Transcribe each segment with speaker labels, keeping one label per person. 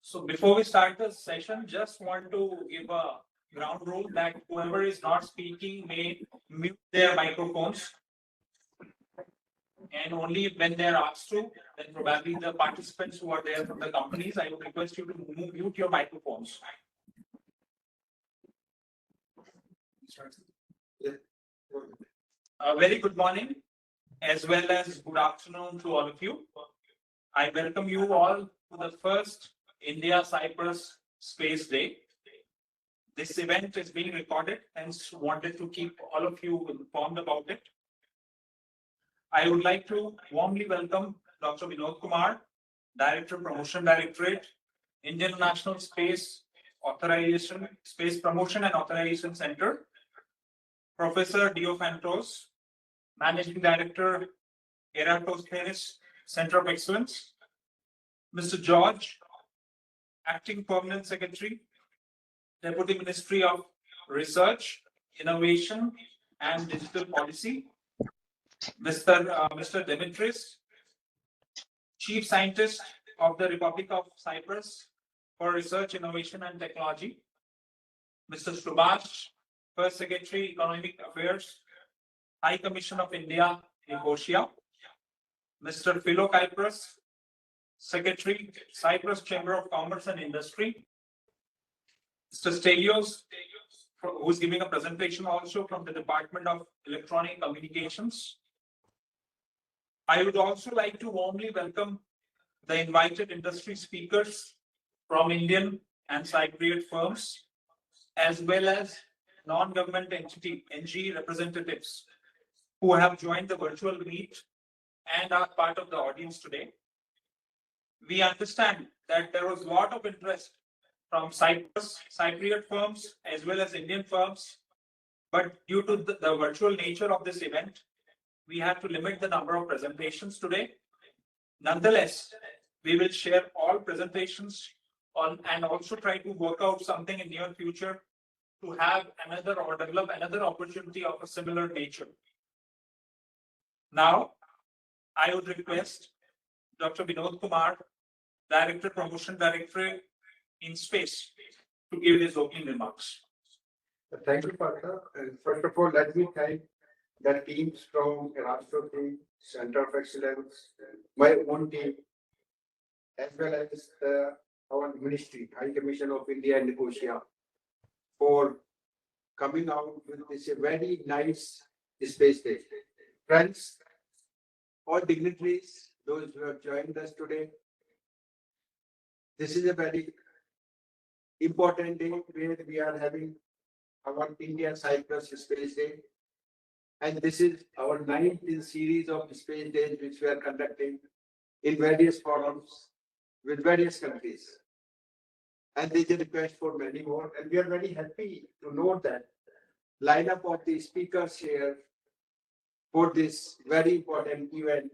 Speaker 1: So before we start the session, just want to give a ground rule that whoever is not speaking may mute their microphones. And only when they're asked to, then probably the participants who are there from the companies, I would request you to mute your microphones. A very good morning, as well as good afternoon to all of you. I welcome you all to the first India-Cyprus Space Day. This event is being recorded and wanted to keep all of you informed about it. I would like to warmly welcome Dr. Vinod Kumar, Director, Promotion Directorate, Indian National Space Authorization, Space Promotion and Authorization Center, Professor Diophantos, Managing Director, ERATOSTHENES Center of Excellence, Mr. George, Acting Permanent Secretary, Deputy Ministry of Research, Innovation and Digital Policy, Mr. Dimitris, Chief Scientist of the Republic of Cyprus for Research, Innovation and Technology, Mr. Subhash, First Secretary, Economic Affairs, High Commission of India, Nicosia, Mr. Philo Kypros, Secretary, Cyprus Chamber of Commerce and Industry, Mr. Stelios, who is giving a presentation also from the Department of Electronic Communications. I would also like to warmly welcome the invited industry speakers from Indian and Cypriot firms, as well as non-government entity, NG representatives who have joined the virtual meet and are part of the audience today. We understand that there was a lot of interest from Cypriot firms as well as Indian firms, but due to the virtual nature of this event, we have to limit the number of presentations today. Nonetheless, we will share all presentations on and also try to work out something in near future to have another or develop another opportunity of a similar nature. Now, I would request Dr. Vinod Kumar, Director, Promotion Directorate in Space, to give his opening remarks.
Speaker 2: Thank you, Partha. And first of all, let me thank the teams from ERATOSTHENES Center of Excellence, my own team, as well as our ministry, High Commission of India and Nicosia, for coming out with this very nice space day. Friends, all dignitaries, those who have joined us today, this is a very important day where we are having our India-Cyprus Space Day. And this is our 9th in series of space days which we are conducting in various forums with various countries. And there is a request for many more. And we are very happy to note that lineup of the speakers here for this very important event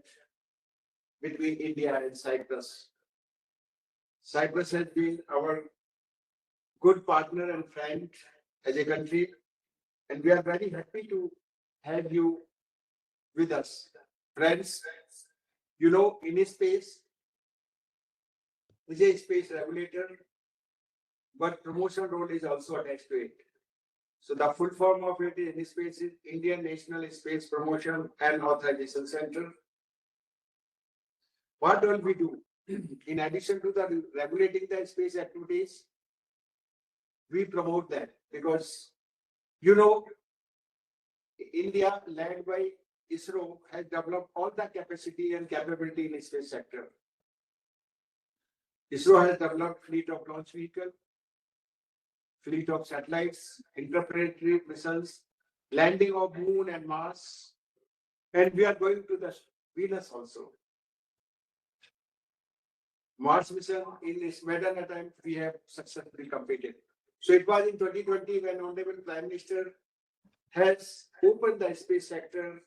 Speaker 2: between India and Cyprus. Cyprus has been our good partner and friend as a country, and we are very happy to have you with us. Friends, you know, in space, is a space regulator, but promotion role is also attached to it. So the full form of it in space is Indian National Space Promotion and Authorization Center. What will we do? In addition to the regulating the space activities, we promote that because, you know, India, led by ISRO, has developed all the capacity and capability in the space sector. ISRO has developed fleet of launch vehicles, fleet of satellites, interplanetary missiles, landing of Moon and Mars, and we are going to the Venus also. Mars mission in its maiden attempt we have successfully completed. So it was in 2020 when Honorable Prime Minister has opened the space sector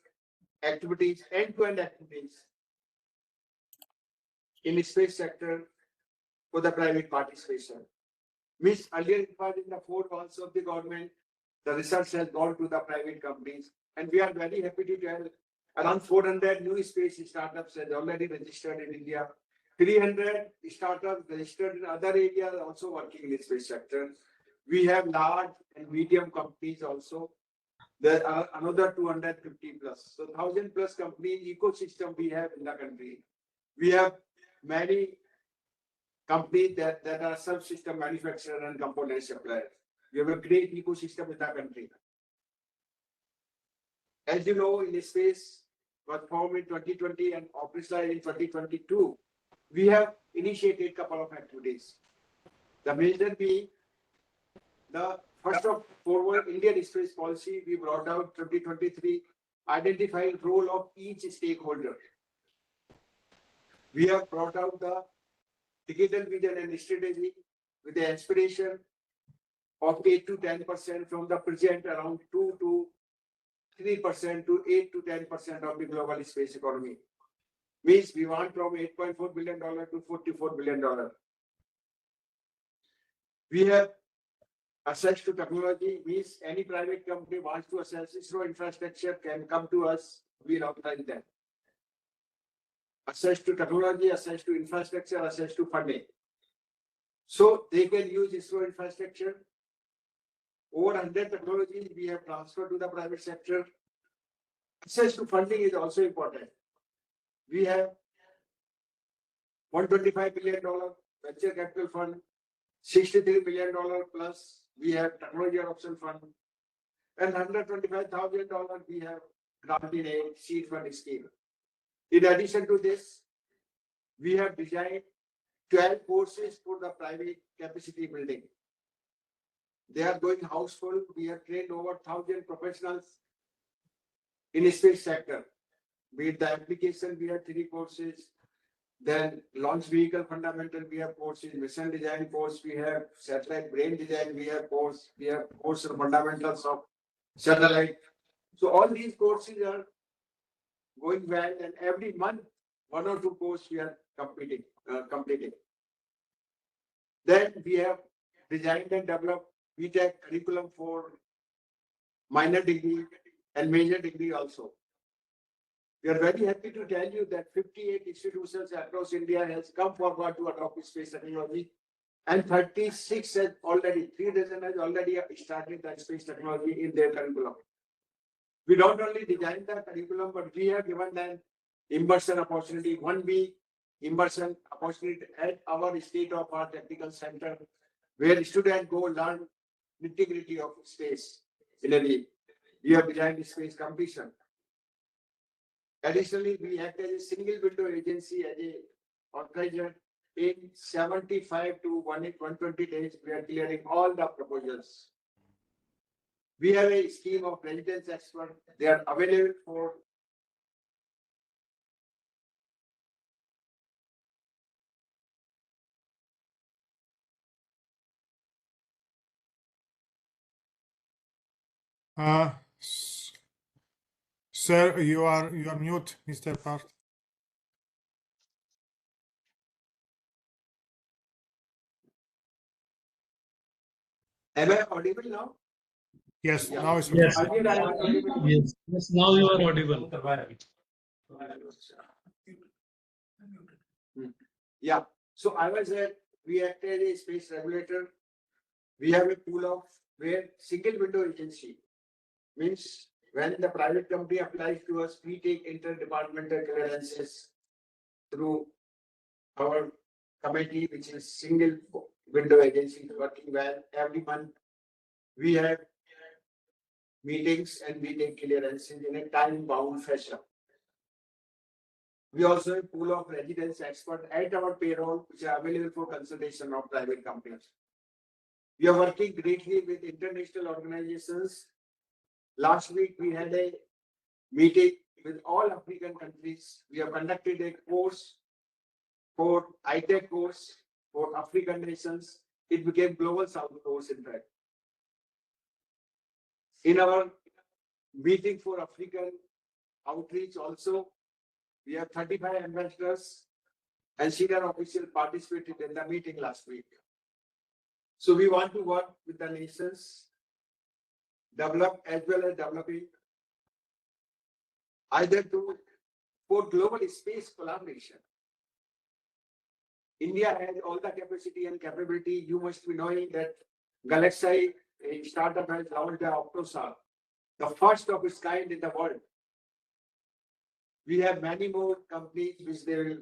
Speaker 2: activities, end-to-end activities in the space sector for the private participation. Means earlier it was in the four walls of the government, the research has gone to the private companies, and we are very happy to tell Around 400 new space startups have already registered in India. 300 startups registered in other areas also working in the space sector. We have large and medium companies also. There are another 250 plus. So 1,000 plus company ecosystem we have in the country. We have many companies that are subsystem manufacturer and component suppliers. We have a great ecosystem in the country. As you know, in this space was formed in 2020 and operationalized in 2022. We have initiated a couple of activities. The major being the first of forward Indian space policy we brought out 2023, identifying role of each stakeholder. We have brought out the digital vision and strategy with the aspiration of 8 to 10% from the present around 2 to 3% to 8 to 10% of the global space economy. Means we want from $8.4 billion to $44 billion. We have access to technology, means any private company wants to access ISRO infrastructure can come to us, we authorize them. Access to technology, access to infrastructure, access to funding. So they can use ISRO infrastructure. Over 100 technologies we have transferred to the private sector. Access to funding is also important. We have $125 billion venture capital fund, $63 billion plus we have technology adoption fund, and $125,000 we have granted a seed fund scheme. In addition to this, we have designed 12 courses for the private capacity building. They are going houseful. We have trained over 1,000 professionals in the space sector. With the application, we have 3 courses. Then launch vehicle fundamental, we have courses, mission design course, we have satellite brain design, we have course on fundamentals of satellite. So all these courses are going well, and every month 1 or 2 courses we are completing. Then we have designed and developed BTech curriculum for minor degree and major degree also. We are very happy to tell you that 58 institutions across India has come forward to adopt space technology, and 36 has already, 3 dozen has already started that space technology in their curriculum. We not only designed the curriculum, but we have given them immersion opportunity, 1 week immersion opportunity at our state-of-art technical center, where students go learn nitty-gritty of space in a week. We have designed a space competition. Additionally, we act as a single window agency as a authorizer. In 75 to 120 days, we are clearing all the proposals. We have a scheme of residence experts. They are available for
Speaker 3: Sir, you are mute, Mr. Part.
Speaker 2: Am I audible now?
Speaker 3: Yes,
Speaker 2: Yeah.
Speaker 3: now it's
Speaker 4: Yes.
Speaker 3: okay.
Speaker 2: Earlier I was audible.
Speaker 4: Yes, yes, now you are audible.
Speaker 2: Yeah. So I was at, we acted as a space regulator. We have a pool of where single window agency means when the private company applies to us, we take interdepartmental clearances through our committee, which is single window agency working well. Every month we have meetings and we take clearances in a time-bound fashion. We also have a pool of residence experts at our payroll, which are available for consultation of private companies. We are working greatly with international organizations. Last week, we had a meeting with all African countries. We have conducted a course for ITech course for African nations. It became Global South course, in fact. In our meeting for African outreach also, we have 35 ambassadors and senior officials participated in the meeting last week. So we want to work with the nations, develop as well as developing either for global space collaboration. India has all the capacity and capability. You must be knowing that Galaxy, a startup, has launched the Octosat, the first of its kind in the world. We have many more companies which they will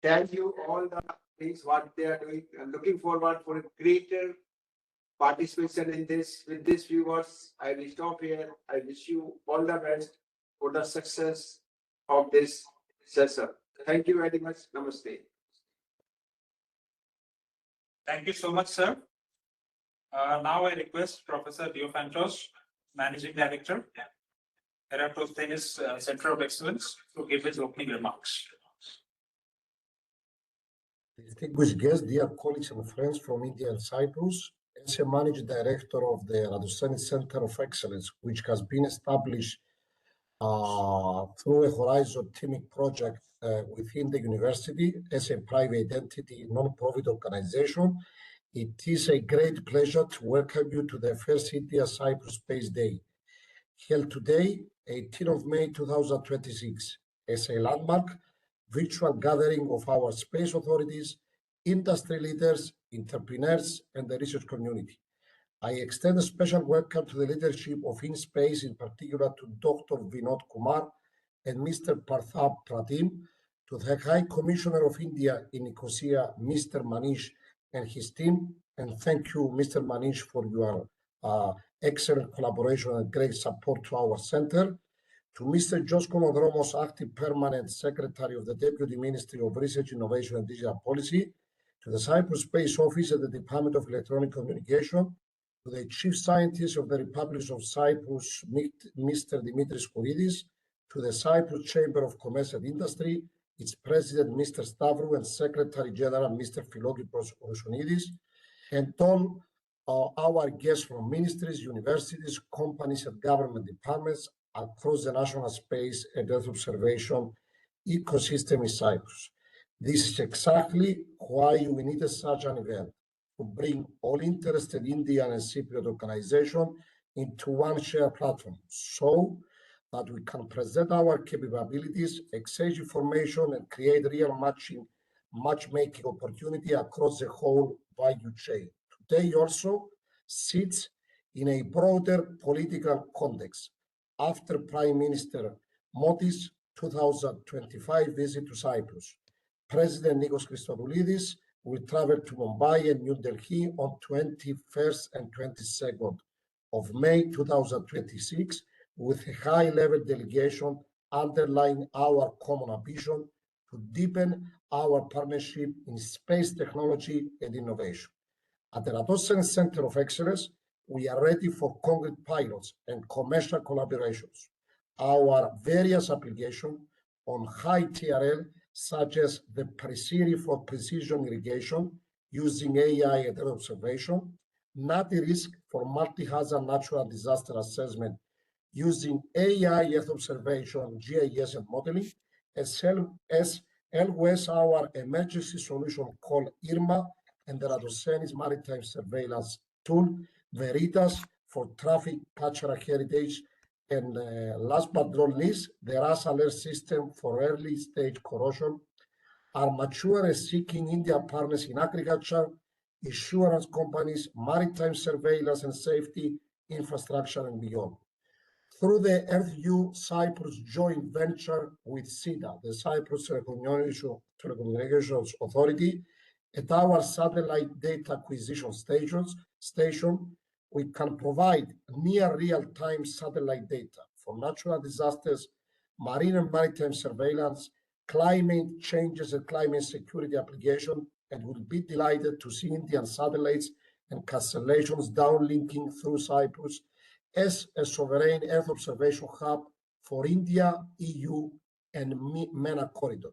Speaker 2: tell you all the things what they are doing. I'm looking forward for a greater participation in this. With these viewers, I will stop here. I wish you all the best for the success of this session. Thank you very much. Namaste.
Speaker 1: Thank you so much, sir. Now I request Professor Diophantos, Managing Director, ERATOSTHENES Center of Excellence, to give his opening remarks.
Speaker 5: Distinguished guests, dear colleagues and friends from India and Cyprus, as a Managing Director of the ERATOSTHENES Center of Excellence, which has been established through a Horizon teaming project within the university as a private entity, non-profit organization, it is a great pleasure to welcome you to the first India-Cyprus Space Day, held today, 18th of May 2026, as a landmark virtual gathering of our space authorities, industry leaders, entrepreneurs, and the research community. I extend a special welcome to the leadership of InSpace, in particular to Dr. Vinod Kumar and Mr. Parthab Pratim, to the High Commissioner of India in Nicosia, Mr. Manish, and his team. And thank you, Mr. Manish, for your excellent collaboration and great support to our center. To Mr. George Komodromos, Acting Permanent Secretary of the Deputy Ministry of Research, Innovation and Digital Policy, to the Cyprus Space Office at the Department of Electronic Communication, to the Chief Scientist of the Republic of Cyprus, Mr. Dimitris Kouridis, to the Cyprus Chamber of Commerce and Industry, its President, Mr. Stavru, and Secretary General, Mr. Philokipros Rousonidis, and all our guests from ministries, universities, companies, and government departments across the national space and Earth observation ecosystem in Cyprus. This is exactly why we needed such an event, to bring all interested Indian and Cypriot organizations into one shared platform, so that we can present our capabilities, exchange information, and create real matchmaking opportunity across the whole value chain. Today also sits in a broader political context after Prime Minister Modi's 2025 visit to Cyprus. President Nikos Christodoulidis will travel to Mumbai and New Delhi on 21st and 22nd of May 2026 with a high-level delegation underlying our common ambition to deepen our partnership in space technology and innovation. At the ERATOSTHENES Center of Excellence, we are ready for concrete pilots and commercial collaborations. Our various applications on high TRL, such as the Pre-Series for precision irrigation using AI and Earth observation, NATI-RISK for multi-hazard natural disaster assessment using AI Earth observation, GIS, and modeling, as well as our emergency solution called IRMA and the ERATOSTHENES maritime surveillance tool, Veritas, for traffic cultural heritage, and last but not least, the RAS alert system for early stage corrosion, are mature and seeking India partners in agriculture, insurance companies, maritime surveillance and safety, infrastructure, and beyond. Through the EarthView Cyprus joint venture with CEDA, the Cyprus Telecommunications Authority, at our satellite data acquisition station, we can provide near real-time satellite data for natural disasters, marine and maritime surveillance, climate changes and climate security application, and will be delighted to see Indian satellites and constellations downlinking through Cyprus as a sovereign Earth observation hub for India, EU, and MENA corridor.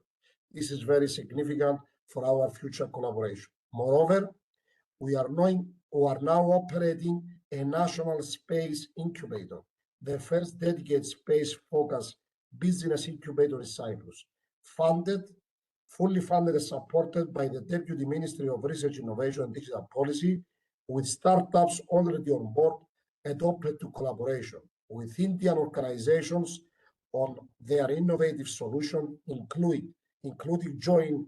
Speaker 5: This is very significant for our future collaboration. Moreover, we are now operating a national space incubator, the first dedicated space-focused business incubator in Cyprus, fully funded and supported by the Deputy Ministry of Research, Innovation and Digital Policy, with startups already on board and open to collaboration with Indian organizations on their innovative solution, including joint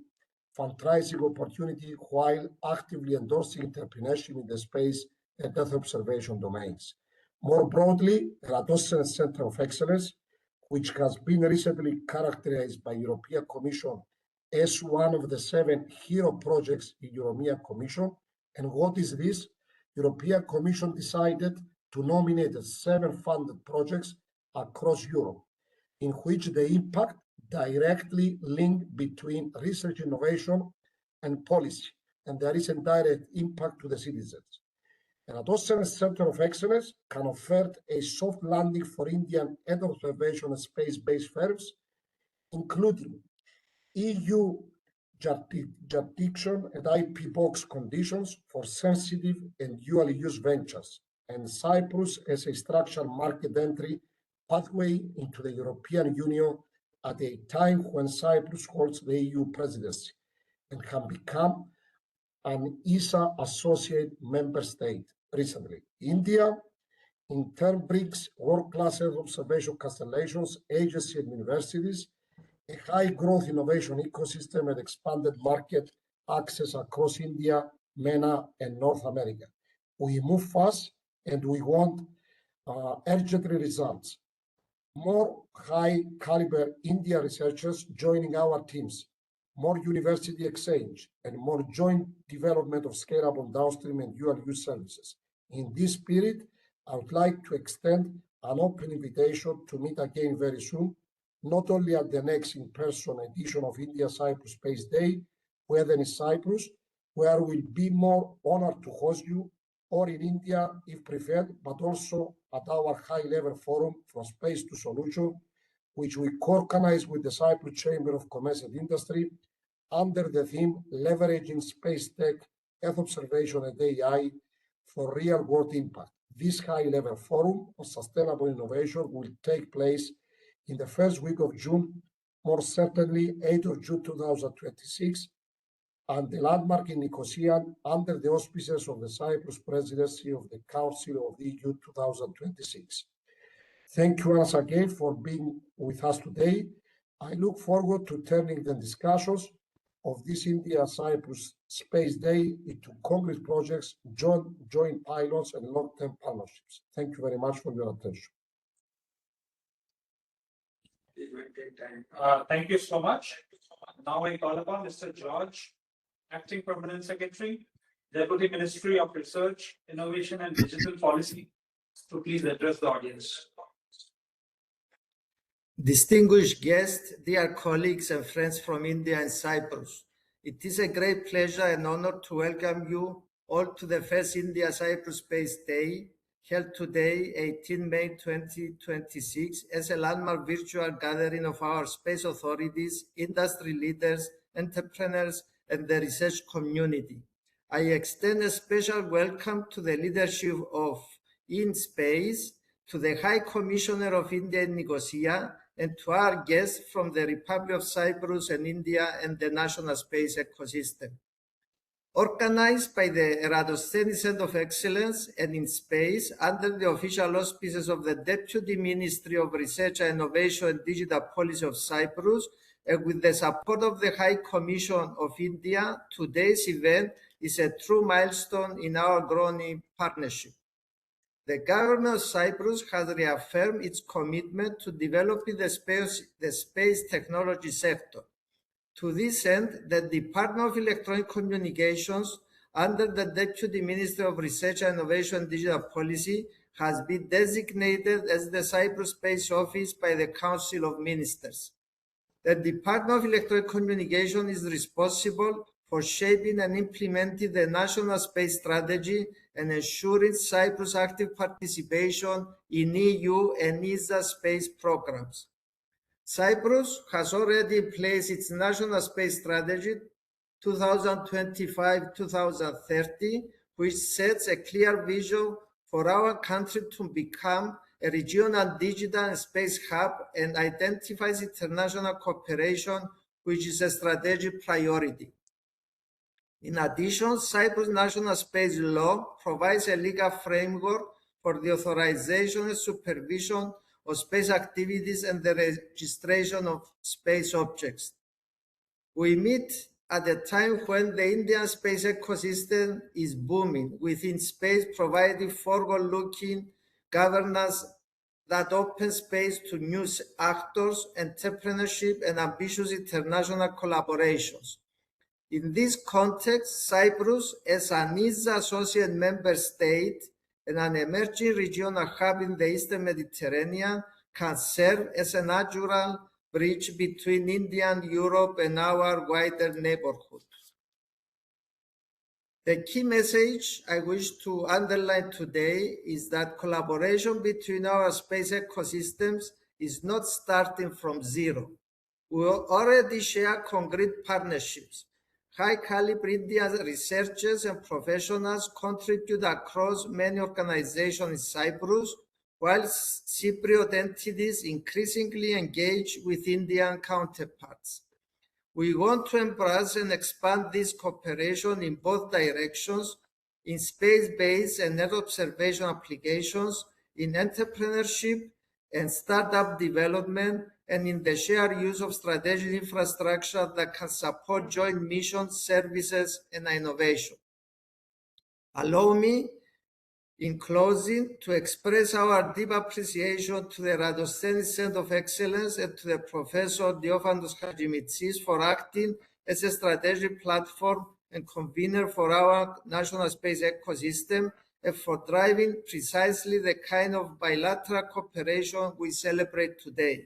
Speaker 5: fundraising opportunity while actively endorsing entrepreneurship in the space and Earth observation domains. More broadly, ERATOSTHENES Center of Excellence, which has been recently characterized by European Commission as one of the 7 hero projects in European Commission. And what is this? European Commission decided to nominate 7 funded projects across Europe, in which the impact directly linked between research innovation and policy, and there is a direct impact to the citizens. ERATOSTHENES Center of Excellence can offer a soft landing for Indian Earth observation and space-based firms, including EU jurisdiction and IP box conditions for sensitive and dual use ventures, and Cyprus as a structural market entry pathway into the European Union at a time when Cyprus holds the EU presidency and can become an ESA associate member state recently. India, in turn, brings world-class Earth observation constellations, agencies, and universities, a high-growth innovation ecosystem, and expanded market access across India, MENA, and North America. We move fast, and we want urgently results. More high-caliber India researchers joining our teams, more university exchange, and more joint development of scalable downstream and dual-use services. In this spirit, I would like to extend an open invitation to meet again very soon, not only at the next in-person edition of India-Cyprus Space Day, whether in Cyprus, where we'll be more honored to host you, or in India, if preferred, but also at our high-level forum From Space to Solution, which we co-organize with the Cyprus Chamber of Commerce and Industry under the theme Leveraging Space Tech, Earth Observation and AI for Real-World Impact. This high-level forum on sustainable innovation will take place in the first week of June, more certainly 8th of June 2026, and the landmark in Nicosia under the auspices of the Cyprus presidency of the Council of the EU 2026. Thank you once again for being with us today. I look forward to turning the discussions of this India-Cyprus Space Day into concrete projects, joint pilots, and long-term partnerships. Thank you very much for your attention.
Speaker 1: Thank you so much. Now I call upon Mr. George, Acting Permanent Secretary, Deputy Ministry of Research, Innovation and Digital Policy, to please address the audience.
Speaker 6: Distinguished guests, dear colleagues and friends from India and Cyprus, it is a great pleasure and honor to welcome you all to the first India-Cyprus Space Day, held today, 18 May 2026, as a landmark virtual gathering of our space authorities, industry leaders, entrepreneurs, and the research community. I extend a special welcome to the leadership of InSpace, to the High Commissioner of India in Nicosia, and to our guests from the Republic of Cyprus and India and the national space ecosystem. Organized by the ERATOSTHENES Center of Excellence and InSpace under the official auspices of the Deputy Ministry of Research and Innovation and Digital Policy of Cyprus, and with the support of the High Commission of India, today's event is a true milestone in our growing partnership. The government of Cyprus has reaffirmed its commitment to developing the space technology sector. To this end, the Department of Electronic Communications, under the Deputy Ministry of Research and Innovation and Digital Policy, has been designated as the Cyprus Space Office by the Council of Ministers. The Department of Electronic Communications is responsible for shaping and implementing the national space strategy and ensuring Cyprus' active participation in EU and ESA space programs. Cyprus has already in place its national space strategy 2025-2030, which sets a clear vision for our country to become a regional digital and space hub and identifies international cooperation, which is a strategic priority. In addition, Cyprus National Space Law provides a legal framework for the authorization and supervision of space activities and the registration of space objects. We meet at a time when the Indian space ecosystem is booming within space, providing forward-looking governance that opens space to new actors, entrepreneurship, and ambitious international collaborations. In this context, Cyprus, as an ESA associate member state and an emerging regional hub in the Eastern Mediterranean, can serve as a natural bridge between India and Europe and our wider neighborhood. The key message I wish to underline today is that collaboration between our space ecosystems is not starting from zero. We already share concrete partnerships. High-caliber Indian researchers and professionals contribute across many organizations in Cyprus, while Cypriot entities increasingly engage with Indian counterparts. We want to embrace and expand this cooperation in both directions, in space-based and Earth observation applications, in entrepreneurship and startup development, and in the shared use of strategic infrastructure that can support joint missions, services, and innovation. Allow me, in closing, to express our deep appreciation to the ERATOSTHENES Center of Excellence and to the Professor Diofantos Chagimitsis for acting as a strategic platform and convener for our national space ecosystem and for driving precisely the kind of bilateral cooperation we celebrate today.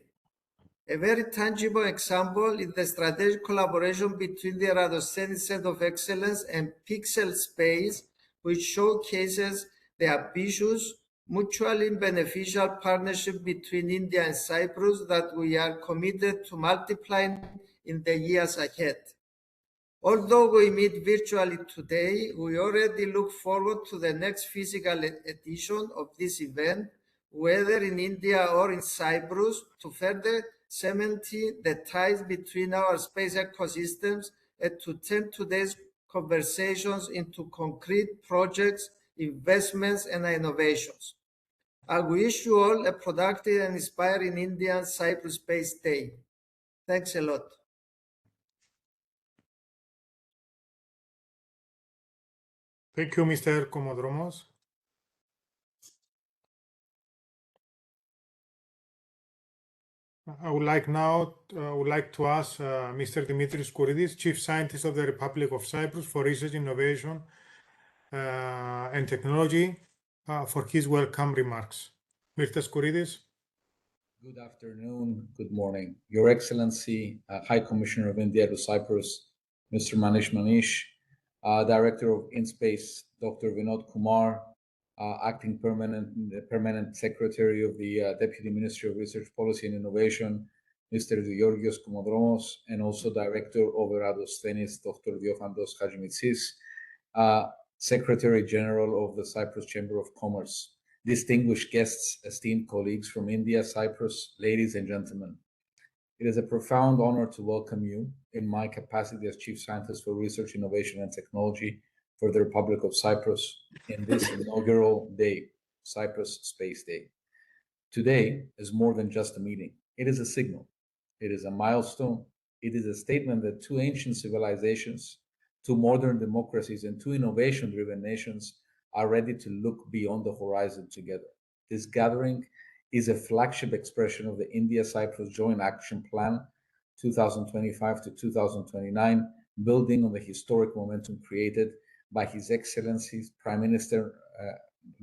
Speaker 6: A very tangible example is the strategic collaboration between the ERATOSTHENES Center of Excellence and Pixel Space, which showcases the ambitious, mutually beneficial partnership between India and Cyprus that we are committed to multiplying in the years ahead. Although we meet virtually today, we already look forward to the next physical edition of this event, whether in India or in Cyprus, to further cementing the ties between our space ecosystems and to turn today's conversations into concrete projects, investments, and innovations. I wish you all a productive and inspiring Indian Cyprus Space Day. Thanks a lot.
Speaker 3: Thank you, Mr. Komodromos. I would like to ask Mr. Dimitris Kouridis, Chief Scientist of the Republic of Cyprus for Research, Innovation and Technology, for his welcome remarks. Mr. Kouridis.
Speaker 7: Good afternoon, good morning. Your Excellency, High Commissioner of India to Cyprus, Mr. Manish, Director of InSpace, Dr. Vinod Kumar, Acting Permanent Secretary of the Deputy Ministry of Research Policy and Innovation, Mr. Georgios Komodromos, and also Director of ERATOSTHENES, Dr. Diofantos Chagimitsis, Secretary General of the Cyprus Chamber of Commerce, distinguished guests, esteemed colleagues from India, Cyprus, ladies and gentlemen. It is a profound honor to welcome you in my capacity as Chief Scientist for Research, Innovation and Technology for the Republic of Cyprus in this inaugural day, Cyprus Space Day. Today is more than just a meeting. It is a signal. It is a milestone. It is a statement that two ancient civilizations, two modern democracies, and two innovation-driven nations are ready to look beyond the horizon together. This gathering is a flagship expression of the India-Cyprus Joint Action Plan 2025 to 2029, building on the historic momentum created by His Excellency Prime Minister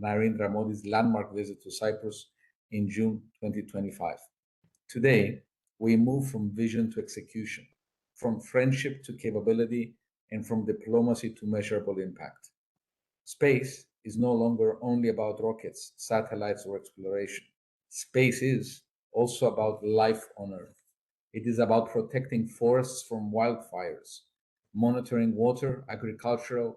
Speaker 7: Narendra Modi's landmark visit to Cyprus in June 2025. Today, we move from vision to execution, from friendship to capability, and from diplomacy to measurable impact. Space is no longer only about rockets, satellites, or exploration. Space is also about life on Earth. It is about protecting forests from wildfires, monitoring water, agriculture,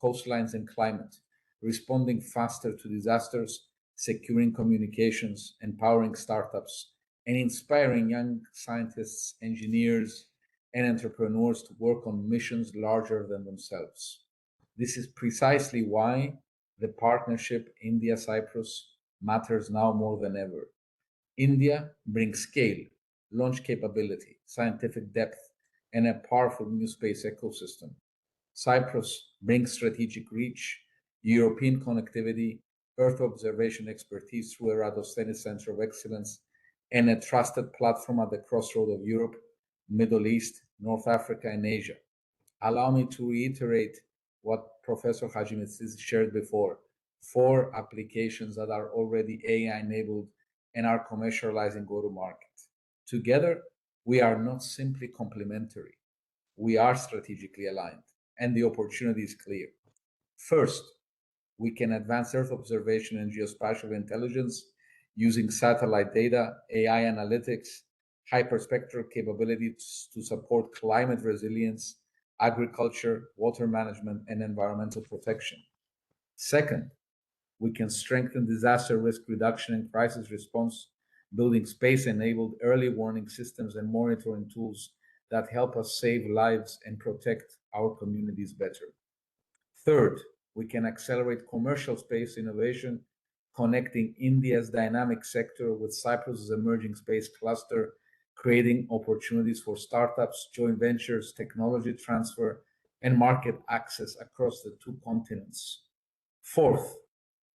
Speaker 7: coastlines, and climate, responding faster to disasters, securing communications, empowering startups, and inspiring young scientists, engineers, and entrepreneurs to work on missions larger than themselves. This is precisely why the partnership India-Cyprus matters now more than ever. India brings scale, launch capability, scientific depth, and a powerful new space ecosystem. Cyprus brings strategic reach, European connectivity, Earth observation expertise through ERATOSTHENES Center of Excellence, and a trusted platform at the crossroad of Europe, Middle East, North Africa, and Asia. Allow me to reiterate what Professor Hajimitsis shared before. 4 applications that are already AI-enabled and are commercializing go-to-market. Together, we are not simply complementary. We are strategically aligned, and the opportunity is clear. First, we can advance Earth observation and geospatial intelligence using satellite data, AI analytics, hyperspectral capabilities to support climate resilience, agriculture, water management, and environmental protection. Second, we can strengthen disaster risk reduction and crisis response, building space-enabled early warning systems and monitoring tools that help us save lives and protect our communities better. Third, we can accelerate commercial space innovation, connecting India's dynamic sector with Cyprus's emerging space cluster, creating opportunities for startups, joint ventures, technology transfer, and market access across the 2 continents. Fourth,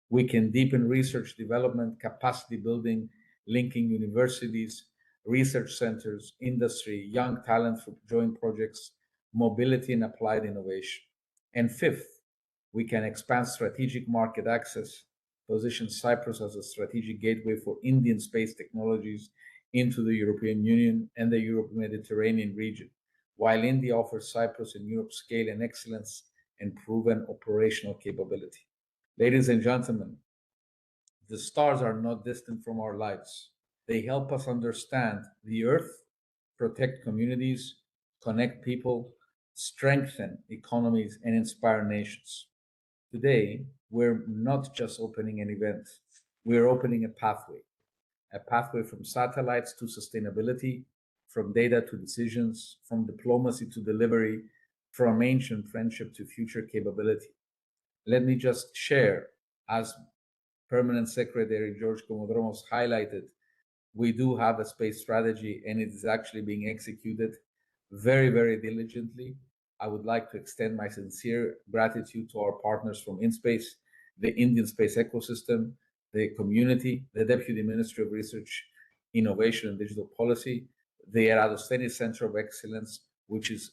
Speaker 7: we can deepen research development, capacity building, linking universities, research centers, industry, young talent for joint projects, mobility, and applied innovation. And fifth, we can expand strategic market access, position Cyprus as a strategic gateway for Indian space technologies into the European Union and the Europe-Mediterranean region, while India offers Cyprus and Europe scale and excellence and proven operational capability. Ladies and gentlemen, the stars are not distant from our lives. They help us understand the Earth, protect communities, connect people, strengthen economies, and inspire nations. Today, we're not just opening an event, we're opening a pathway from satellites to sustainability, from data to decisions, from diplomacy to delivery, from ancient friendship to future capability. Let me just share, as Permanent Secretary George Komodromos highlighted, we do have a space strategy and it is actually being executed very, very diligently. I would like to extend my sincere gratitude to our partners from InSpace, the Indian space ecosystem, the community, the Deputy Ministry of Research, Innovation and Digital Policy, the ERATOSTHENES Center of Excellence, which is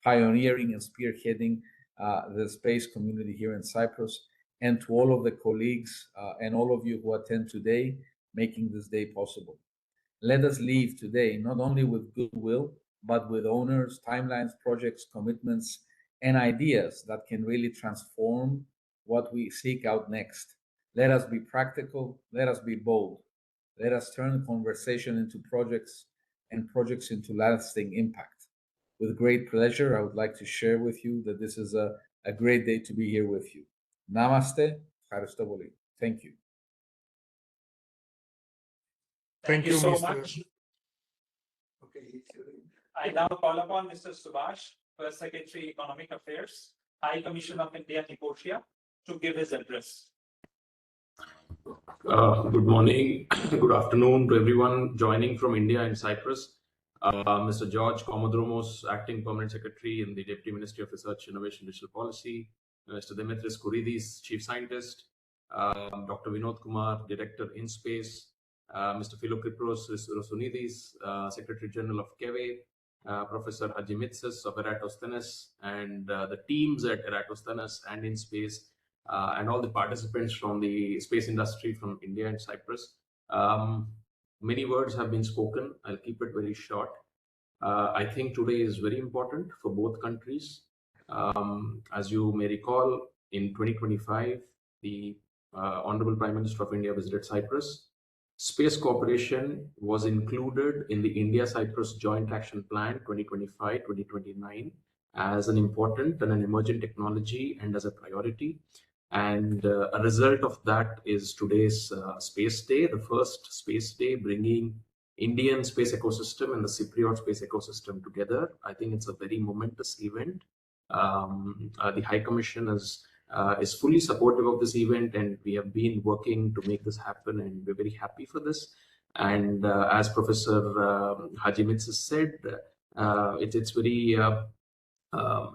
Speaker 7: pioneering and spearheading the space community here in Cyprus, and to all of the colleagues and all of you who attend today, making this day possible. Let us leave today not only with goodwill, but with owners, timelines, projects, commitments, and ideas that can really transform what we seek out next. Let us be practical, let us be bold. Let us turn conversation into projects and projects into lasting impact. With great pleasure, I would like to share with you that this is a great day to be here with you. Namaste. Thank you.
Speaker 1: Thank you so
Speaker 3: Mr.
Speaker 1: much.
Speaker 2: Okay.
Speaker 1: I now call upon Mr. Subhash, First Secretary, Economic Affairs, High Commission of India, Nicosia, to give his address.
Speaker 8: Good morning, good afternoon to everyone joining from India and Cyprus. Mr. George Komodromos, Acting Permanent Secretary in the Deputy Ministry of Research, Innovation, Digital Policy. Mr. Dimitris Kouridis, Chief Scientist. Dr. Vinod Kumar, Director InSpace. Mr. Philokipros Rosounidis, Secretary General of CoE. Professor Hajimitsis of ERATOSTHENES, and the teams at ERATOSTHENES and InSpace, and all the participants from the space industry from India and Cyprus. Many words have been spoken. I'll keep it very short. I think today is very important for both countries. As you may recall, in 2025, the Honorable Prime Minister of India visited Cyprus. Space cooperation was included in the India-Cyprus Joint Action Plan 2025-2029 as an important and an emerging technology and as a priority. And a result of that is today's Space Day, the first Space Day bringing Indian space ecosystem and the Cypriot space ecosystem together. I think it's a very momentous event. The High Commission has is fully supportive of this event, and we have been working to make this happen, and we're very happy for this. And as Professor Hajimitz has said, it's very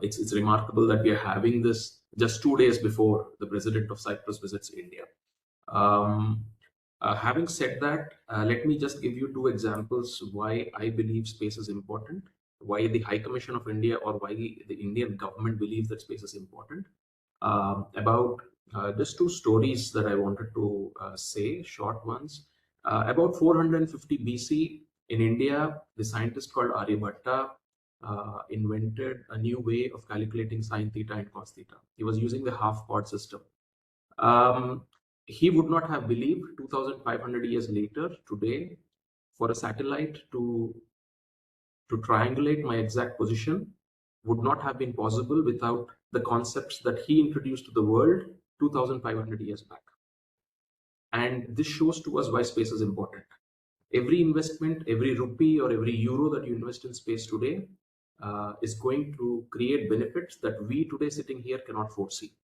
Speaker 8: it's remarkable that we are having this just 2 days before the president of Cyprus visits India. Having said that, let me just give you 2 examples why I believe space is important, why the High Commission of India or why the Indian government believes that space is important. About just 2 stories that I wanted to say, short ones. About 450 BC in India, the scientist called Aryabhatta invented a new way of calculating sine theta and cos theta. He was using the half chord system. He would not have believed 2,500 years later, today, for a satellite to triangulate my exact position would not have been possible without the concepts that he introduced to the world 2,500 years back. And this shows to us why space is important. Every investment, every rupee or every euro that you invest in space today is going to create benefits that we today sitting here cannot foresee.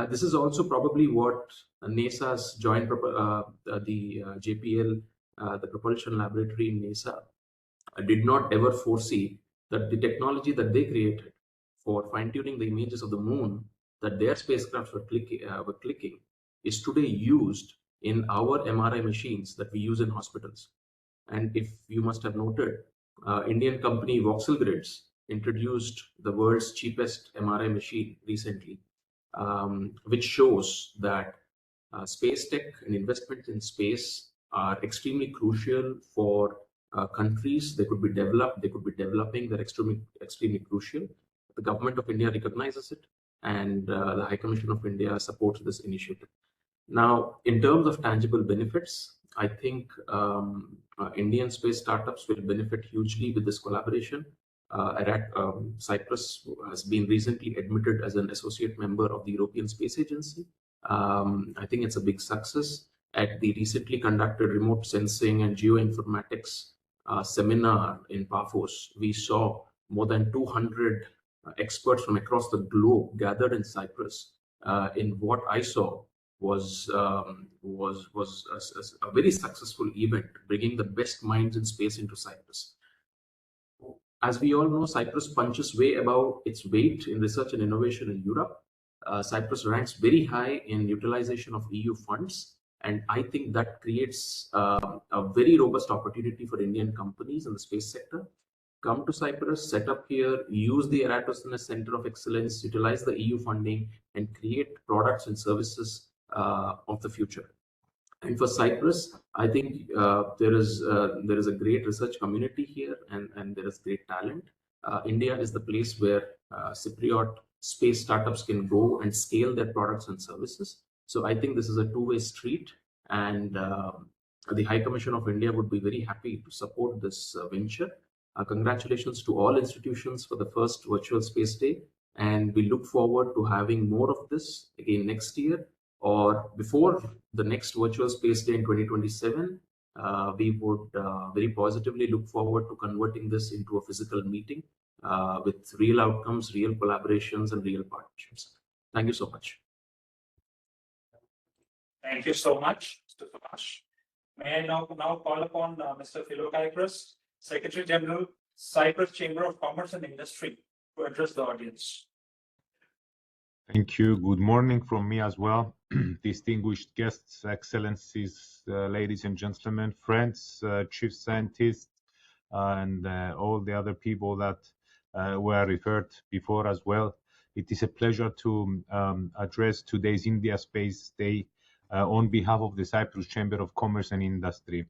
Speaker 8: This is also probably what NASA's joint, JPL, the propulsion laboratory in NASA, did not ever foresee that the technology that they created for fine-tuning the images of the moon that their spacecrafts were clicking is today used in our MRI machines that we use in hospitals. And if you must have noted, Indian company Voxel Grids introduced the world's cheapest MRI machine recently, which shows that space tech and investment in space are extremely crucial for countries. They could be developed, they could be developing, they're extremely crucial. The government of India recognizes it, and the High Commission of India supports this initiative. Now, in terms of tangible benefits, I think Indian space startups will benefit hugely with this collaboration. Cyprus has been recently admitted as an associate member of the European Space Agency. I think it's a big success. At the recently conducted remote sensing and geoinformatics seminar in Paphos, we saw more than 200 experts from across the globe gathered in Cyprus. In what I saw was a very successful event, bringing the best minds in space into Cyprus. As we all know, Cyprus punches way above its weight in research and innovation in Europe. Cyprus ranks very high in utilization of EU funds, and I think that creates a very robust opportunity for Indian companies in the space sector. Come to Cyprus, set up here, use the ERATOSTHENES Center of Excellence, utilize the EU funding, and create products and services of the future. And for Cyprus, I think there is a great research community here, and there is great talent. India is the place where Cypriot space startups can go and scale their products and services. So I think this is a two-way street, and the High Commission of India would be very happy to support this venture. Congratulations to all institutions for the first virtual space day, and we look forward to having more of this again next year or before the next virtual space day in 2027. We would very positively look forward to converting this into a physical meeting with real outcomes, real collaborations, and real partnerships. Thank you so much.
Speaker 1: Thank you so much, Mr. Tomasz. May I now call upon Mr. Philokykros, Secretary General, Cyprus Chamber of Commerce and Industry, to address the audience.
Speaker 9: Thank you. Good morning from me as well. Distinguished guests, excellencies, ladies and gentlemen, friends, chief scientists, and all the other people that were referred before as well. It is a pleasure to address today's India Space Day on behalf of the Cyprus Chamber of Commerce and Industry.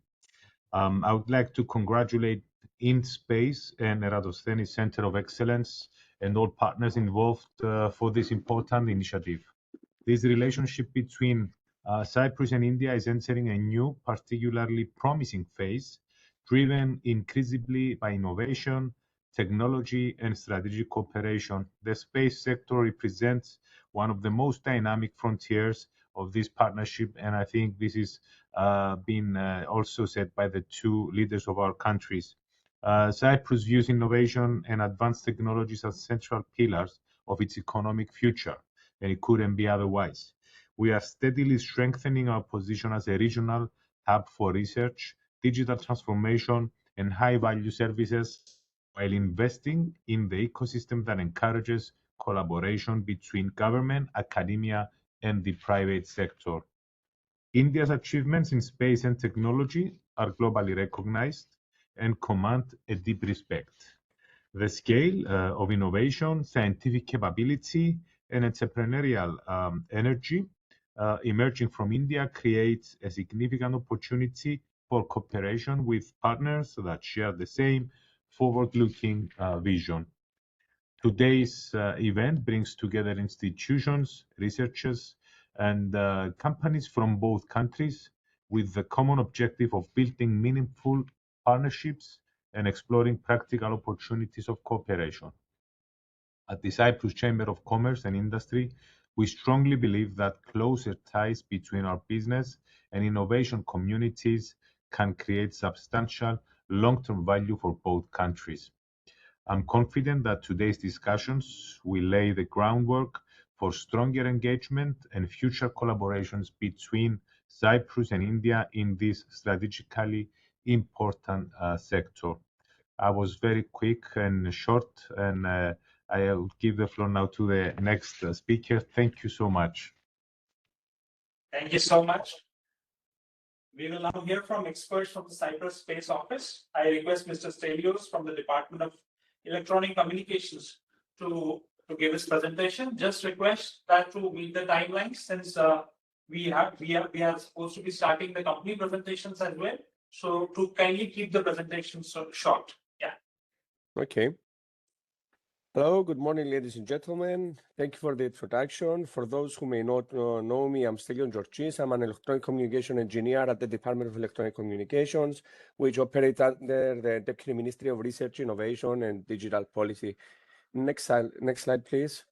Speaker 9: I would like to congratulate InSpace and ERATOSTHENES Center of Excellence and all partners involved for this important initiative. This relationship between Cyprus and India is entering a new, particularly promising phase, driven increasingly by innovation, technology, and strategic cooperation. The space sector represents one of the most dynamic frontiers of this partnership, and I think this is been also said by the two leaders of our countries. Cyprus views innovation and advanced technologies as central pillars of its economic future. and it couldn't be otherwise. We are steadily strengthening our position as a regional hub for research, digital transformation, and high-value services, while investing in the ecosystem that encourages collaboration between government, academia, and the private sector. India's achievements in space and technology are globally recognized and command a deep respect. The scale of innovation, scientific capability, and entrepreneurial energy emerging from India creates a significant opportunity for cooperation with partners that share the same forward-looking vision. Today's event brings together institutions, researchers, and companies from both countries with the common objective of building meaningful partnerships and exploring practical opportunities of cooperation. At the Cyprus Chamber of Commerce and Industry, we strongly believe that closer ties between our business and innovation communities can create substantial long-term value for both countries. I'm confident that today's discussions will lay the groundwork for stronger engagement and future collaborations between Cyprus and India in this strategically important sector. I was very quick and short, and I'll give the floor now to the next speaker. Thank you so much.
Speaker 1: Thank you so much. We will now hear from experts from the Cyprus Space Office. I request Mr. Stelios from the Department of Electronic Communications to give his presentation. Just request that to meet the timelines, since we are supposed to be starting the company presentations as well. So to kindly keep the presentation short. Yeah.
Speaker 10: Okay. Hello, good morning, ladies and gentlemen. Thank you for the introduction. For those who may not know me, I'm Stelios Georgis. I'm an electronic communication engineer at the Department of Electronic Communications, which operates under the Deputy Ministry of Research, Innovation, and Digital Policy. Next slide, please.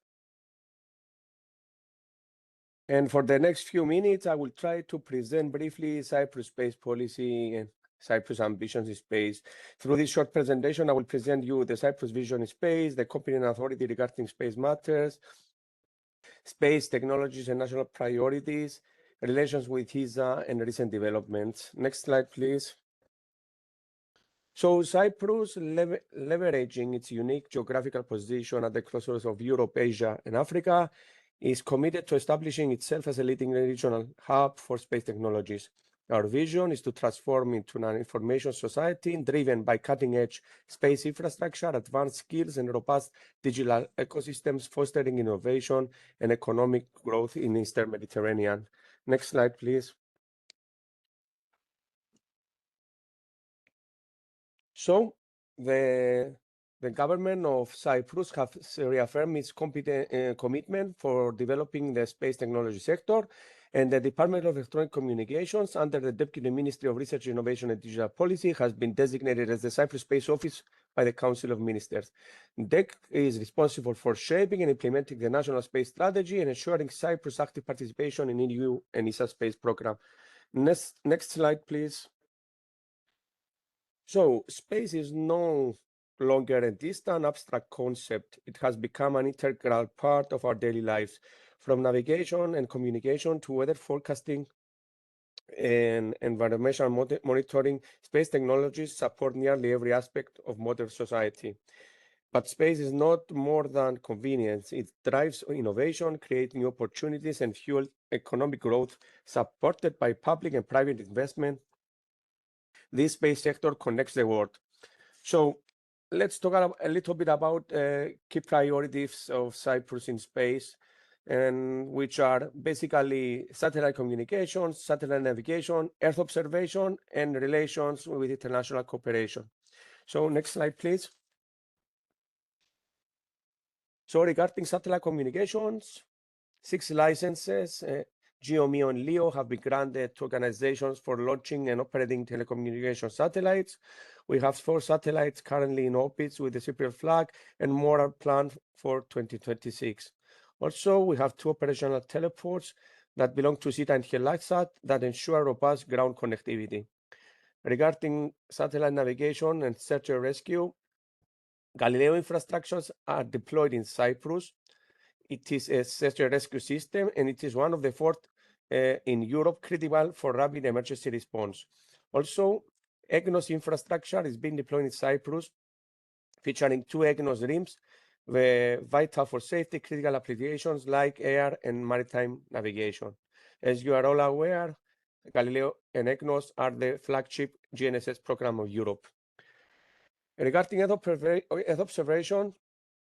Speaker 10: And for the next few minutes, I will try to present briefly Cyprus space policy and Cyprus ambitions in space. Through this short presentation, I will present you the Cyprus vision in space, the competent authority regarding space matters, space technologies and national priorities, relations with ESA, and recent developments. Next slide, please. So Cyprus, leveraging its unique geographical position at the crossroads of Europe, Asia, and Africa, is committed to establishing itself as a leading regional hub for space technologies. Our vision is to transform into an information society driven by cutting-edge space infrastructure, advanced skills, and robust digital ecosystems, fostering innovation and economic growth in Eastern Mediterranean. Next slide, please. So the government of Cyprus has reaffirmed its commitment for developing the space technology sector, and the Department of Electronic Communications, under the Deputy Ministry of Research, Innovation, and Digital Policy, has been designated as the Cyprus Space Office by the Council of Ministers. DEC is responsible for shaping and implementing the national space strategy and ensuring Cyprus' active participation in EU and ESA space program. Next slide, please. So space is no longer a distant, abstract concept. It has become an integral part of our daily lives, from navigation and communication to weather forecasting and environmental monitoring. Space technologies support nearly every aspect of modern society. But space is not more than convenience. It drives innovation, creates new opportunities, and fuels economic growth, supported by public and private investment. This space sector connects the world. So let's talk a little bit about key priorities of Cyprus in space, and which are basically satellite communications, satellite navigation, Earth observation, and relations with international cooperation. So next slide, please. So regarding satellite communications, 6 licenses, GEO, and LEO, have been granted to organizations for launching and operating telecommunication satellites. We have 4 satellites currently in orbit with the Cypriot flag, and more are planned for 2026. Also, we have 2 operational teleports that belong to SITA and HELAXSAT that ensure robust ground connectivity. Regarding satellite navigation and search and rescue, Galileo infrastructures are deployed in Cyprus. It is a search and rescue system, and it is one of the four in Europe critical for rapid emergency response. Also, EGNOS infrastructure is being deployed in Cyprus, featuring 2 EGNOS RIMs, vital for safety critical applications like air and maritime navigation. As you are all aware, Galileo and EGNOS are the flagship GNSS program of Europe. Regarding Earth observation,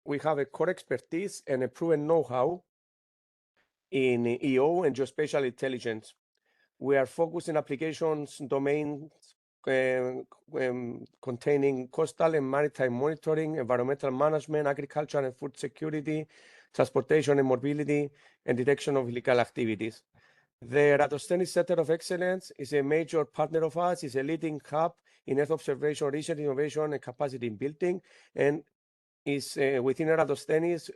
Speaker 10: we have a core expertise and a proven know-how in EO and geospatial intelligence. We are focused in applications domains containing coastal and maritime monitoring, environmental management, agriculture and food security, transportation and mobility, and detection of illegal activities. The ERATOSTHENES Center of Excellence is a major partner of ours, is a leading hub in Earth observation, research, innovation, and capacity building, and is within ERATOSTHENES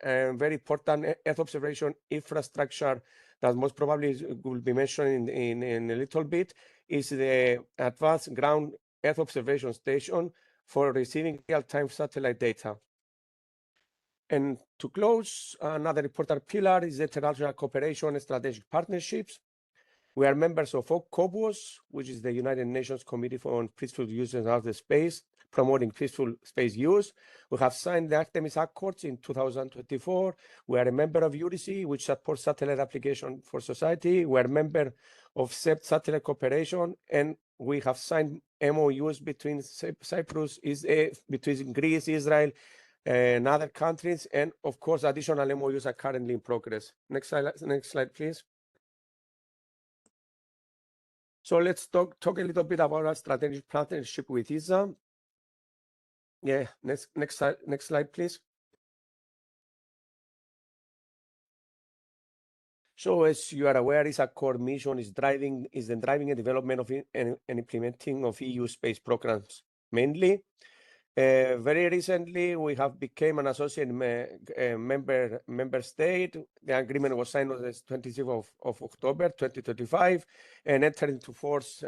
Speaker 10: a very important Earth observation infrastructure that most probably will be mentioned in a little bit, is the Advanced Ground Earth Observation Station for receiving real-time satellite data. And to close, another important pillar is international cooperation and strategic partnerships. We are members of CoE, which is the United Nations Committee on Peaceful Use of Outer Space, promoting peaceful space use. We have signed the Artemis Accords in 2024. We are a member of EURISI, which supports satellite application for society. We are a member of CEPT Satellite Cooperation, and we have signed MOUs between Cyprus, between Greece, Israel, and other countries, and of course, additional MOUs are currently in progress. Next slide, please. So let's talk a little bit about our strategic partnership with ESA. Yeah, next slide, please. So as you are aware, ESA core mission is driving the development of and implementing of EU space programs mainly. Very recently, we have become an associate member state. The agreement was signed on the 26th of October 2025 and entered into force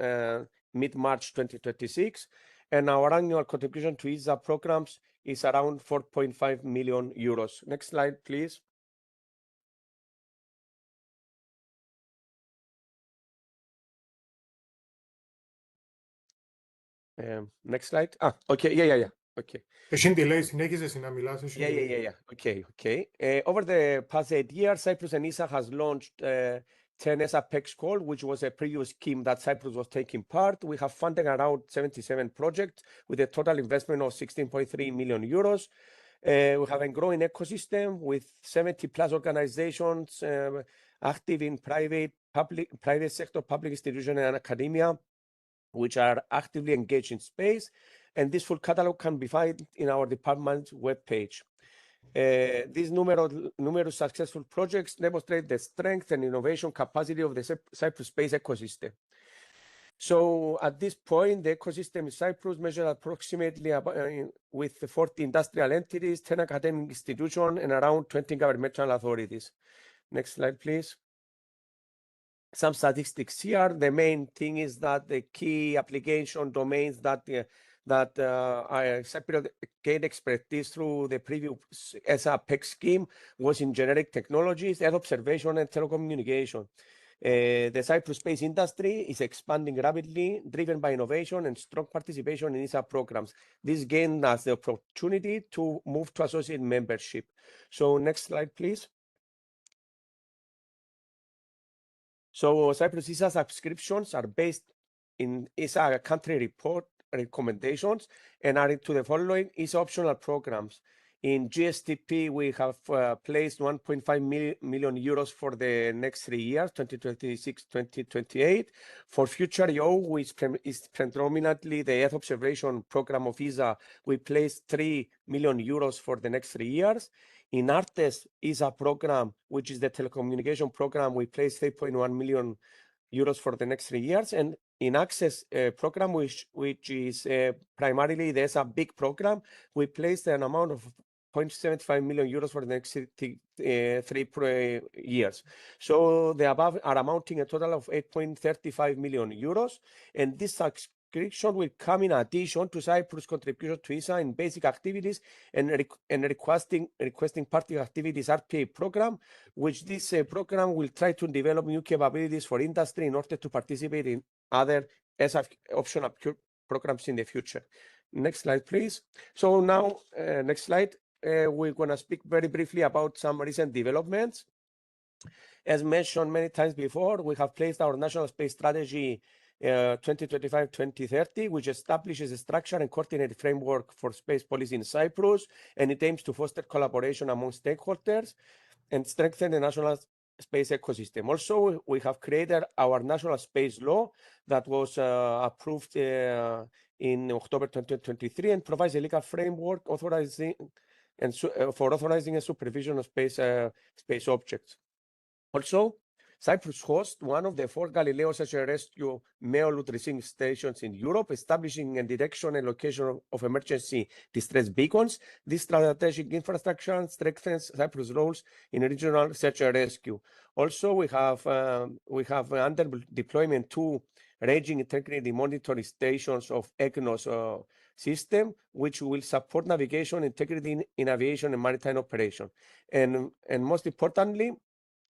Speaker 10: mid-March 2026. And our annual contribution to ESA programs is around 4.5 million euros. Next slide, please. Next slide. Okay, yeah. Okay. Yeah. Okay. Over the past 8 years, Cyprus and ESA has launched 10 ESA PEX call, which was a previous scheme that Cyprus was taking part. We have funded around 77 projects with a total investment of 16.3 million euros. We have a growing ecosystem with 70 plus organizations active in private sector, public institutions, and academia, which are actively engaged in space. And this full catalog can be found in our department's webpage. These numerous successful projects demonstrate the strength and innovation capacity of the Cyprus space ecosystem. So at this point, the ecosystem in Cyprus measured approximately with 40 industrial entities, 10 academic institutions, and around 20 governmental authorities. Next slide, please. Some statistics here. The main thing is that the key application domains that Cyprus gained expertise through the previous ESA PEX scheme was in generic technologies, Earth observation, and telecommunication. The Cyprus space industry is expanding rapidly, driven by innovation and strong participation in ESA programs. This gained us the opportunity to move to associate membership. So next slide, please. So Cyprus ESA subscriptions are based in ESA country report recommendations and are into the following ESA optional programs. In GSTP, we have placed 1.5 million euros for the next 3 years, 2026-2028. For future EO, which is predominantly the Earth observation program of ESA, we placed 3 million euros for the next 3 years. In ARTES ESA program, which is the telecommunication program, we placed 3.1 million euros for the next 3 years. And in Access program, which is primarily the ESA big program, we placed an amount of 0.75 million euros for the next 3 years. So the above are amounting a total of 8.35 million euros. And these subscription will come in addition to Cyprus' contribution to ESA in basic activities and requesting party activities RPA program, which this program will try to develop new capabilities for industry in order to participate in other ESA optional programs in the future. Next slide, please. So now, next slide, we're going to speak very briefly about some recent developments. As mentioned many times before, we have placed our National Space Strategy 2025-2030, which establishes a structured and coordinated framework for space policy in Cyprus, and it aims to foster collaboration among stakeholders and strengthen the national space ecosystem. Also, we have created our National Space Law that was approved in October 2023 and provides a legal framework authorizing and for authorizing a supervision of space objects. Also, Cyprus hosts one of the 4 Galileo search and rescue MEOLUT receiving stations in Europe, establishing and detection and location of emergency distress beacons. This strategic infrastructure strengthens Cyprus' roles in regional search and rescue. Also, we have under deployment 2 ranging integrity monitoring stations of EGNOS system, which will support navigation integrity in aviation and maritime operation. And most importantly,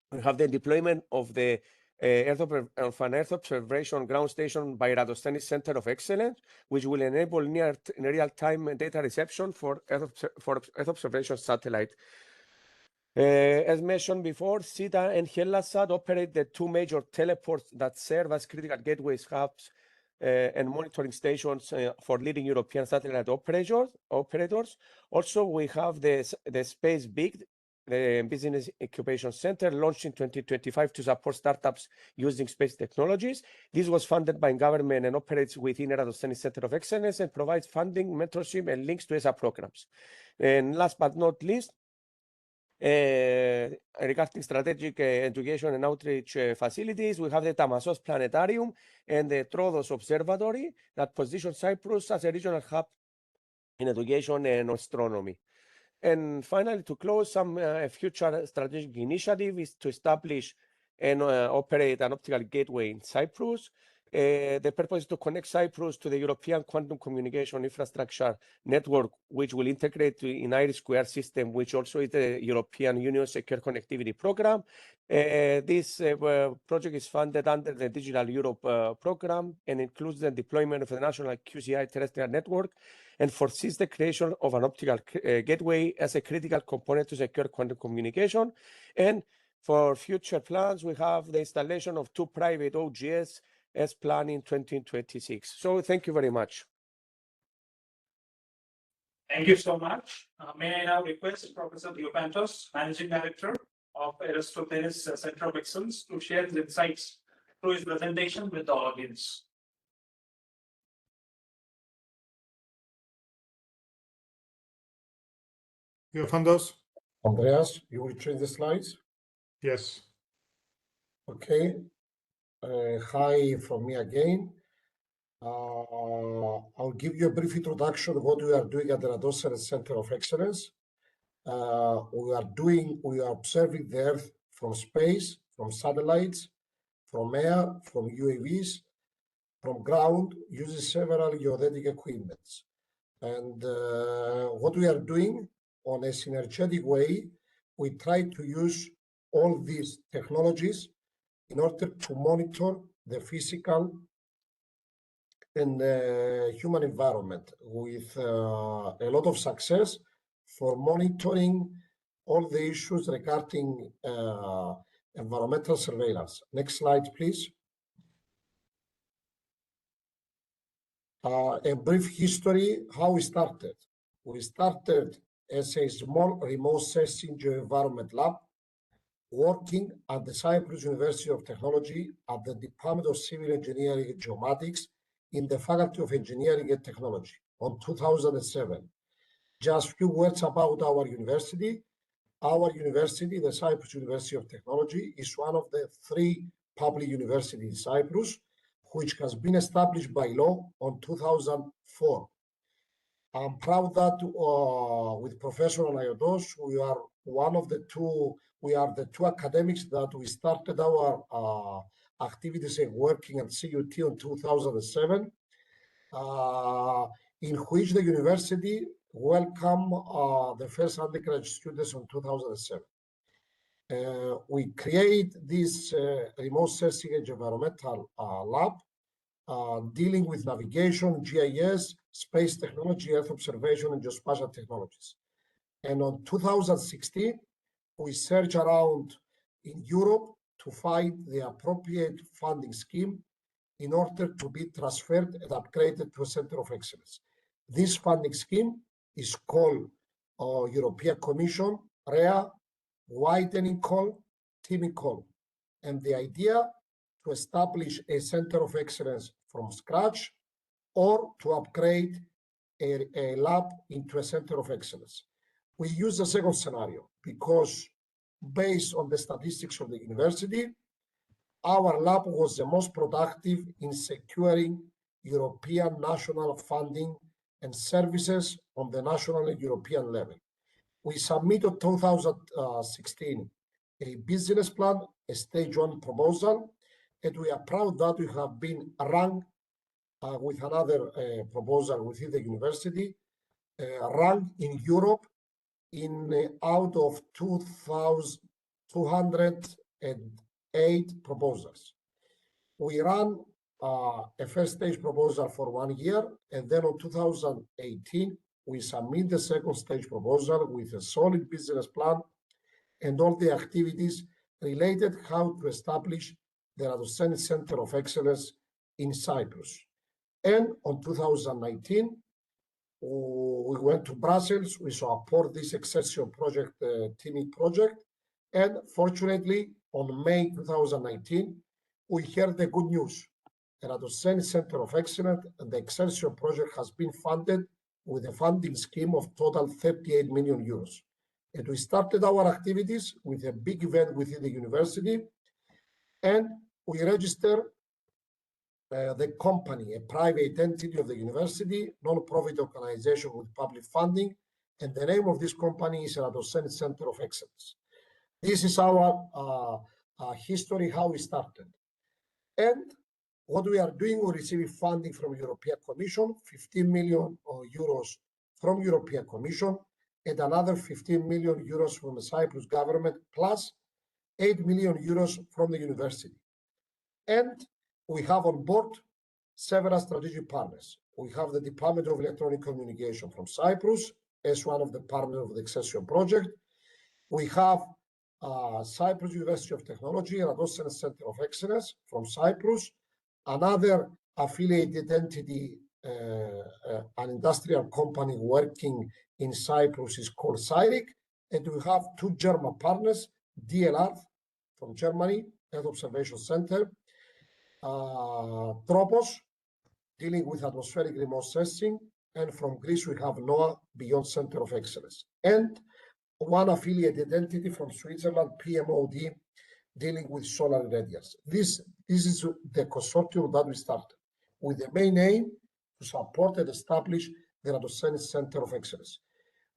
Speaker 10: we have the deployment of the Earth Observation Ground Station by ERATOSTHENES Center of Excellence, which will enable near real-time data reception for Earth observation satellite. As mentioned before, SITA and HELLASAT operate the 2 major teleports that serve as critical gateways, hubs, and monitoring stations for leading European satellite operators. Also, we have the Space BIG, the Business Incubation Center, launched in 2025 to support startups using space technologies. This was funded by government and operates within ERATOSTHENES Center of Excellence and provides funding, mentorship, and links to ESA programs. And last but not least, regarding strategic education and outreach facilities, we have the Tamassos Planetarium and the Troodos Observatory that position Cyprus as a regional hub in education and astronomy. And finally, to close, some future strategic initiative is to establish and operate an optical gateway in Cyprus. The purpose is to connect Cyprus to the European Quantum Communication Infrastructure Network, which will integrate in IRIS² system, which also is the European Union Secure Connectivity Program. This project is funded under the Digital Europe program and includes the deployment of the national QCI terrestrial network and foresees the creation of an optical gateway as a critical component to secure quantum communication. And for future plans, we have the installation of 2 private OGS as planned in 2026. So thank you very much.
Speaker 1: Thank you so much. May I now request Professor Diopantos, Managing Director of ERATOSTHENES Center of Excellence, to share his insights through his presentation with the audience.
Speaker 3: Diopantos?
Speaker 5: Andreas, you will change the slides?
Speaker 3: Yes.
Speaker 5: Okay. Hi from me again. I'll give you a brief introduction of what we are doing at the ERATOSTHENES Center of Excellence. We are observing the Earth from space, from satellites, from air, from UAVs, from ground, using several geodetic equipments. And what we are doing on a synergetic way, we try to use all these technologies in order to monitor the physical and human environment with a lot of success for monitoring all the issues regarding environmental surveillance. Next slide, please. A brief history, how we started. We started as a small remote sensing geoenvironment lab working at the Cyprus University of Technology at the Department of Civil Engineering and Geomatics in the Faculty of Engineering and Technology on 2007. Just a few words about our university. Our university, the Cyprus University of Technology, is one of the 3 public universities in Cyprus, which has been established by law on 2004. I'm proud that with Professor Anayotos, we are the 2 academics that we started our activities and working at CUT in 2007. in which the university welcomed the first undergraduate students in 2007. We create this remote sensing and environmental lab dealing with navigation, GIS, space technology, Earth observation, and geospatial technologies. And in 2016, we searched around in Europe to find the appropriate funding scheme in order to be transferred and upgraded to a center of excellence. This funding scheme is called European Commission, REA, widening call, teaming call. And the idea to establish a center of excellence from scratch or to upgrade a lab into a center of excellence. We use the second scenario because based on the statistics of the university, our lab was the most productive in securing European national funding and services on the national and European level. We submitted 2016 a business plan, a stage 1 proposal, and we are proud that we have been ranked with another proposal within the university, ranked in Europe in out of 2,208 proposals. We ran a first stage proposal for 1 year, and then in 2018, we submit the second stage proposal with a solid business plan and all the activities related how to establish the ERATOSTHENES Center of Excellence in Cyprus. And in 2019, we went to Brussels, we support this Excelsior project, teaming project, and fortunately, on May 2019, we heard the good news. ERATOSTHENES Center of Excellence and the Excelsior project has been funded with a funding scheme of total 38 million euros. And we started our activities with a big event within the university, and we registered the company, a private entity of the university, non-profit organization with public funding, and the name of this company is ERATOSTHENES Center of Excellence. This is our history, how we started. And what we are doing, we're receiving funding from European Commission, 15 million euros from European Commission, and another 15 million euros from the Cyprus government, plus 8 million euros from the university. And we have on board several strategic partners. We have the Department of Electronic Communication from Cyprus as one of the partners of the Excelsior project. We have Cyprus University of Technology, ERATOSTHENES Center of Excellence from Cyprus. Another affiliated entity, an industrial company working in Cyprus is called CYRIC. And we have two German partners, DLR from Germany, Earth Observation Center, Tropos, dealing with atmospheric remote sensing, and from Greece we have NOAA Beyond Center of Excellence, and one affiliated entity from Switzerland, PMOD, dealing with solar irradiance. This is the consortium that we started with the main aim to support and establish the ERATOSTHENES Center of Excellence.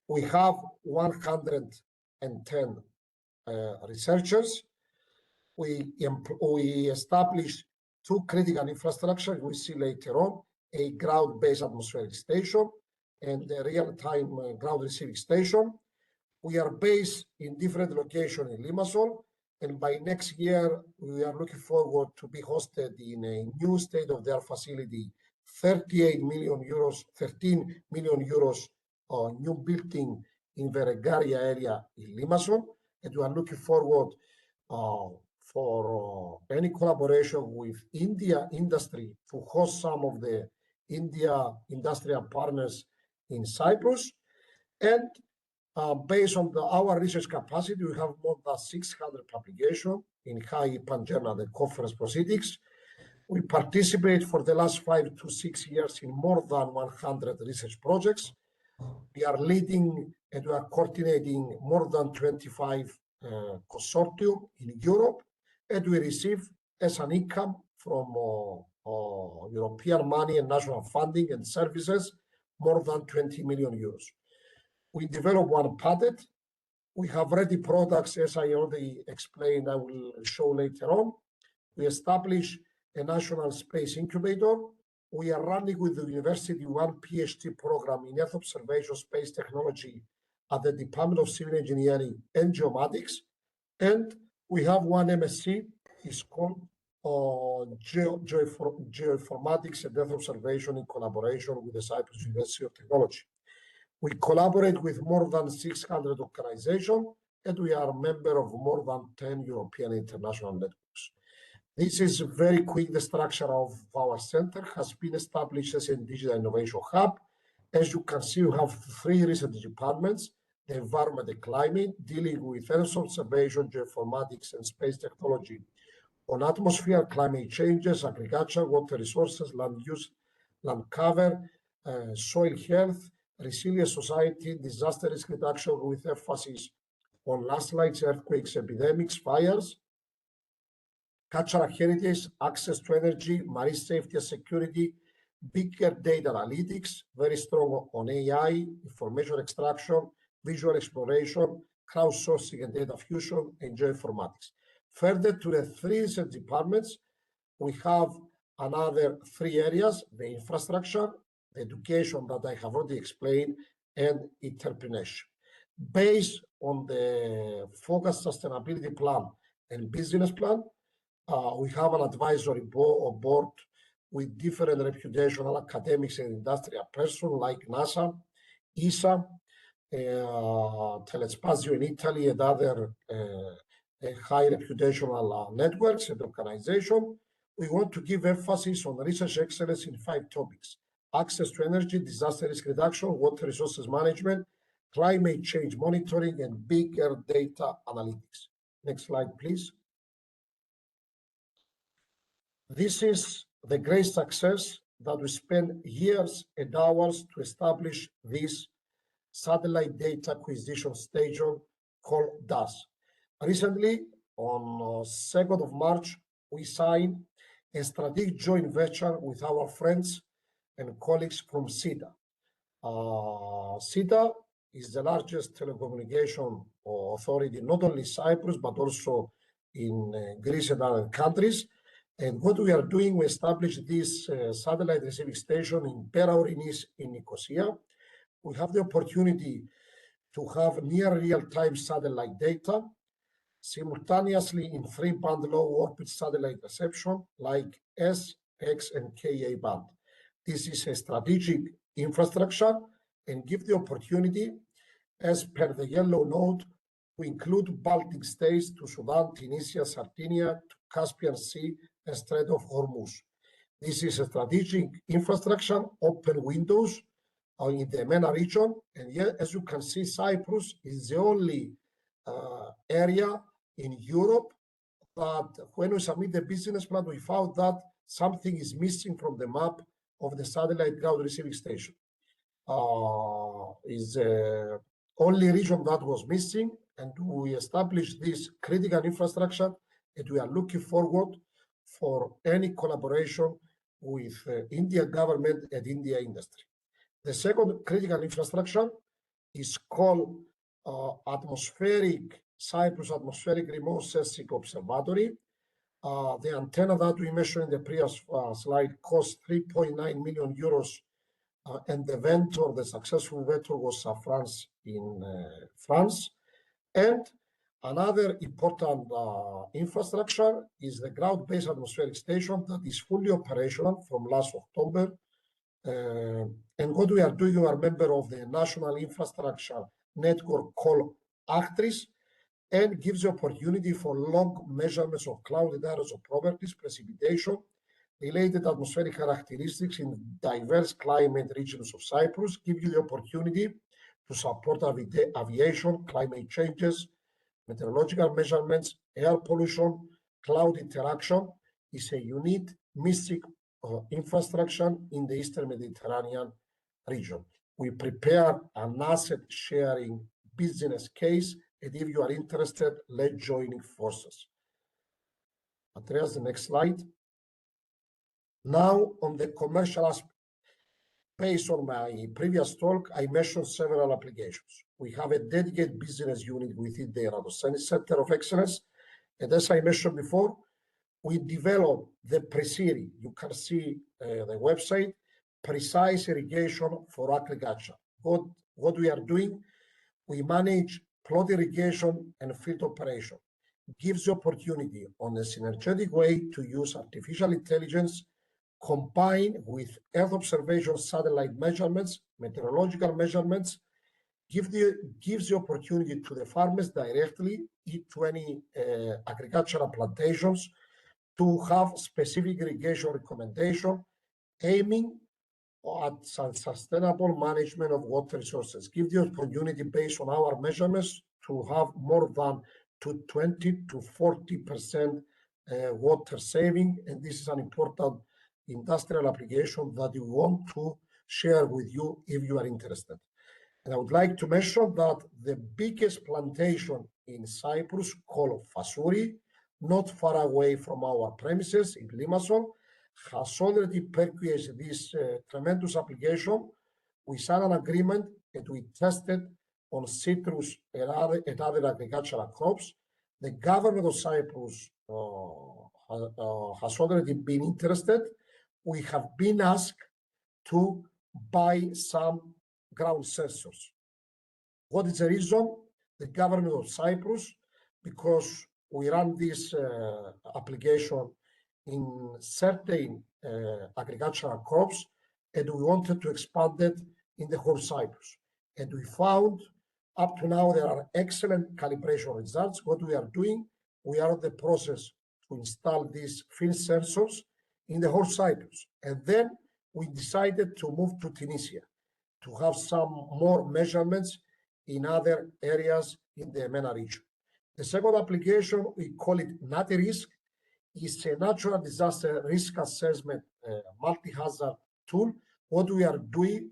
Speaker 5: We have 110 researchers. We established two critical infrastructure, we see later on, a ground-based atmospheric station and a real-time ground receiving station. We are based in different locations in Limassol, and by next year, we are looking forward to be hosted in a new state-of-the-art facility, 13 million euros new building in Vergaria area in Limassol, and we are looking forward for any collaboration with India industry to host some of the India industrial partners in Cyprus. And based on our research capacity, we have more than 600 publications in high Panjena, the conference proceedings. We participate for the last 5 to 6 years in more than 100 research projects. We are leading and we are coordinating more than 25 consortium in Europe, and we receive as an income from European money and national funding and services more than 20 million euros. We developed one patent. We have ready products, as I already explained, I will show later on. We established a national space incubator we are running with the university one PhD program in Earth observation space technology at the Department of Civil Engineering and Geomatics. And we have one MSc, it's called Geoinformatics and Earth Observation in collaboration with the Cyprus University of Technology. We collaborate with more than 600 organizations, and we are a member of more than 10 European international networks. This is very quick. The structure of our center has been established as a digital innovation hub. As you can see, we have 3 research departments: the environment and climate, dealing with Earth observation, geoinformatics, and space technology on atmosphere, climate changes, agriculture, water resources, land use, land cover, soil health, resilient society, disaster risk reduction with emphasis on landslides, earthquakes, epidemics, fires, cultural heritage, access to energy, marine safety and security, bigger data analytics, very strong on AI, information extraction, visual exploration, crowdsourcing and data fusion, and geoinformatics. Further to the 3 research departments, we have another 3 areas: the infrastructure, the education that I have already explained, and entrepreneurship. Based on the focused sustainability plan and business plan, we have an advisory board with different reputational academics and industrial persons like NASA, ESA, Telespazio in Italy, and other high reputational networks and organizations. We want to give emphasis on research excellence in 5 topics: access to energy, disaster risk reduction, water resources management, climate change monitoring, and bigger data analytics. Next slide, please. This is the great success that we spent years and hours to establish this satellite data acquisition station called DAS. Recently, on 2nd of March, we signed a strategic joint venture with our friends and colleagues from CETA. CETA is the largest telecommunication authority, not only Cyprus, but also in Greece and other countries. And what we are doing, we established this satellite receiving station in Peraulinis in Nicosia. We have the opportunity to have near real-time satellite data simultaneously in 3-band low orbit satellite reception like S, X, and Ka band. This is a strategic infrastructure and give the opportunity, as per the yellow node, to include Baltic states to Sudan, Tunisia, Sardinia, to Caspian Sea, and Strait of Hormuz. This is a strategic infrastructure, open windows in the MENA region. And yet, as you can see, Cyprus is the only area in Europe that when we submit the business plan, we found that something is missing from the map of the satellite ground receiving station. Is the only region that was missing, and we established this critical infrastructure, and we are looking forward for any collaboration with Indian government and India industry. The second critical infrastructure is called Cyprus Atmospheric Remote Sensing Observatory. The antenna that we mentioned in the previous slide cost 3.9 million euros, and the successful venture was France in France. And another important infrastructure is the ground-based atmospheric station that is fully operational from last October. And what we are doing, we are a member of the National Infrastructure Network called ACTRIS, and gives the opportunity for long measurements of cloud and aerosol properties, precipitation, related atmospheric characteristics in diverse climate regions of Cyprus, give you the opportunity to support aviation, climate changes, meteorological measurements, air pollution, cloud interaction. Is a unique mystic infrastructure in the Eastern Mediterranean region. We prepare an asset sharing business case, and if you are interested, let's join forces. Andreas, the next slide. Now, on the commercial aspect, based on my previous talk, I mentioned several applications. We have a dedicated business unit within the ERATOSTHENES Center of Excellence. And as I mentioned before, we develop the PRECIRI. You can see the website, precise irrigation for agriculture. What we are doing, we manage plot irrigation and field operation. Gives the opportunity on a synergetic way to use artificial intelligence combined with Earth observation satellite measurements, meteorological measurements, gives the opportunity to the farmers directly into any agricultural plantations to have specific irrigation recommendation aiming at sustainable management of water resources. Give the opportunity based on our measurements to have more than 20 to 40% water saving, and this is an important industrial application that we want to share with you if you are interested. And I would like to mention that the biggest plantation in Cyprus, called Fasuri, not far away from our premises in Limassol, has already purchased this tremendous application. We signed an agreement and we tested on citrus and other agricultural crops. The government of Cyprus has already been interested. We have been asked to buy some ground sensors. What is the reason? The government of Cyprus, because we run this application in certain agricultural crops, and we wanted to expand it in the whole Cyprus. And we found up to now there are excellent calibration results. What we are doing, we are in the process to install these field sensors in the whole Cyprus. And then we decided to move to Tunisia to have some more measurements in other areas in the MENA region. The second application, we call it NatiRisk, is a natural disaster risk assessment multi-hazard tool. What we are doing,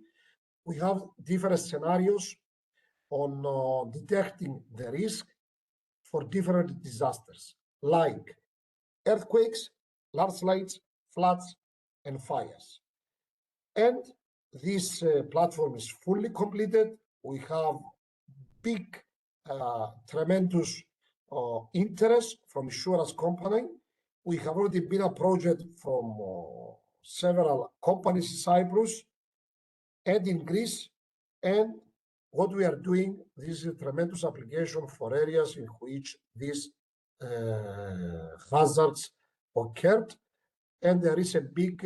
Speaker 5: we have different scenarios on detecting the risk for different disasters, like earthquakes, landslides, floods, and fires. And this platform is fully completed. We have big, tremendous interest from insurance company. We have already been approached from several companies in Cyprus and in Greece. And what we are doing, this is a tremendous application for areas in which these hazards occurred. And there is a big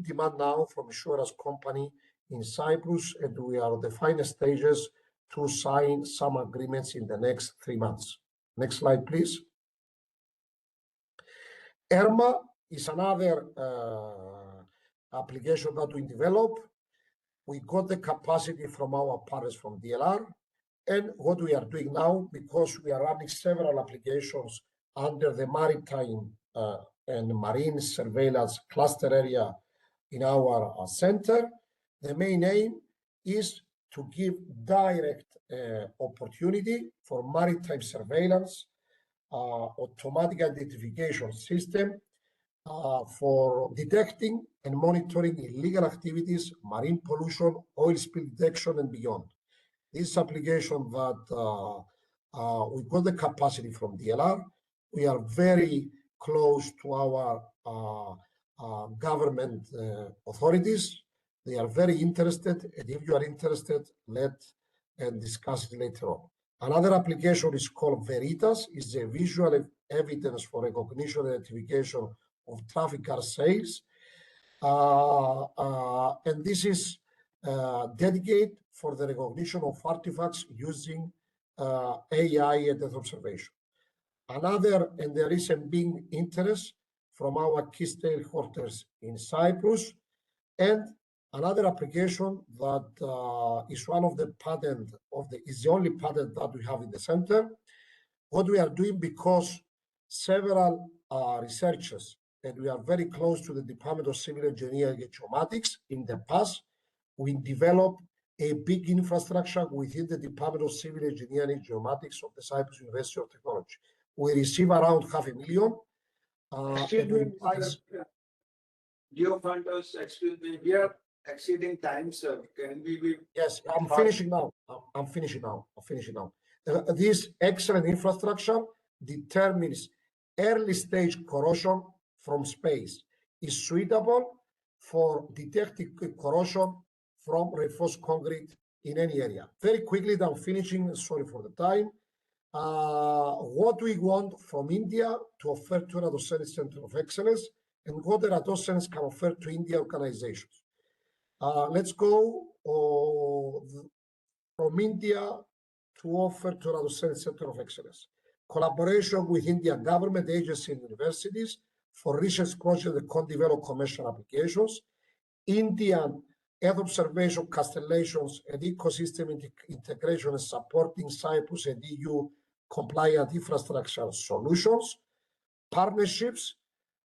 Speaker 5: demand now from insurance company in Cyprus, and we are at the final stages to sign some agreements in the next 3 months. Next slide, please. ERMA is another application that we developed. We got the capacity from our partners from DLR, and what we are doing now, because we are running several applications under the maritime and marine surveillance cluster area in our center, the main aim is to give direct opportunity for maritime surveillance, automatic identification system for detecting and monitoring illegal activities, marine pollution, oil spill detection, and beyond. This application that we got the capacity from DLR. We are very close to our government authorities. They are very interested, and if you are interested, let's discuss it later on. Another application is called Veritas, is a visual evidence for recognition and identification of traffic car sales. And this is dedicated for the recognition of artifacts using AI and Earth observation. Another, and there is a big interest from our key stakeholders in Cyprus, and another application that is one of the patent is the only patent that we have in the center. What we are doing, because several researchers, and we are very close to the Department of Civil Engineering and Geomatics, in the past, we developed a big infrastructure within the Department of Civil Engineering and Geomatics of the Cyprus University of Technology. We receive around $500,000.
Speaker 2: Excuse me, dear funders, excuse me, we are exceeding time, sir. Can we be?
Speaker 5: Yes, I'm finishing now. I'm finishing now. This excellent infrastructure determines early stage corrosion from space is suitable for detecting corrosion from reinforced concrete in any area. Very quickly, I'm finishing, sorry for the time. What we want from India to offer to ERATOSTHENES Center of Excellence and what ERATOSTHENES can offer to India organizations. Let's go from India to offer to ERATOSTHENES Center of Excellence. Collaboration with Indian government agencies and universities for research projects that can develop commercial applications. Indian Earth observation, constellations, and ecosystem integration and supporting Cyprus and EU compliant infrastructure solutions. Partnerships,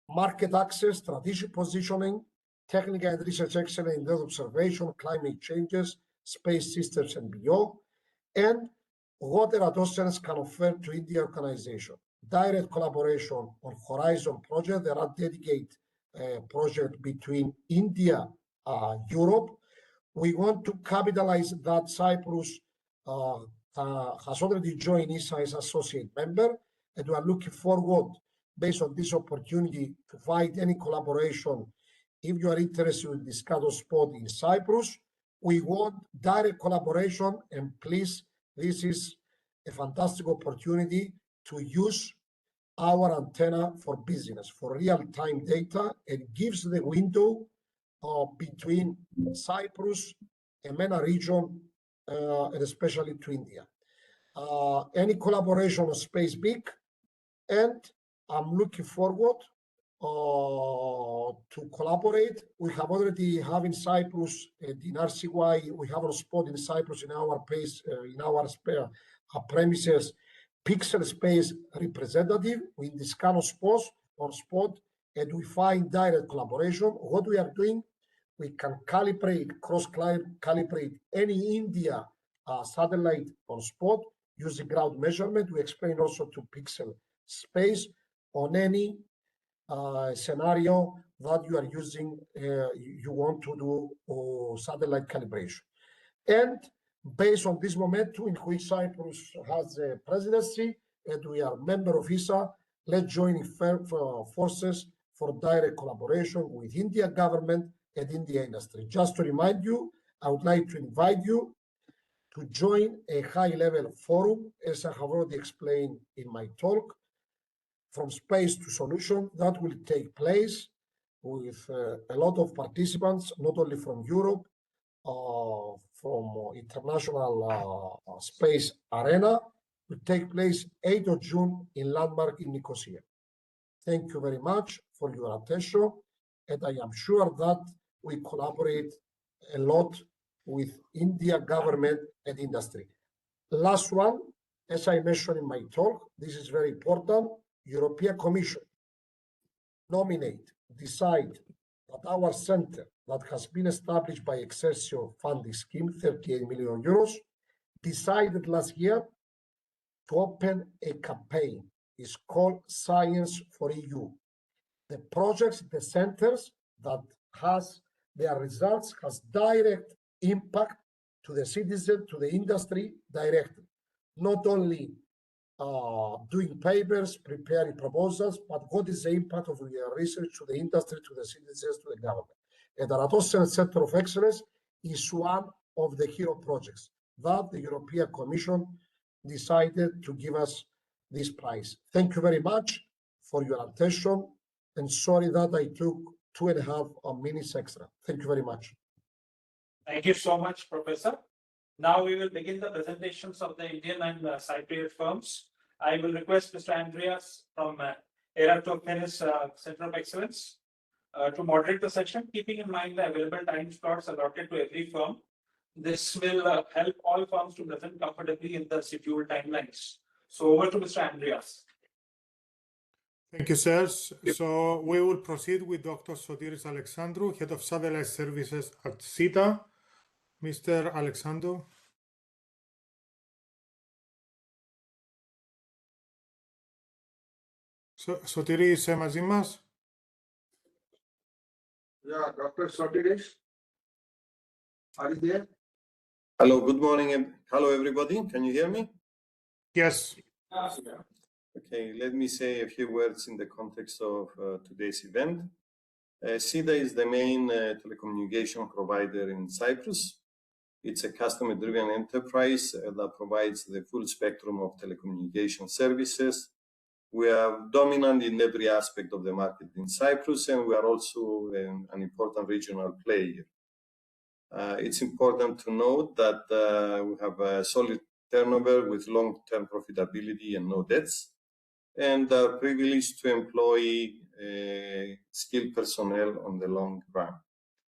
Speaker 5: market access, strategic positioning, technical and research excellence in Earth observation, climate changes, space systems, and beyond. And what ERATOSTHENES can offer to Indian organization. Direct collaboration on Horizon project. There are dedicated projects between India, Europe. We want to capitalize that Cyprus has already joined ESA as associate member, and we are looking forward, based on this opportunity, to find any collaboration. If you are interested in this kind of spot in Cyprus, we want direct collaboration, and please, this is a fantastic opportunity to use our antenna for business, for real-time data, and gives the window between Cyprus and MENA region, and especially to India. Any collaboration on space big, and I'm looking forward to collaborate. We have already have in Cyprus, in RCY, we have a spot in Cyprus in our place, in our premises, pixel space representative in this kind of spot, and we find direct collaboration. What we are doing, we can calibrate, cross-calibrate any India satellite on spot using ground measurement. We explain also to pixel space on any scenario that you are using, you want to do satellite calibration. And based on this momentum in which Cyprus has a presidency and we are member of ESA, let's join forces for direct collaboration with Indian government and India industry. Just to remind you, I would like to invite you to join a high-level forum, as I have already explained in my talk, from space to solution, that will take place with a lot of participants, not only from Europe, from international space arena, will take place 8th of June in Landmark in Nicosia. Thank you very much for your attention, and I am sure that we collaborate a lot with India government and industry. Last one, as I mentioned in my talk, this is very important. European Commission nominate, decide that our center that has been established by Excelsior funding scheme, 38 million euros, decided last year to open a campaign. It's called Science for EU. The projects, the centers that has their results has direct impact to the citizen, to the industry directly. Not only doing papers, preparing proposals, but what is the impact of your research to the industry, to the citizens, to the government. And the ERATOSTHENES Center of Excellence is one of the hero projects that the European Commission decided to give us this prize. Thank you very much for your attention, and sorry that I took 2.5 minutes extra. Thank you very much.
Speaker 1: Thank you so much, Professor. Now we will begin the presentations of the Indian and Cypriot firms. I will request Mr. Andreas from ERATOSTHENES Center of Excellence to moderate the session, keeping in mind the available time slots allotted to every firm. This will help all firms to present comfortably in the scheduled timelines. So over to Mr. Andreas.
Speaker 3: Thank you, sirs. So we will proceed with Dr. Sotiris Alexandrou, Head of Satellite Services at CETA. Mr. Alexandrou. Sotiri, είσαι μαζί μας?
Speaker 2: Yeah, Dr. Sotiris, are you there?
Speaker 11: Hello, good morning. Hello, everybody. Can you hear me?
Speaker 3: Yes.
Speaker 11: Okay, let me say a few words in the context of today's event. CEDA is the main telecommunication provider in Cyprus. It's a customer-driven enterprise that provides the full spectrum of telecommunication services. We are dominant in every aspect of the market in Cyprus, and we are also an important regional player. It's important to note that we have a solid turnover with long-term profitability and no debts, and are privileged to employ skilled personnel on the long run.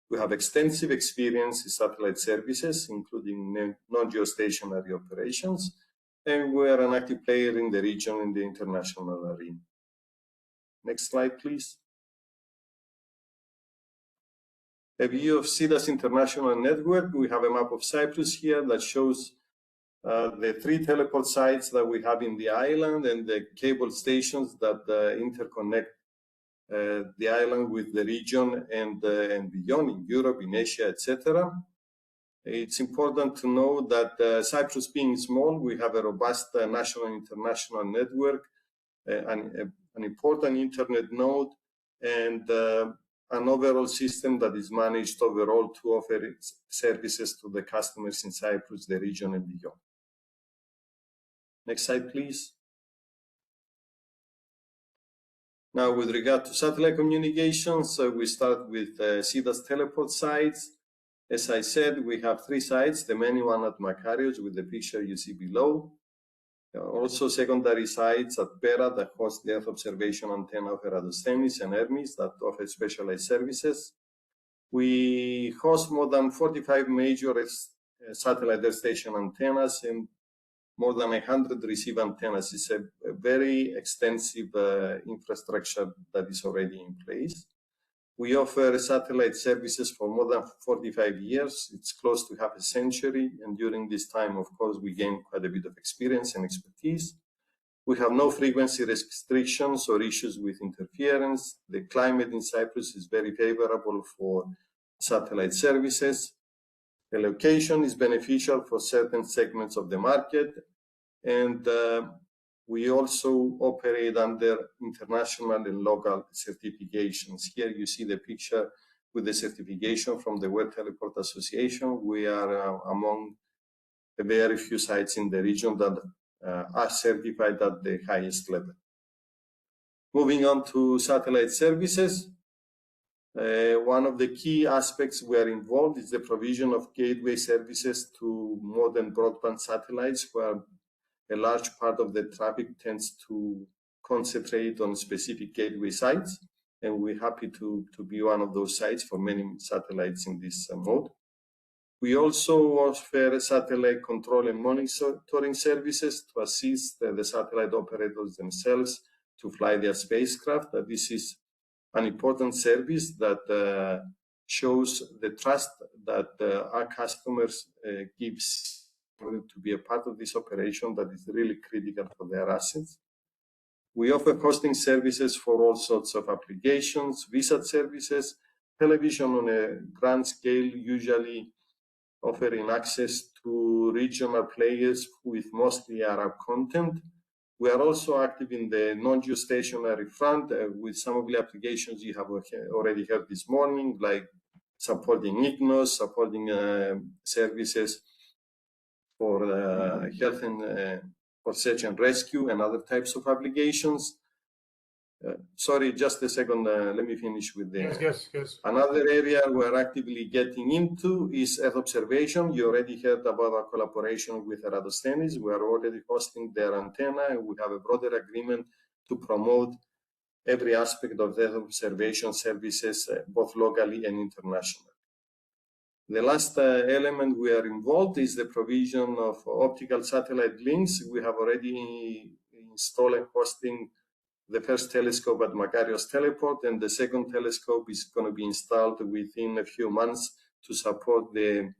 Speaker 11: We have extensive experience in satellite services, including non-geostationary operations, and we are an active player in the region in the international arena. Next slide, please. A view of CEDA's international network. We have a map of Cyprus here that shows the 3 teleport sites that we have in the island and the cable stations that interconnect the island with the region and beyond, in Europe, in Asia, etc. It's important to know that Cyprus being small, we have a robust national and international network, an important internet node, and an overall system that is managed overall to offer its services to the customers in Cyprus, the region, and beyond. Next slide, please. Now, with regard to satellite communications, we start with CEDA's teleport sites. As I said, we have 3 sites, the main one at Makarios with the picture you see below. Also secondary sites at Pera that host the Earth observation antenna of ERATOSTHENES and Hermes that offer specialized services. We host more than 45 major satellite earth station antennas and more than 100 receive antennas. It's a very extensive infrastructure that is already in place. We offer satellite services for more than 45 years. It's close to half a century. And during this time, of course, we gained quite a bit of experience and expertise. We have no frequency restrictions or issues with interference. The climate in Cyprus is very favorable for satellite services. The location is beneficial for certain segments of the market. And we also operate under international and local certifications. Here you see the picture with the certification from the World Teleport Association. We are among the very few sites in the region that are certified at the highest level. Moving on to satellite services. One of the key aspects we are involved is the provision of gateway services to modern broadband satellites, where a large part of the traffic tends to concentrate on specific gateway sites, and we're happy to be one of those sites for many satellites in this mode. We also offer satellite control and monitoring services to assist the satellite operators themselves to fly their spacecraft. This is an important service that shows the trust that our customers gives to be a part of this operation that is really critical for their assets. We offer hosting services for all sorts of applications, VSAT services, television on a grand scale, usually offering access to regional players with mostly Arab content. We are also active in the non-geostationary front with some of the applications you have already heard this morning, like supporting IGNOS, supporting services for health and for search and rescue and other types of applications. Sorry, just a second. Let me finish with the.
Speaker 3: Yes.
Speaker 11: Another area we're actively getting into is Earth observation. You already heard about our collaboration with ERATOSTHENES. We are already hosting their antenna, and we have a broader agreement to promote every aspect of Earth observation services, both locally and internationally. The last element we are involved is the provision of optical satellite links. We have already installed and hosting the first telescope at Makarios Teleport, and the second telescope is going to be installed within a few months to support the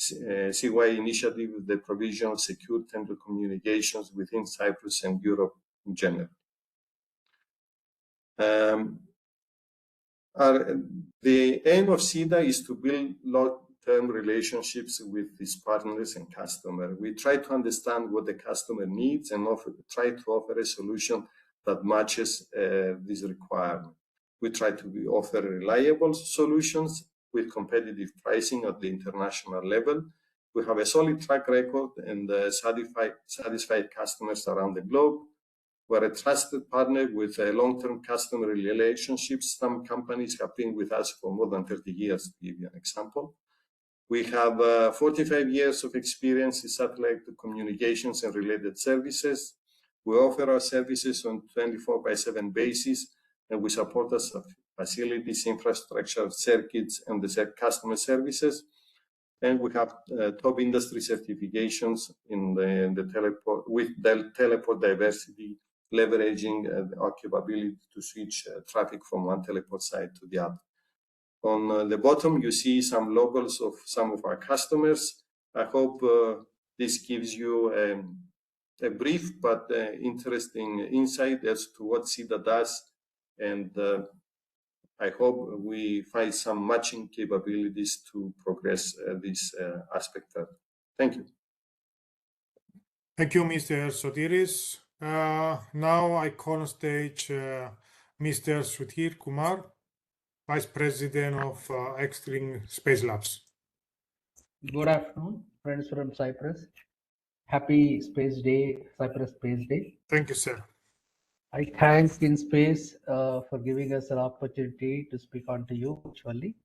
Speaker 11: CoE initiative, the provision of secure telecommunications within Cyprus and Europe in general. The aim of CEDA is to build long-term relationships with these partners and customers. We try to understand what the customer needs and try to offer a solution that matches this requirement. We try to offer reliable solutions with competitive pricing at the international level. We have a solid track record and satisfied customers around the globe. We're a trusted partner with long-term customer relationships. Some companies have been with us for more than 30 years, to give you an example. We have 45 years of experience in satellite communications and related services. We offer our services on 24/7 basis, and we support our facilities, infrastructure, circuits, and the customer services. And we have top industry certifications in the teleport with the teleport diversity, leveraging our capability to switch traffic from one teleport site to the other. On the bottom, you see some logos of some of our customers. I hope this gives you a brief but interesting insight as to what SIDA does, and I hope we find some matching capabilities to progress this aspect further. Thank you.
Speaker 3: Thank you, Mr. Sotiris. Now I call on stage Mr. Sudhir Kumar, Vice President of Extreme Space Labs.
Speaker 12: Good afternoon, friends from Cyprus. Happy Space Day, Cyprus Space Day.
Speaker 3: Thank you, sir.
Speaker 12: I thank InSpace for giving us an opportunity to speak on to you virtually.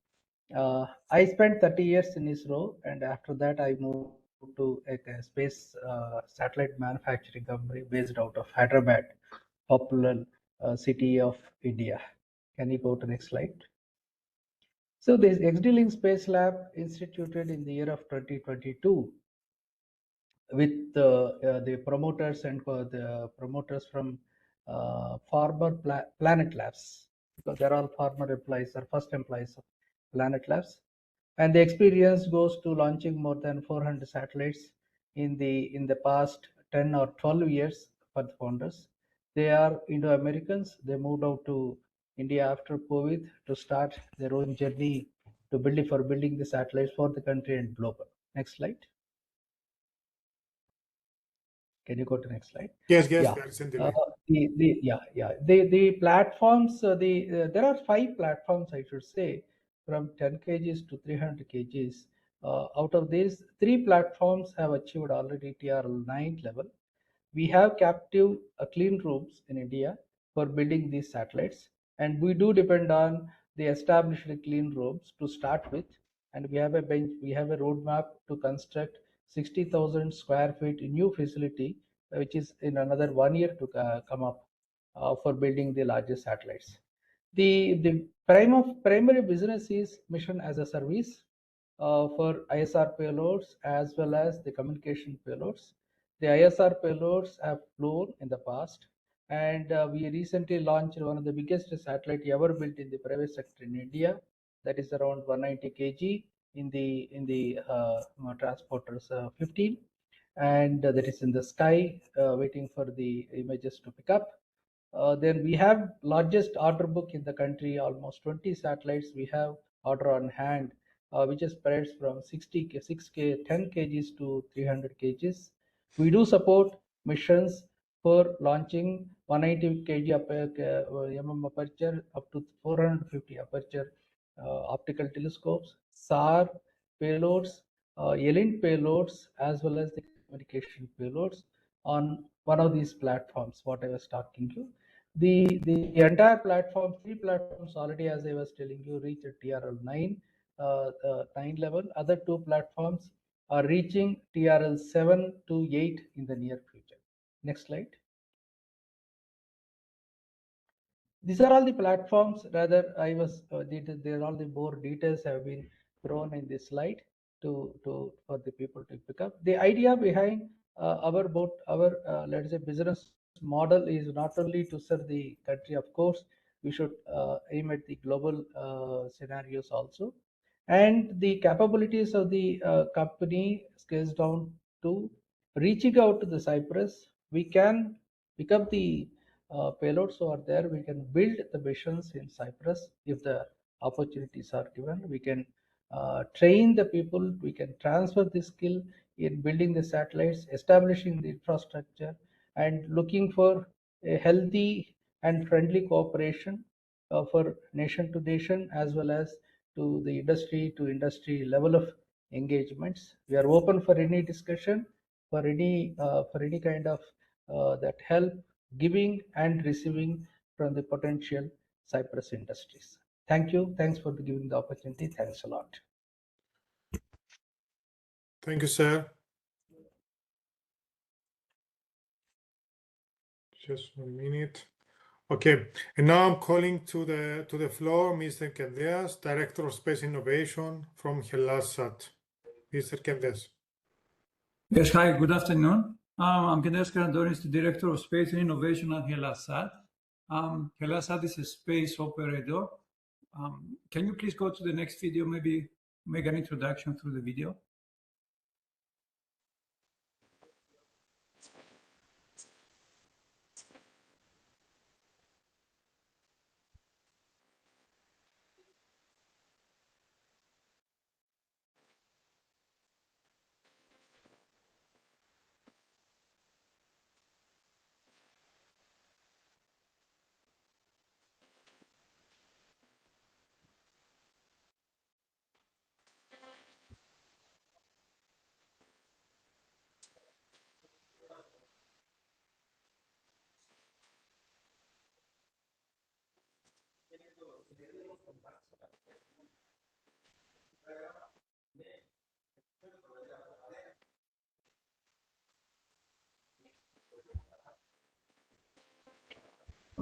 Speaker 12: I spent 30 years in ISRO, and after that I moved to a space satellite manufacturing company based out of Hyderabad, popular city of India. Can you go to the next slide? So this XD-Link Space Lab instituted in the year of 2022 with the promoters and the promoters from former Planet Labs, because they're all former employees or first employees of Planet Labs. And the experience goes to launching more than 400 satellites in the past 10 or 12 years for the founders. They are Indo-Americans. They moved out to India after COVID to start their own journey to building the satellites for the country and global. Next slide. Can you go to the next slide?
Speaker 3: Yes,
Speaker 12: Yeah. The platforms. There are 5 platforms, I should say, from 10 kgs to 300 kgs. Out of these, 3 platforms have achieved already TRL-9 level. We have captive clean rooms in India for building these satellites, and we do depend on the established clean rooms to start with. And we have a roadmap to construct 60,000 square feet new facility, which is in another 1 year to come up for building the largest satellites. The primary business is mission as a service for ISR payloads as well as the communication payloads. The ISR payloads have flown in the past, and we recently launched one of the biggest satellite ever built in the private sector in India. That is around 190 kg in the transporters 15, and that is in the sky, waiting for the images to pick up. Then we have largest order book in the country, almost 20 satellites we have order on hand, which is spreads from 10 kgs to 300 kgs. We do support missions for launching 190 kg aperture up to 450 aperture optical telescopes, SAR payloads, ELINT payloads, as well as the communication payloads on one of these platforms, what I was talking to. The entire platform, 3 platforms already, as I was telling you, reached TRL-9 9 level. Other 2 platforms are reaching TRL-7 to 8 in the near future. Next slide. These are all the platforms. Rather, there are all the more details have been thrown in this slide for the people to pick up. The idea behind our let's say business model is not only to serve the country. Of course, we should aim at the global scenarios also. And the capabilities of the company scales down to reaching out to the Cyprus. We can pick up the payloads over there. We can build the missions in Cyprus if the opportunities are given. We can train the people, we can transfer the skill in building the satellites, establishing the infrastructure, and looking for a healthy and friendly cooperation for nation to nation as well as to the industry to industry level of engagements. We are open for any discussion, for any kind of that help giving and receiving from the potential Cyprus industries. Thank you. Thanks for giving the opportunity. Thanks a lot.
Speaker 3: Thank you, sir. Just 1 minute. Okay, and now I'm calling to the floor Mr. Kendeas, Director of Space Innovation from Hellasat. Mr. Kendeas.
Speaker 13: Yes, hi, good afternoon. I'm Kendeas Karandonis, the Director of Space and Innovation at Hellasat. Hellasat is a space operator. Can you please go to the next video, maybe make an introduction through the video?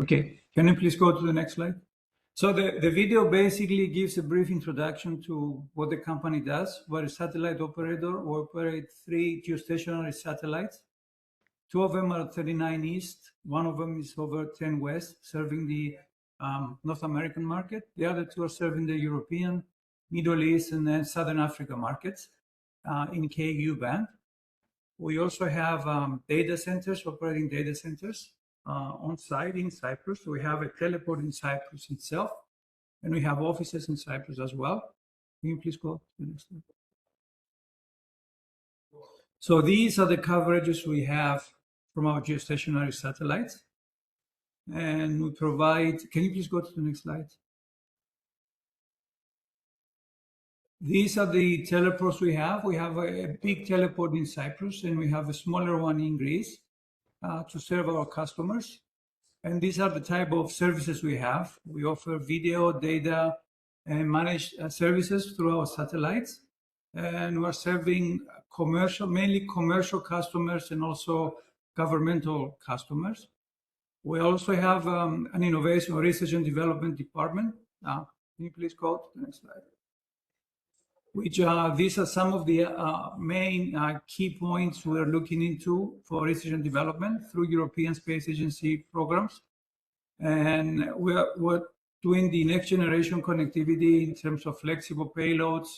Speaker 13: Okay, can you please go to the next slide? So the video basically gives a brief introduction to what the company does. We're a satellite operator. We operate 3 geostationary satellites. 2 of them are 39 East. 1 of them is over 10 West, serving the North American market. The other 2 are serving the European, Middle East, and then Southern Africa markets in KU band. We also have data centers, operating data centers on site in Cyprus. So we have a teleport in Cyprus itself, and we have offices in Cyprus as well. Can you please go to the next slide? So these are the coverages we have from our geostationary satellites. And we provide, can you please go to the next slide? These are the teleports we have. We have a big teleport in Cyprus, and we have a smaller one in Greece to serve our customers. And these are the type of services we have. We offer video, data, and managed services through our satellites. And we're serving commercial, mainly commercial customers and also governmental customers. We also have an innovation, research and development department. Can you please go to the next slide? Which these are some of the main key points we're looking into for research and development through European Space Agency programs. And we're doing the next generation connectivity in terms of flexible payloads.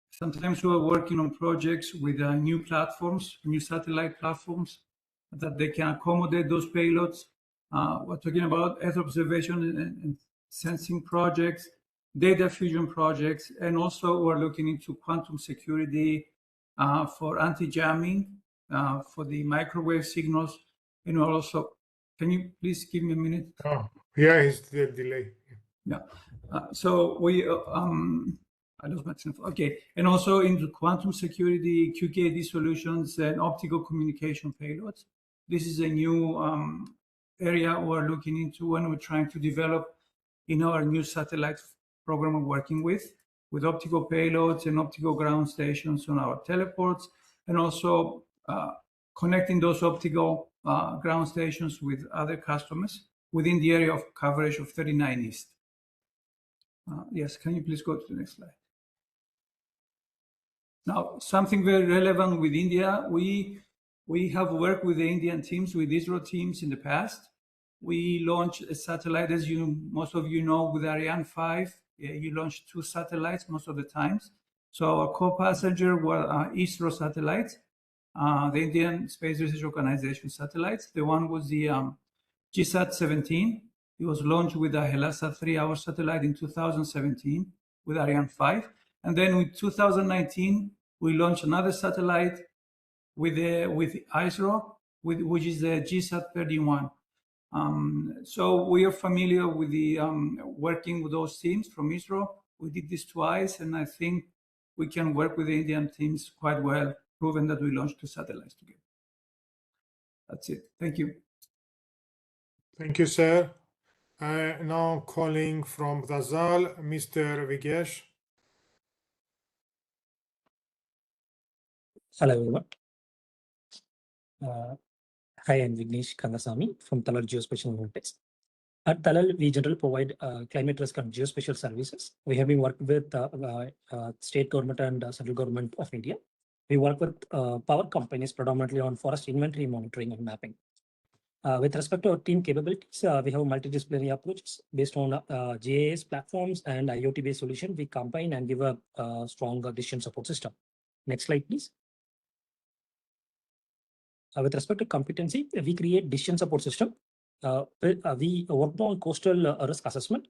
Speaker 13: Sometimes we're working on projects with new platforms, new satellite platforms that they can accommodate those payloads. We're talking about Earth observation and sensing projects, data fusion projects, and also we're looking into quantum security for anti-jamming, for the microwave signals. And we're also, can you please give me a minute?
Speaker 3: Oh, yeah, it's the delay.
Speaker 13: Yeah. So we, I lost my train of thought. Okay. And also into quantum security, QKD solutions, and optical communication payloads. This is a new area we're looking into and we're trying to develop in our new satellite program we're working with optical payloads and optical ground stations on our teleports, and also connecting those optical ground stations with other customers within the area of coverage of 39 East. Yes, can you please go to the next slide? Now, something very relevant with India, we have worked with the Indian teams, with ISRO teams in the past. We launched a satellite, as most of you know, with Ariane 5. You launched 2 satellites most of the times. So our co-passenger were ISRO satellites, the Indian Space Research Organization satellites. The one was the GSAT-17. It was launched with a Hellasat 3-hour satellite in 2017 with Ariane 5. And then in 2019, we launched another satellite with ISRO, which is the GSAT-31. So we are familiar with the working with those teams from ISRO. We did this twice, and I think we can work with the Indian teams quite well, proven that we launched 2 satellites together. That's it. Thank you.
Speaker 3: Thank you, sir. Now calling from Dazal, Mr. Vigesh.
Speaker 14: Hello, everyone. Hi, I'm Vignesh Kandasamy from Talal Geospatial Analytics. At Talal, we generally provide climate risk and geospatial services. We have been working with state government and central government of India. We work with power companies predominantly on forest inventory monitoring and mapping. With respect to our team capabilities, we have multidisciplinary approaches based on GIS platforms and IoT-based solution. We combine and give a strong decision support system. Next slide, please. With respect to competency, we create decision support system. We work on coastal risk assessment,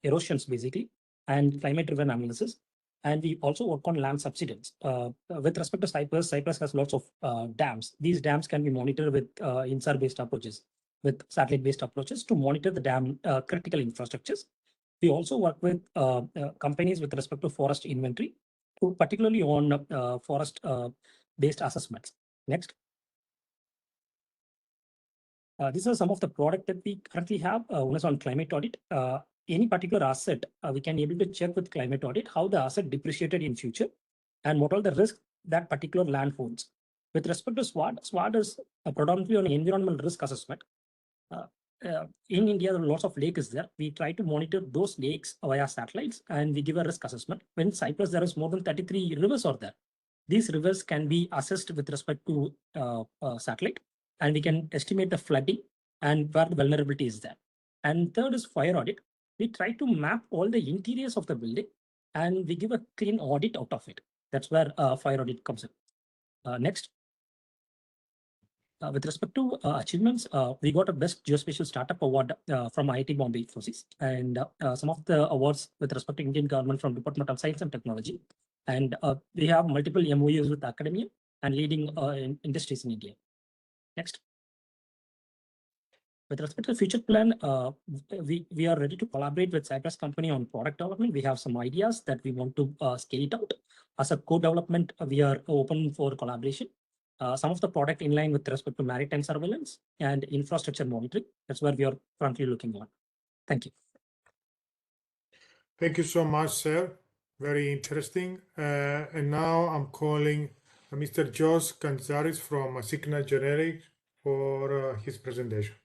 Speaker 14: erosions basically, and climate-driven analysis. And we also work on land subsidence. With respect to Cyprus, Cyprus has lots of dams. These dams can be monitored with INSAR-based approaches, with satellite-based approaches to monitor the dam critical infrastructures. We also work with companies with respect to forest inventory, particularly on forest-based assessments. Next. These are some of the product that we currently have. One is on climate audit. Any particular asset, we can able to check with climate audit how the asset depreciated in future and what are the risks that particular land holds. With respect to SWOT, SWOT is predominantly on environmental risk assessment. In India, there are lots of lakes there. We try to monitor those lakes via satellites and we give a risk assessment. When Cyprus, there is more than 33 rivers are there. These rivers can be assessed with respect to satellite, and we can estimate the flooding and where the vulnerability is there. And third is fire audit. We try to map all the interiors of the building and we give a clean audit out of it. That's where fire audit comes in. Next. With respect to achievements, we got a Best Geospatial Startup Award from IIT Bombay Infosys, and some of the awards with respect to Indian government from Department of Science and Technology. And we have multiple MOUs with academia and leading industries in India. Next. With respect to the future plan, we are ready to collaborate with Cyprus company on product development. We have some ideas that we want to scale it out. As a co-development, we are open for collaboration. Some of the product in line with respect to maritime surveillance and infrastructure monitoring. That's where we are currently looking on. Thank you.
Speaker 3: Thank you so much, sir. Very interesting. And now I'm calling Mr. George Kantzaris from Signal Generics for his presentation.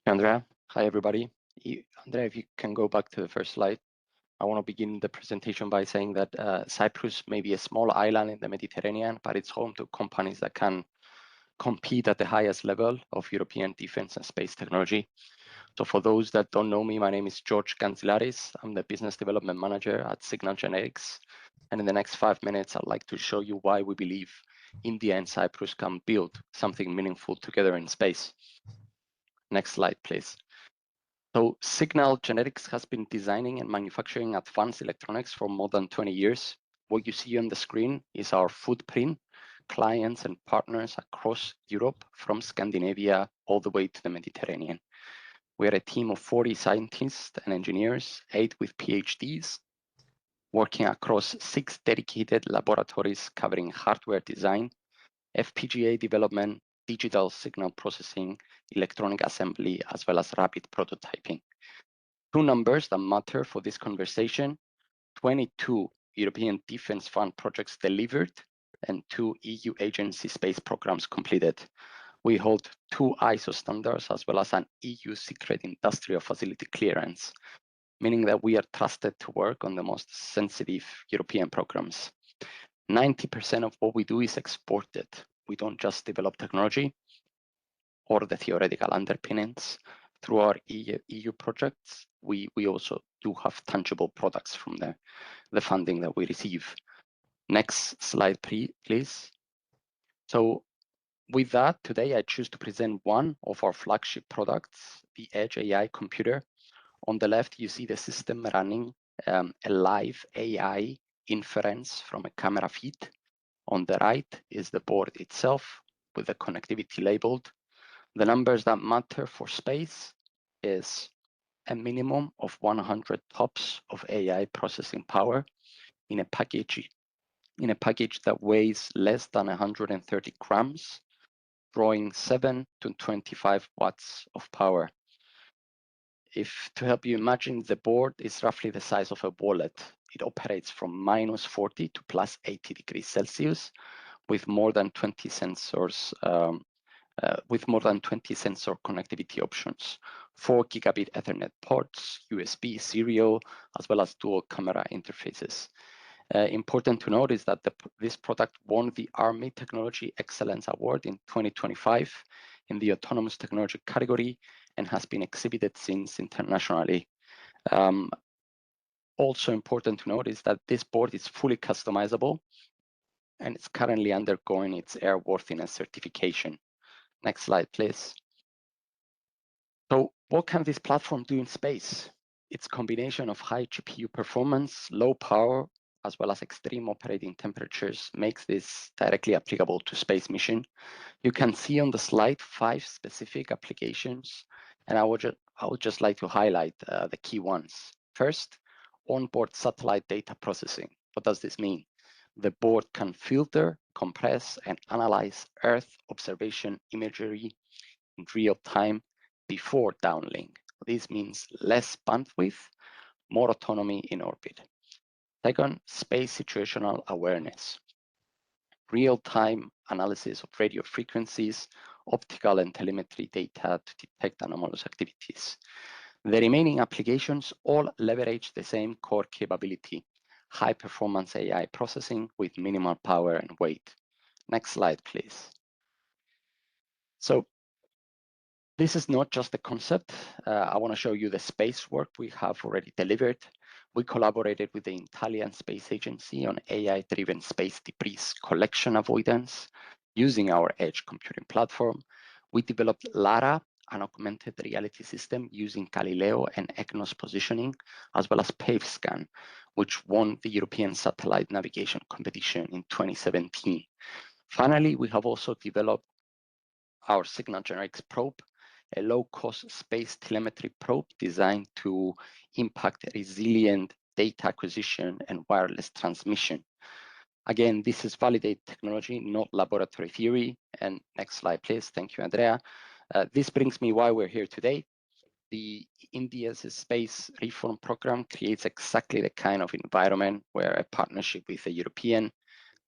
Speaker 15: Andrea, hi everybody. Andrea, if you can go back to the first slide. I want to begin the presentation by saying that Cyprus may be a small island in the Mediterranean, but it's home to companies that can compete at the highest level of European defense and space technology. So for those that don't know me, my name is George Kantsilaris. I'm the business development manager at Signal Generics. And in the next 5 minutes, I'd like to show you why we believe India and Cyprus can build something meaningful together in space. Next slide, please. So Signal Generics has been designing and manufacturing advanced electronics for more than 20 years. What you see on the screen is our footprint, clients and partners across Europe, from Scandinavia all the way to the Mediterranean. We are a team of 40 scientists and engineers, 8 with PhDs, working across 6 dedicated laboratories covering hardware design, FPGA development, digital signal processing, electronic assembly, as well as rapid prototyping. 2 numbers that matter for this conversation: 22 European Defence Fund projects delivered and 2 EU agency space programs completed. We hold 2 ISO standards as well as an EU secret industrial facility clearance, meaning that we are trusted to work on the most sensitive European programs. 90% of what we do is exported. We don't just develop technology or the theoretical underpinnings. Through our EU projects, we also do have tangible products from the funding that we receive. Next slide, please. So with that, today I choose to present one of our flagship products, the Edge AI computer. On the left, you see the system running a live AI inference from a camera feed. On the right is the board itself with the connectivity labeled. The numbers that matter for space is a minimum of 100 TOPS of AI processing power in a package that weighs less than 130 grams, drawing 7 to 25 watts of power. If to help you imagine, the board is roughly the size of a wallet. It operates from -40 to +80 degrees Celsius with more than 20 sensors, with more than 20 sensor connectivity options, 4 gigabit Ethernet ports, USB serial, as well as dual camera interfaces. Important to note is that this product won the Army Technology Excellence Award in 2025 in the autonomous technology category and has been exhibited since internationally. Also important to note is that this board is fully customizable and it's currently undergoing its airworthiness certification. Next slide, please. So what can this platform do in space? Its combination of high GPU performance, low power, as well as extreme operating temperatures makes this directly applicable to space mission. You can see on the slide 5 specific applications, and I would just like to highlight the key ones. First, onboard satellite data processing. What does this mean? The board can filter, compress, and analyze Earth observation imagery in real time before downlink. This means less bandwidth, more autonomy in orbit. Second, space situational awareness. Real-time analysis of radio frequencies, optical and telemetry data to detect anomalous activities. The remaining applications all leverage the same core capability, high-performance AI processing with minimal power and weight. Next slide, please. So this is not just a concept. I want to show you the space work we have already delivered. We collaborated with the Italian Space Agency on AI-driven space debris collection avoidance using our edge computing platform. We developed LARA, an augmented reality system using Galileo and EGNOS positioning, as well as PaveScan, which won the European Satellite Navigation Competition in 2017. Finally, we have also developed our Signal Genetics probe, a low-cost space telemetry probe designed to impact resilient data acquisition and wireless transmission. Again, this is validated technology, not laboratory theory. And next slide, please. Thank you, Andrea. This brings me why we're here today. The India's space reform program creates exactly the kind of environment where a partnership with a European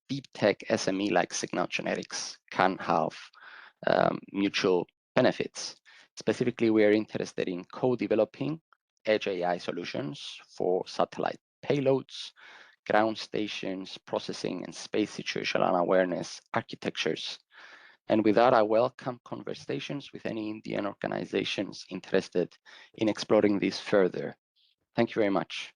Speaker 15: deep tech SME like Signal Genetics can have mutual benefits. Specifically, we are interested in co-developing edge AI solutions for satellite payloads, ground stations, processing, and space situational awareness architectures. And with that, I welcome conversations with any Indian organizations interested in exploring this further. Thank you very much.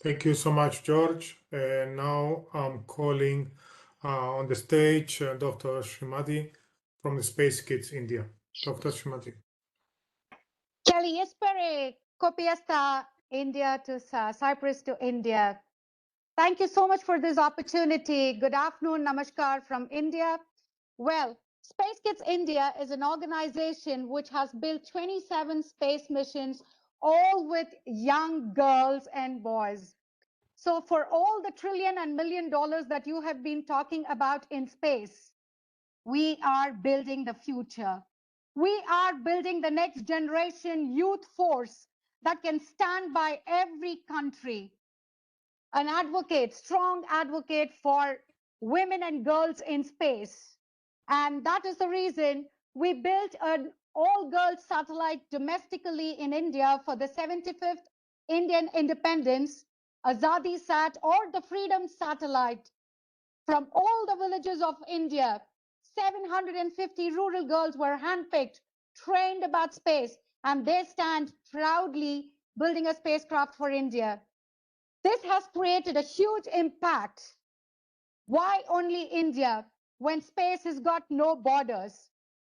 Speaker 3: Thank you so much, George. And now I'm calling on the stage Dr. Srimati from the Space Kids India. Dr. Srimati.
Speaker 16: Kelly, espere copia sta India to Cyprus to India. Thank you so much for this opportunity. Good afternoon, namaskar from India. Well, Space Kids India is an organization which has built 27 space missions, all with young girls and boys. So for all the trillion and $1 million that you have been talking about in space, we are building the future. We are building the next generation youth force that can stand by every country. An advocate, strong advocate for women and girls in space. And that is the reason we built an all-girls satellite domestically in India for the 75th Indian independence, Azadi Sat, or the Freedom Satellite. From all the villages of India, 750 rural girls were handpicked, trained about space, and they stand proudly building a spacecraft for India. This has created a huge impact. Why only India when space has got no borders?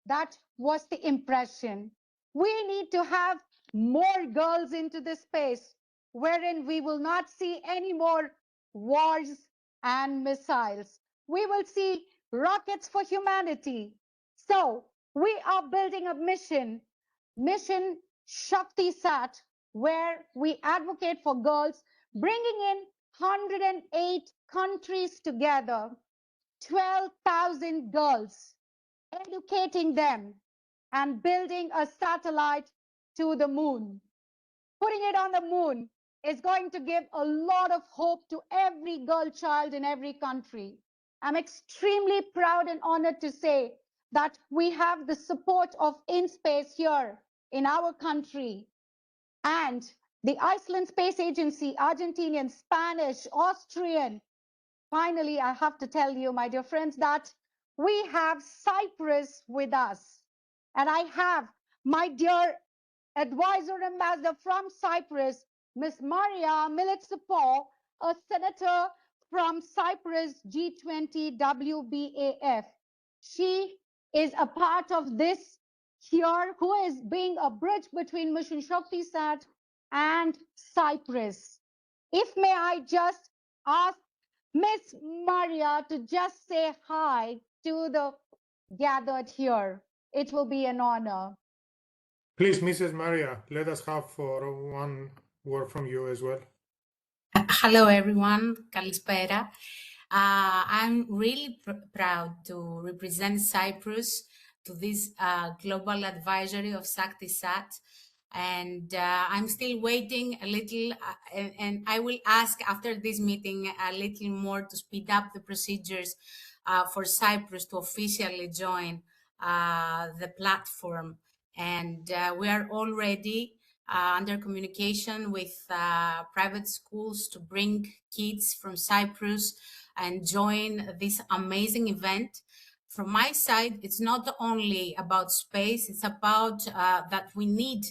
Speaker 16: That was the impression. We need to have more girls into this space. wherein we will not see any more wars and missiles. We will see rockets for humanity. So we are building a mission Shakti Sat, where we advocate for girls, bringing in 108 countries together, 12,000 girls, educating them and building a satellite to the moon. Putting it on the moon is going to give a lot of hope to every girl child in every country. I'm extremely proud and honored to say that we have the support of InSpace here in our country, and the Iceland Space Agency, Argentinian, Spanish, Austrian. Finally, I have to tell you, my dear friends, that we have Cyprus with us. And I have my dear advisor ambassador from Cyprus, Ms. Maria Militsipo, a senator from Cyprus G20 WBAF. She is a part of this here, who is being a bridge between Mission Shakti Sat and Cyprus. If may I just ask Miss Maria to just say hi to the gathered here. It will be an honor.
Speaker 3: Please, Mrs. Maria, let us have for one word from you as well.
Speaker 17: Hello, everyone. Kalispera. I'm really proud to represent Cyprus to this global advisory of SACTISAT. And I'm still waiting a little, and I will ask after this meeting a little more to speed up the procedures for Cyprus to officially join the platform. And we are already under communication with private schools to bring kids from Cyprus and join this amazing event. From my side, it's not only about space, it's about that we need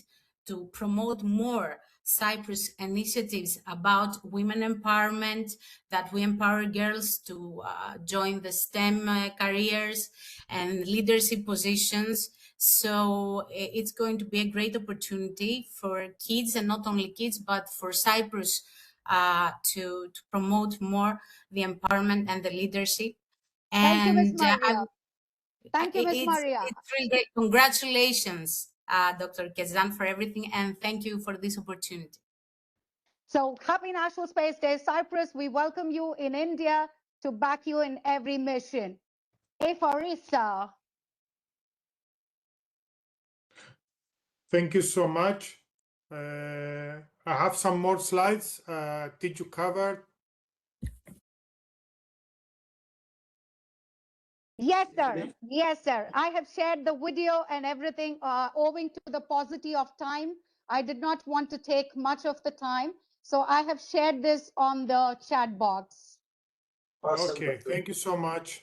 Speaker 17: to promote more Cyprus initiatives about women empowerment, that we empower girls to join the STEM careers and leadership positions. So it's going to be a great opportunity for kids, and not only kids, but for Cyprus to promote more the empowerment and the leadership.
Speaker 16: Thank you, Ms.
Speaker 17: And
Speaker 16: Maria. Thank you, Ms. Maria.
Speaker 17: it's really great. Congratulations, Dr. Kezan, for everything, and thank you for this opportunity.
Speaker 16: So happy National Space Day, Cyprus. We welcome you in India to back you in every mission. Efarisa.
Speaker 3: Thank you so much. I have some more slides. Did you cover?
Speaker 16: Yes, sir. Yes, sir. I have shared the video and everything owing to the paucity of time. I did not want to take much of the time. So I have shared this on the chat box.
Speaker 3: Okay, thank you so much.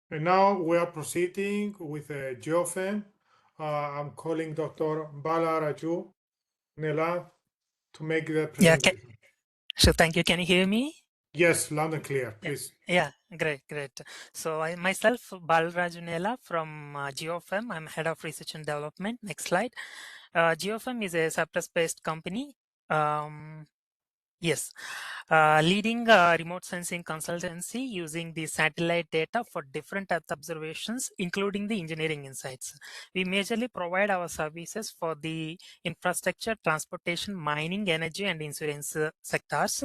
Speaker 3: And now we are proceeding with GeoFem. I'm calling Dr. Bala Raju Nela to make the presentation.
Speaker 18: So thank you. Can you hear me?
Speaker 3: Yes, loud and clear, please.
Speaker 18: Yeah, great. So I myself, Bal Rajunela from GeoFem. I'm head of research and development. Next slide. GeoFem is a Cyprus-based company. Leading remote sensing consultancy using the satellite data for different Earth observations, including the engineering insights. We majorly provide our services for the infrastructure, transportation, mining, energy, and insurance sectors.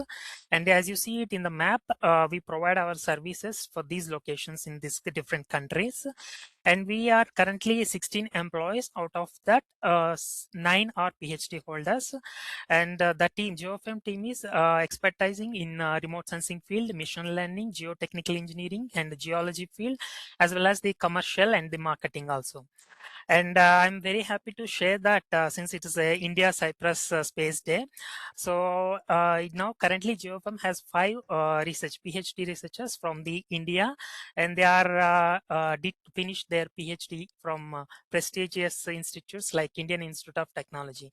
Speaker 18: And as you see it in the map, we provide our services for these locations in these different countries. And we are currently 16 employees. Out of that, 9 are PhD holders. And the team, GeoFem team, is expertising in remote sensing field, machine learning, geotechnical engineering, and the geology field, as well as the commercial and the marketing also. And I'm very happy to share that since it is a India-Cyprus Space Day, so now currently GeoFem has 5 PhD researchers from the India, and they are did finish their PhD from prestigious institutes like Indian Institute of Technology.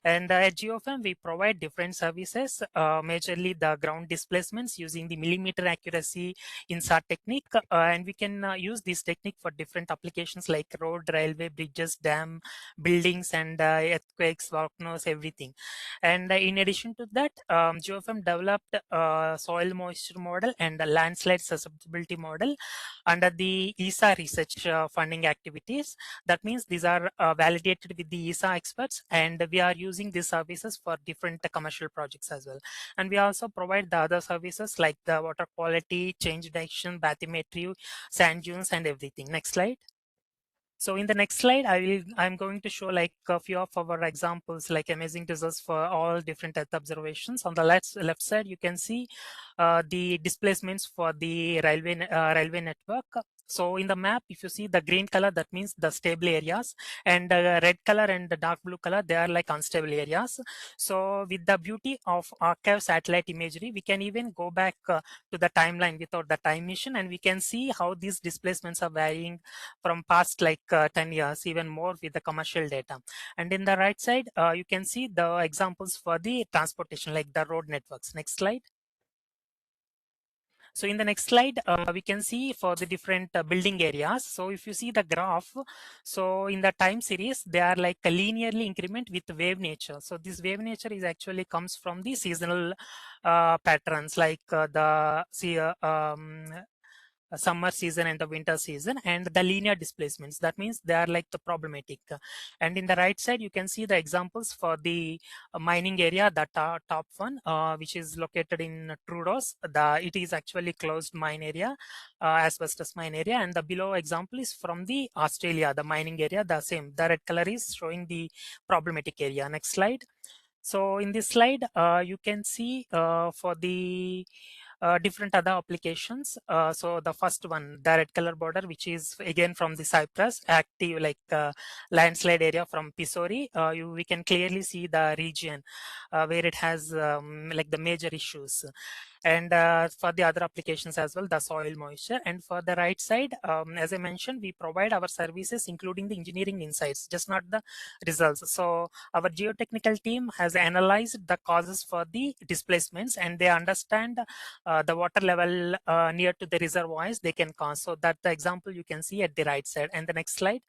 Speaker 18: And at GeoFM, we provide different services, majorly the ground displacements using the millimeter accuracy INSAR technique. And we can use this technique for different applications like road, railway, bridges, dam, buildings, and earthquakes, volcanoes, everything. And in addition to that, GeoFM developed a soil moisture model and a landslide susceptibility model under the ESA research funding activities. That means these are validated with the ESA experts, and we are using these services for different commercial projects as well. And we also provide the other services like the water quality, change detection, bathymetry, sand dunes, and everything. Next slide. So in the next slide, I'm going to show like a few of our examples, like amazing results for all different Earth observations. On the left side, you can see the displacements for the railway network. So in the map, if you see the green color, that means the stable areas, and red color and the dark blue color, they are like unstable areas. So with the beauty of archive satellite imagery, we can even go back to the timeline without the time machine, and we can see how these displacements are varying from past like 10 years, even more with the commercial data. And in the right side, you can see the examples for the transportation, like the road networks. Next slide. So in the next slide, we can see for the different building areas. So if you see the graph, so in the time series, they are like a linearly increment with wave nature. So this wave nature is actually comes from the seasonal patterns, like the summer season and the winter season, and the linear displacements. That means they are like the problematic. And in the right side, you can see the examples for the mining area, the top one, which is located in Troodos. It is actually closed mine area, asbestos mine area. And the below example is from the Australia, the mining area, the same. The red color is showing the problematic area. Next slide. So in this slide, you can see for the different other applications. So the first one, the red color border, which is again from the Cyprus, active like landslide area from Pisori. We can clearly see the region where it has like the major issues. And for the other applications as well, the soil moisture. And for the right side, as I mentioned, we provide our services, including the engineering insights, just not the results. So our geotechnical team has analyzed the causes for the displacements, and they understand the water level near to the reservoirs they can cause. So that the example you can see at the right side. And the next slide.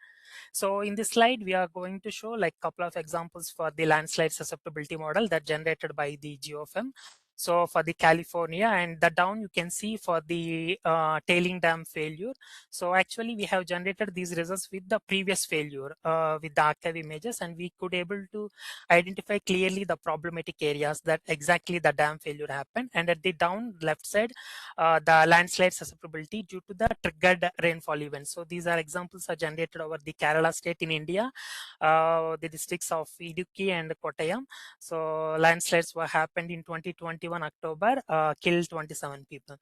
Speaker 18: So in this slide, we are going to show like a couple of examples for the landslide susceptibility model that generated by the GeoFM. So for the California, and the down you can see for the tailing dam failure. So actually we have generated these results with the previous failure with the archive images, and we could able to identify clearly the problematic areas that exactly the dam failure happened. And at the down left side, the landslide susceptibility due to the triggered rainfall events. So these are examples are generated over the Kerala state in India, the districts of Idukki and Kottayam. So landslides were happened in 2021 October, killed 27 people.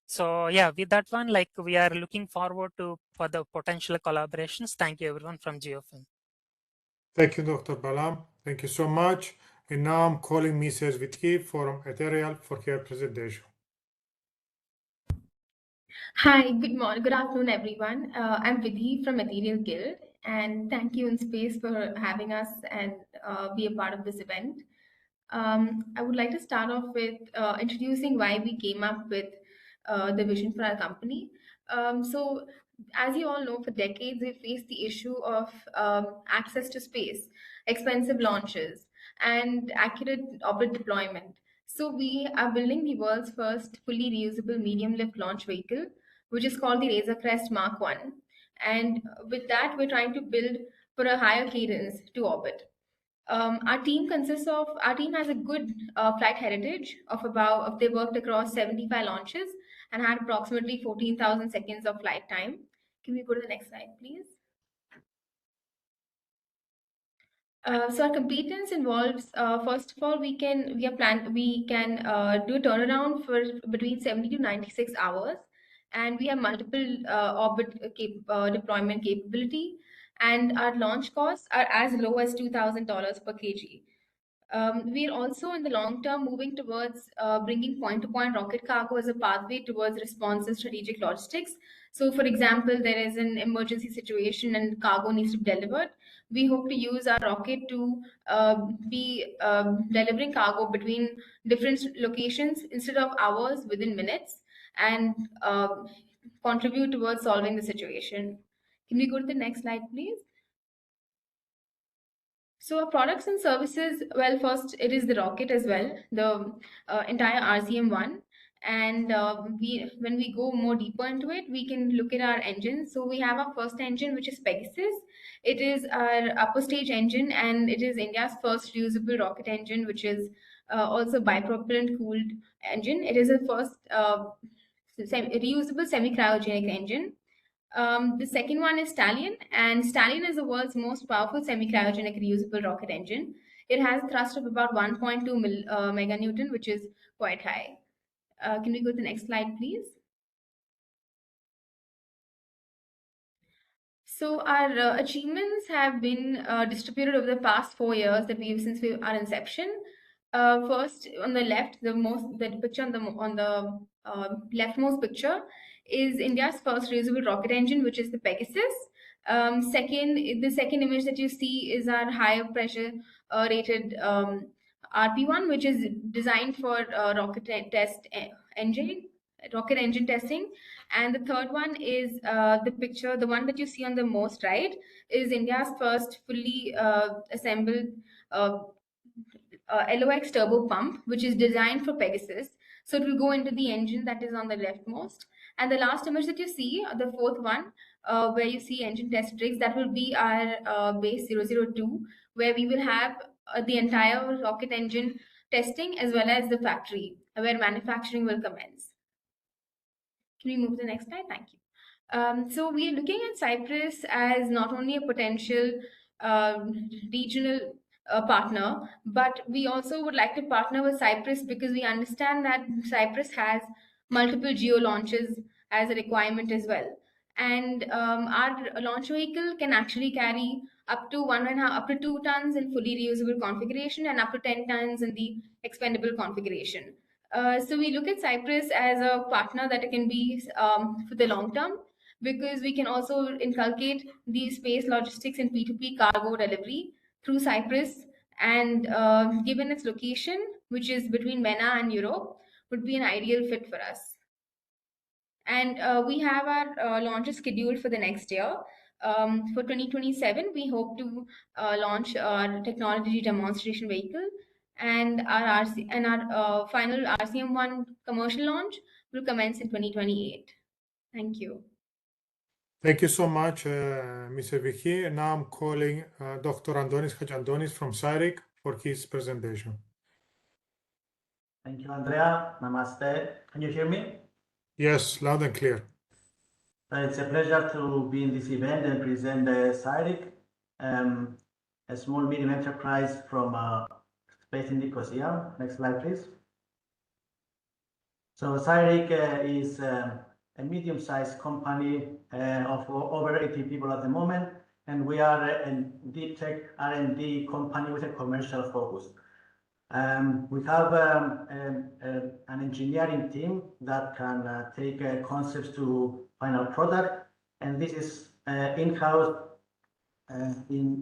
Speaker 18: So yeah, with that one, like we are looking forward to for the potential collaborations. Thank you everyone from GeoFM.
Speaker 3: Thank you, Dr. Balam. Thank you so much. And now I'm calling Mrs. Vitki from Ethereal for her presentation.
Speaker 19: Hi, good morning, good afternoon, everyone. I'm Vidhi from Material Guild, and thank you InSpace for having us and be a part of this event. I would like to start off with introducing why we came up with the vision for our company. So, as you all know, for decades we've faced the issue of access to space, expensive launches, and accurate orbit deployment. So, we are building the world's first fully reusable medium lift launch vehicle, which is called the Razor Crest Mark 1. And with that, we're trying to build for a higher cadence to orbit. Our team has a good flight heritage they worked across 75 launches and had approximately 14,000 seconds of flight time. Can we go to the next slide, please? So our competence involves first of all we can do a turnaround for between 70 to 96 hours, and we have multiple deployment capability, and our launch costs are as low as $2,000 per kg. We are also in the long term moving towards bringing point-to-point rocket cargo as a pathway towards responsive strategic logistics. So, for example, there is an emergency situation and cargo needs to be delivered. We hope to use our rocket to be delivering cargo between different locations instead of hours, within minutes, and contribute towards solving the situation. Can we go to the next slide, please? So our products and services, well, first it is the rocket as well, the entire RCM1. And when we go more deeper into it, we can look at our engines. So we have our first engine, which is Pegasus. It is our upper stage engine, and it is India's first reusable rocket engine, which is also bipropellant cooled engine. It is the first reusable semi-cryogenic engine. The second one is Stallion, and Stallion is the world's most powerful semi-cryogenic reusable rocket engine. It has a thrust of about 1.2 meganewton, which is quite high. Can we go to the next slide, please? So our achievements have been distributed over the past 4 years since our inception. First, on the left, the picture on the leftmost picture is India's first reusable rocket engine, which is the Pegasus. The second image that you see is our higher pressure rated RP1, which is designed for rocket engine testing. And the third one is the one that you see on the most right, is India's first fully assembled LOX turbo pump, which is designed for Pegasus. So it will go into the engine that is on the leftmost. And the last image that you see, the fourth one, where you see engine test rigs, that will be our base 002, where we will have the entire rocket engine testing as well as the factory, where manufacturing will commence. Can we move to the next slide? Thank you. So we are looking at Cyprus as not only a potential regional partner, but we also would like to partner with Cyprus because we understand that Cyprus has multiple geo launches as a requirement as well. And our launch vehicle can actually carry up to 2 tons in fully reusable configuration and up to 10 tons in the expendable configuration. So we look at Cyprus as a partner that can be for the long term, because we can also inculcate the space logistics and P2P cargo delivery through Cyprus, and given its location, which is between MENA and Europe, would be an ideal fit for us. And we have our launches scheduled for the next year. For 2027, we hope to launch our technology demonstration vehicle, and our final RCM1 commercial launch will commence in 2028. Thank you.
Speaker 3: Thank you so much, Mr. Vicky. Now I'm calling Dr. Antonis Hachantonis from CyRIC for his presentation.
Speaker 20: Thank you, Andrea. Namaste. Can you hear me?
Speaker 3: Yes, loud and clear.
Speaker 20: It's a pleasure to be in this event and present CyRIC, a small medium enterprise from based in Nicosia. Next slide, please. So CyRIC is a medium-sized company of over 80 people at the moment, and we are a deep tech R&D company with a commercial focus. We have an engineering team that can take concepts to final product, and this is in-house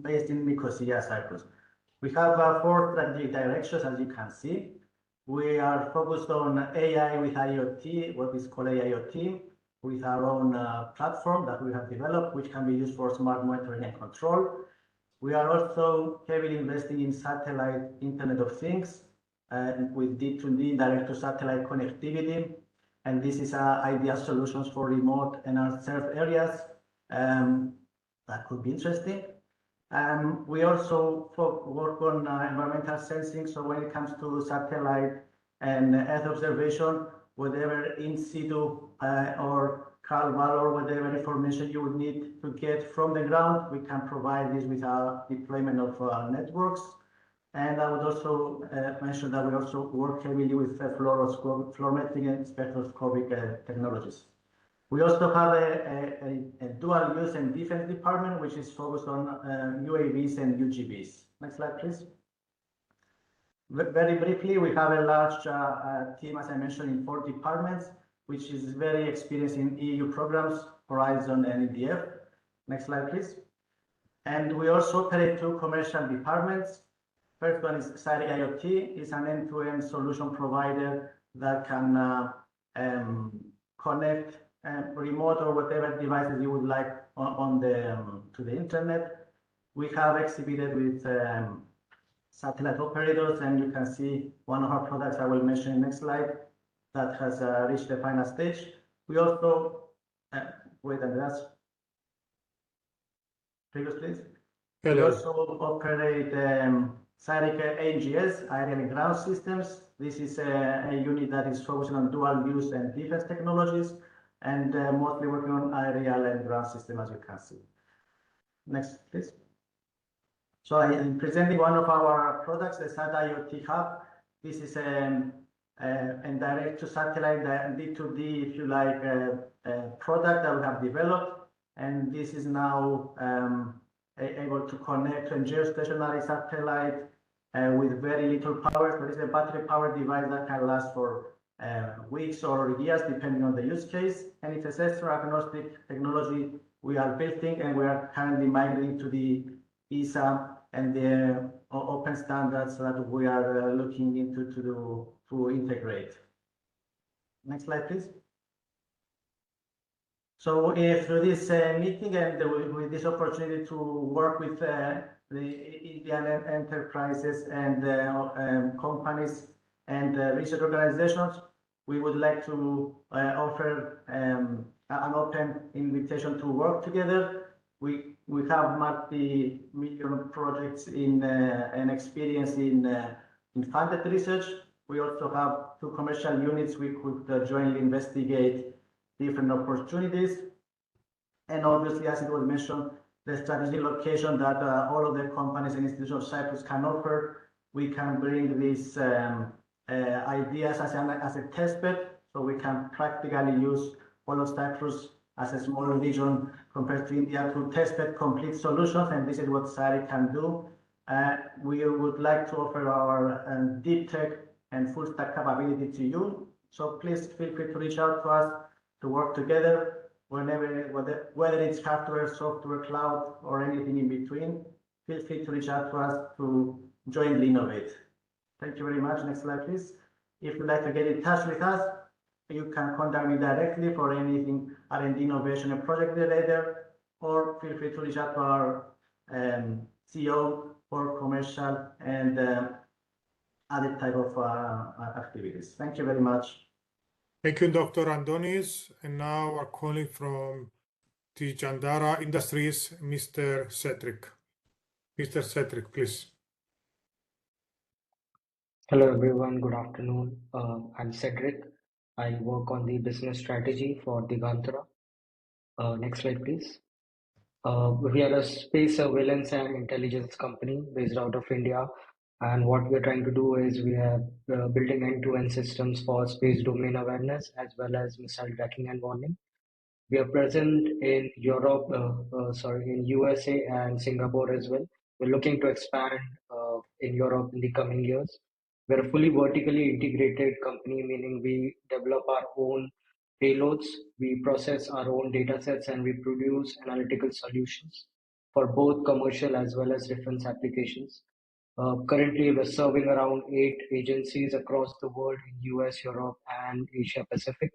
Speaker 20: based in Nicosia, Cyprus. We have 4 strategic directions, as you can see. We are focused on AI with IoT, what is called AIoT, with our own platform that we have developed, which can be used for smart monitoring and control. We are also heavily investing in satellite Internet of Things with D2D, direct-to-satellite connectivity. And this is ideal solutions for remote and unserved areas that could be interesting. We also work on environmental sensing. So when it comes to satellite and Earth observation, whatever in situ or CalVal or whatever information you would need to get from the ground, we can provide this with our deployment of networks. And I would also mention that we also work heavily with fluorometric and spectroscopic technologies. We also have a dual use and defense department, which is focused on UAVs and UGVs. Next slide, please. Very briefly, we have a large team, as I mentioned, in 4 departments, which is very experienced in EU programs, Horizon and EDF. Next slide, please. And we also operate 2 commercial departments. First one is SARI IoT. It's an end-to-end solution provider that can connect remote or whatever devices you would like on the to the internet. We have exhibited with satellite operators, and you can see one of our products I will mention in the next slide that has reached the final stage. We also wait, Andreas. Previous, please.
Speaker 3: Hello.
Speaker 20: We also operate SARIC AGS, aerial and ground systems. This is a unit that is focusing on dual use and defense technologies, and mostly working on aerial and ground system, as you can see. Next, please. So I am presenting one of our products, the SAT IoT Hub. This is a direct to satellite D2D, if you like, product that we have developed, and this is now able to connect to a geostationary satellite with very little power. So it's a battery powered device that can last for weeks or years, depending on the use case. And it's a sensor agnostic technology we are building, and we are currently migrating to the ESA and the open standards that we are looking into to integrate. Next slide, please. So through this meeting and with this opportunity to work with the Indian enterprises and companies and research organizations, we would like to offer an open invitation to work together. We have multi-million projects and experience in funded research. We also have 2 commercial units we could jointly investigate different opportunities. And obviously, as it was mentioned, the strategic location that all of the companies and institutions of Cyprus can offer, we can bring these ideas as a test bed, so we can practically use all of Cyprus as a smaller region compared to India to test bed complete solutions, and this is what SARI can do. We would like to offer our deep tech and full stack capability to you. So please feel free to reach out to us to work together whether it's hardware, software, cloud, or anything in between. Feel free to reach out to us to jointly innovate. Thank you very much. Next slide, please. If you'd like to get in touch with us, you can contact me directly for anything R&D innovation and project related, or feel free to reach out to our CEO for commercial and other type of activities. Thank you very much.
Speaker 3: Thank you, Dr. Antonis. And now our colleague from the Jandara Industries, Mr. Cedric. Mr. Cedric, please.
Speaker 21: Hello, everyone. Good afternoon. I'm Cedric. I work on the business strategy for the Gantara. Next slide, please. We are a space surveillance and intelligence company based out of India. And what we're trying to do is we are building end-to-end systems for space domain awareness as well as missile tracking and warning. We are present in Europe, in USA and Singapore as well. We're looking to expand in Europe in the coming years. We're a fully vertically integrated company, meaning we develop our own payloads, we process our own data sets, and we produce analytical solutions for both commercial as well as defense applications. Currently, we're serving around 8 agencies across the world in US, Europe, and Asia Pacific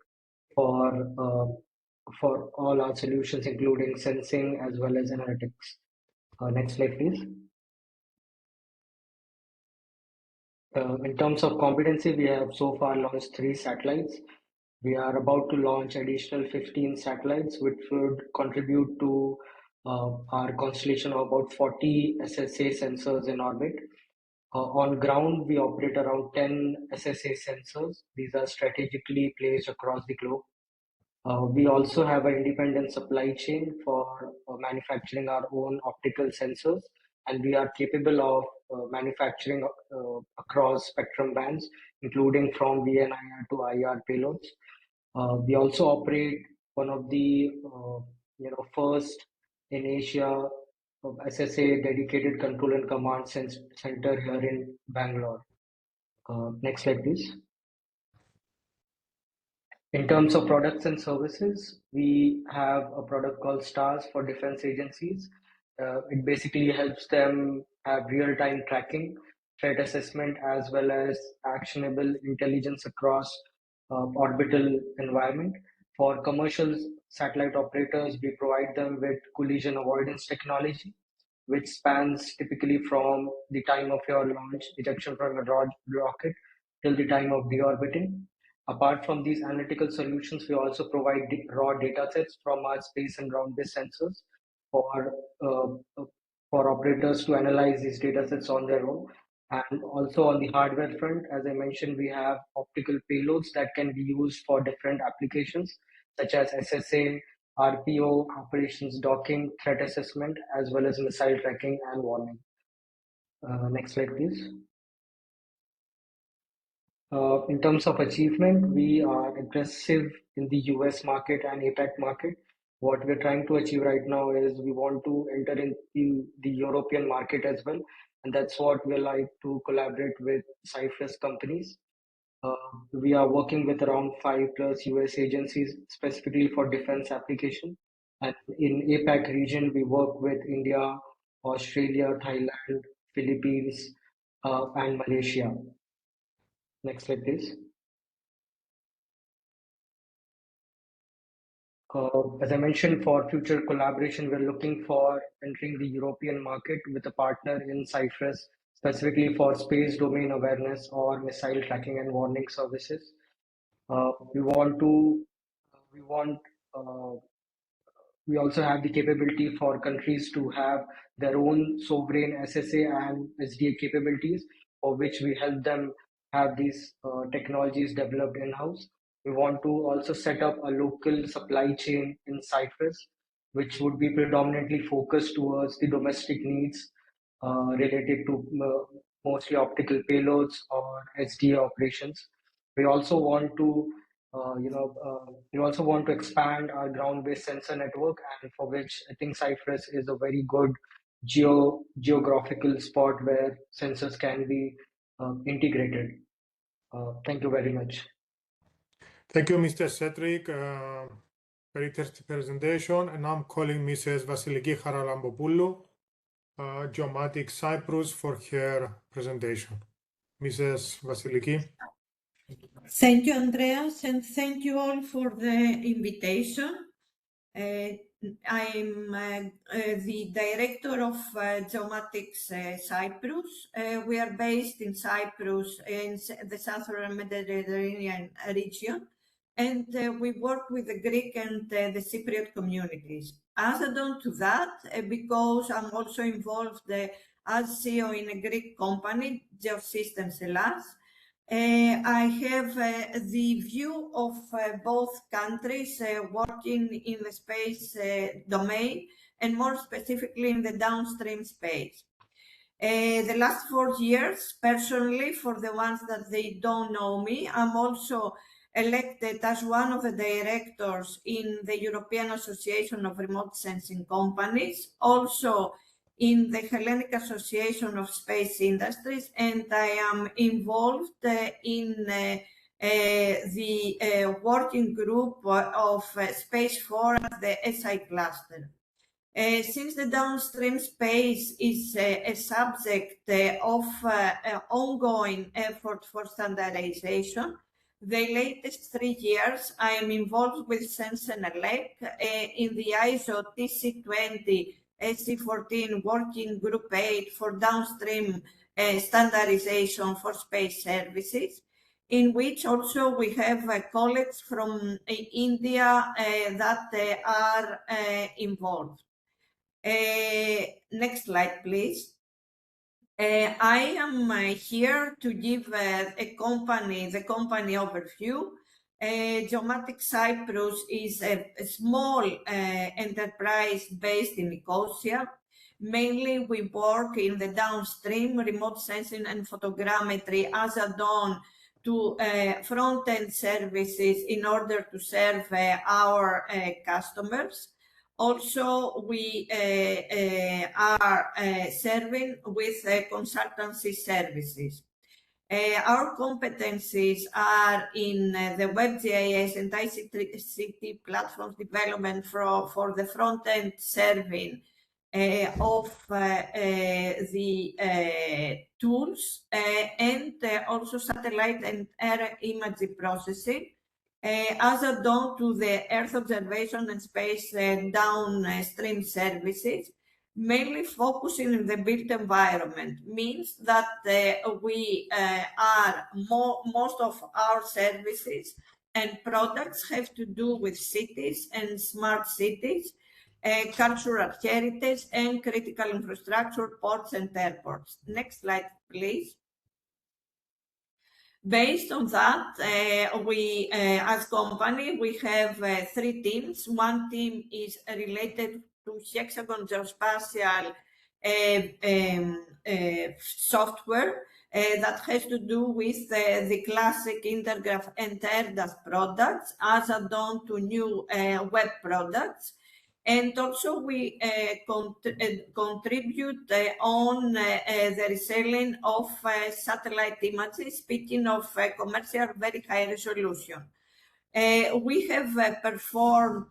Speaker 21: for all our solutions, including sensing as well as analytics. Next slide, please. In terms of competency, we have so far launched 3 satellites. We are about to launch additional 15 satellites, which would contribute to our constellation of about 40 SSA sensors in orbit. On ground, we operate around 10 SSA sensors. These are strategically placed across the globe. We also have an independent supply chain for manufacturing our own optical sensors, and we are capable of manufacturing across spectrum bands, including from VNIR to IR payloads. We also operate one of the first in Asia of SSA dedicated control and command center here in Bangalore. Next slide, please. In terms of products and services, we have a product called STARS for defense agencies. It basically helps them have real-time tracking, threat assessment, as well as actionable intelligence across orbital environment. For commercial satellite operators, we provide them with collision avoidance technology, which spans typically from the time of your launch, ejection from a rocket, till the time of deorbiting. Apart from these analytical solutions, we also provide raw data sets from our space and ground-based sensors for operators to analyze these data sets on their own. And also on the hardware front, as I mentioned, we have optical payloads that can be used for different applications, such as SSA, RPO, operations docking, threat assessment, as well as missile tracking and warning. Next slide, please. In terms of achievement, we are aggressive in the US market and APAC market. What we're trying to achieve right now is we want to enter into the European market as well. And that's what we like to collaborate with Cyprus companies. We are working with around 5+ US agencies specifically for defense application. And in APAC region, we work with India, Australia, Thailand, Philippines, and Malaysia. Next slide, please. As I mentioned, for future collaboration, we're looking for entering the European market with a partner in Cyprus, specifically for space domain awareness or missile tracking and warning services. We also have the capability for countries to have their own sovereign SSA and SDA capabilities, for which we help them have these technologies developed in-house. We want to also set up a local supply chain in Cyprus, which would be predominantly focused towards the domestic needs related to mostly optical payloads or SDA operations. We also want to expand our ground-based sensor network, and for which I think Cyprus is a very good geographical spot where sensors can be integrated. Thank you very much.
Speaker 3: Thank you, Mr. Cedric. Very interesting presentation. And now I'm calling Mrs. Vasiliki Haralambopoulou, Geomatic Cyprus, for her presentation. Mrs. Vasiliki.
Speaker 4: Thank you, Andreas, and thank you all for the invitation. I'm the director of Geomatics Cyprus. We are based in Cyprus in the Southern Mediterranean region, and we work with the Greek and the Cypriot communities. Added on to that, because I'm also involved as CEO in a Greek company, Geosystems Hellas, I have the view of both countries working in the space domain, and more specifically in the downstream space. The last 4 years, personally, for the ones that they don't know me, I'm also elected as one of the directors in the European Association of Remote Sensing Companies, also in the Hellenic Association of Space Industries, and I am involved in the working group of Space 4 at the SI cluster. Since the downstream space is a subject of ongoing effort for standardization, the latest 3 years I am involved with Sensenelec in the ISO TC20 SC14 Working Group 8 for downstream standardization for space services, in which also we have colleagues from India that are involved. Next slide, please. I am here to give the company overview. Geomatic Cyprus is a small enterprise based in Nicosia. Mainly, we work in the downstream remote sensing and photogrammetry as add-on to front-end services in order to serve our customers. Also, we are serving with consultancy services. Our competencies are in the WebGIS and ICT platforms development for the front-end serving of the tools and also satellite and air imagery processing as add-on to the Earth observation and space downstream services, mainly focusing in the built environment. Means that we are most of our services and products have to do with cities and smart cities, cultural heritage and critical infrastructure, ports and airports. Next slide, please. Based on that, we, as company, we have 3 teams. One team is related to Hexagon Geospatial software that has to do with the classic Intergraph and AirDAS products as add-on to new web products. And also we contribute on the reselling of satellite images, speaking of commercial very high resolution. We have performed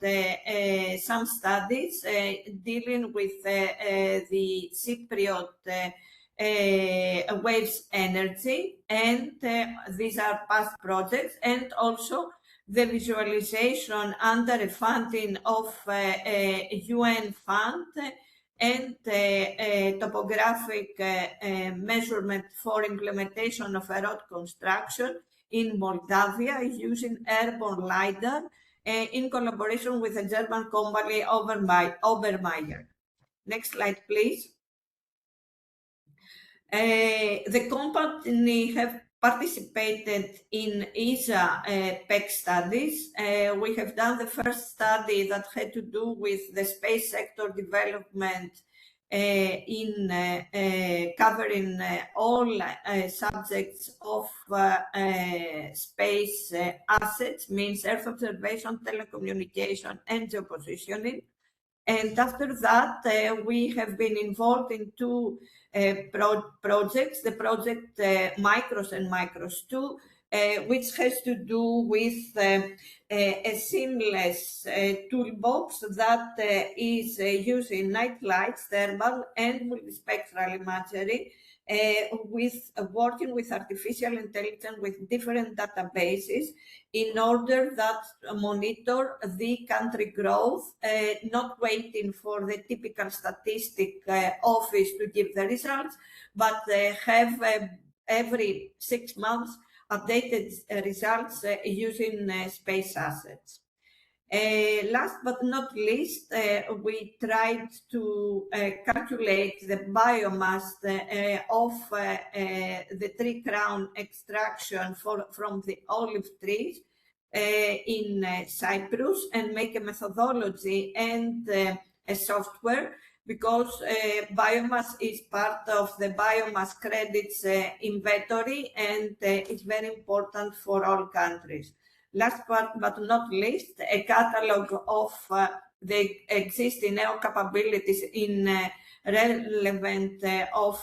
Speaker 4: some studies dealing with the Cypriot waves energy, and these are past projects, and also the visualization under a funding of a UN fund and topographic measurement for implementation of a road construction in Moldavia using airborne LiDAR in collaboration with the German company Obermeier. Next slide, please. The company have participated in ESA PEC studies. We have done the first study that had to do with the space sector development in covering all subjects of space assets, means Earth observation, telecommunication, and geopositioning. And after that, we have been involved in 2 projects, the project Micros and Micros 2, which has to do with a seamless toolbox that is using night lights, thermal and multispectral imagery, with working with artificial intelligence with different databases in order that monitor the country growth, not waiting for the typical statistic office to give the results, but have every 6 months updated results using space assets. Last but not least, we tried to calculate the biomass of the tree crown extraction from the olive trees in Cyprus and make a methodology and a software, because biomass is part of the biomass credits inventory and it's very important for all countries. Last but not least, a catalog of the existing NEO capabilities in relevant of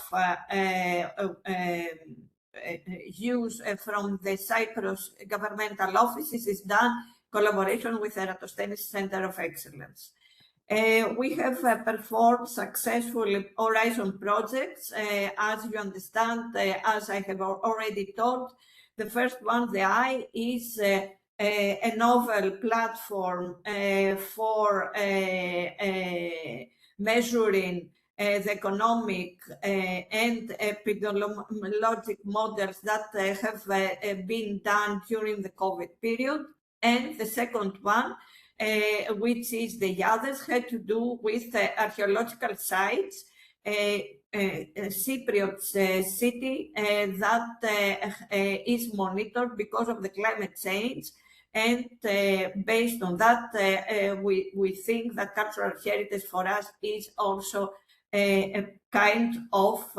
Speaker 4: use from the Cyprus governmental offices is done collaboration with ERATOSTHENES Center of Excellence. We have performed successfully Horizon projects, as you understand, as I have already told. The first one, the I, is a novel platform for measuring the economic and epidemiologic models that have been done during the COVID period. And the second one, which is the others, had to do with archaeological sites, Cypriot city that is monitored because of the climate change. And based on that, we think that cultural heritage for us is also a kind of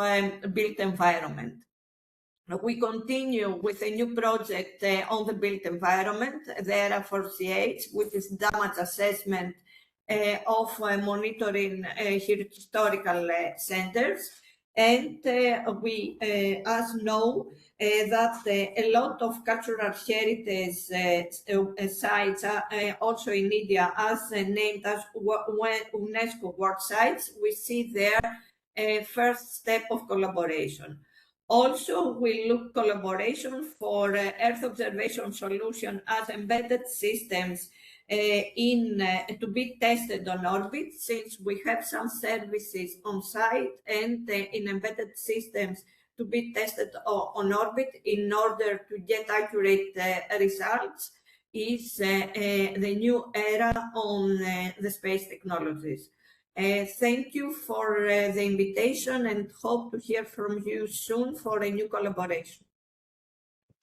Speaker 4: built environment. We continue with a new project on the built environment, the ERA4CH, which is damage assessment of monitoring historical centers. And we, as know, that a lot of cultural heritage sites also in India as named as UNESCO World Sites. We see there a first step of collaboration. Also, we look collaboration for Earth observation solution as embedded systems to be tested on orbit, since we have some services on site and in embedded systems to be tested on orbit in order to get accurate results is the new era on the space technologies. Thank you for the invitation and hope to hear from you soon for a new collaboration.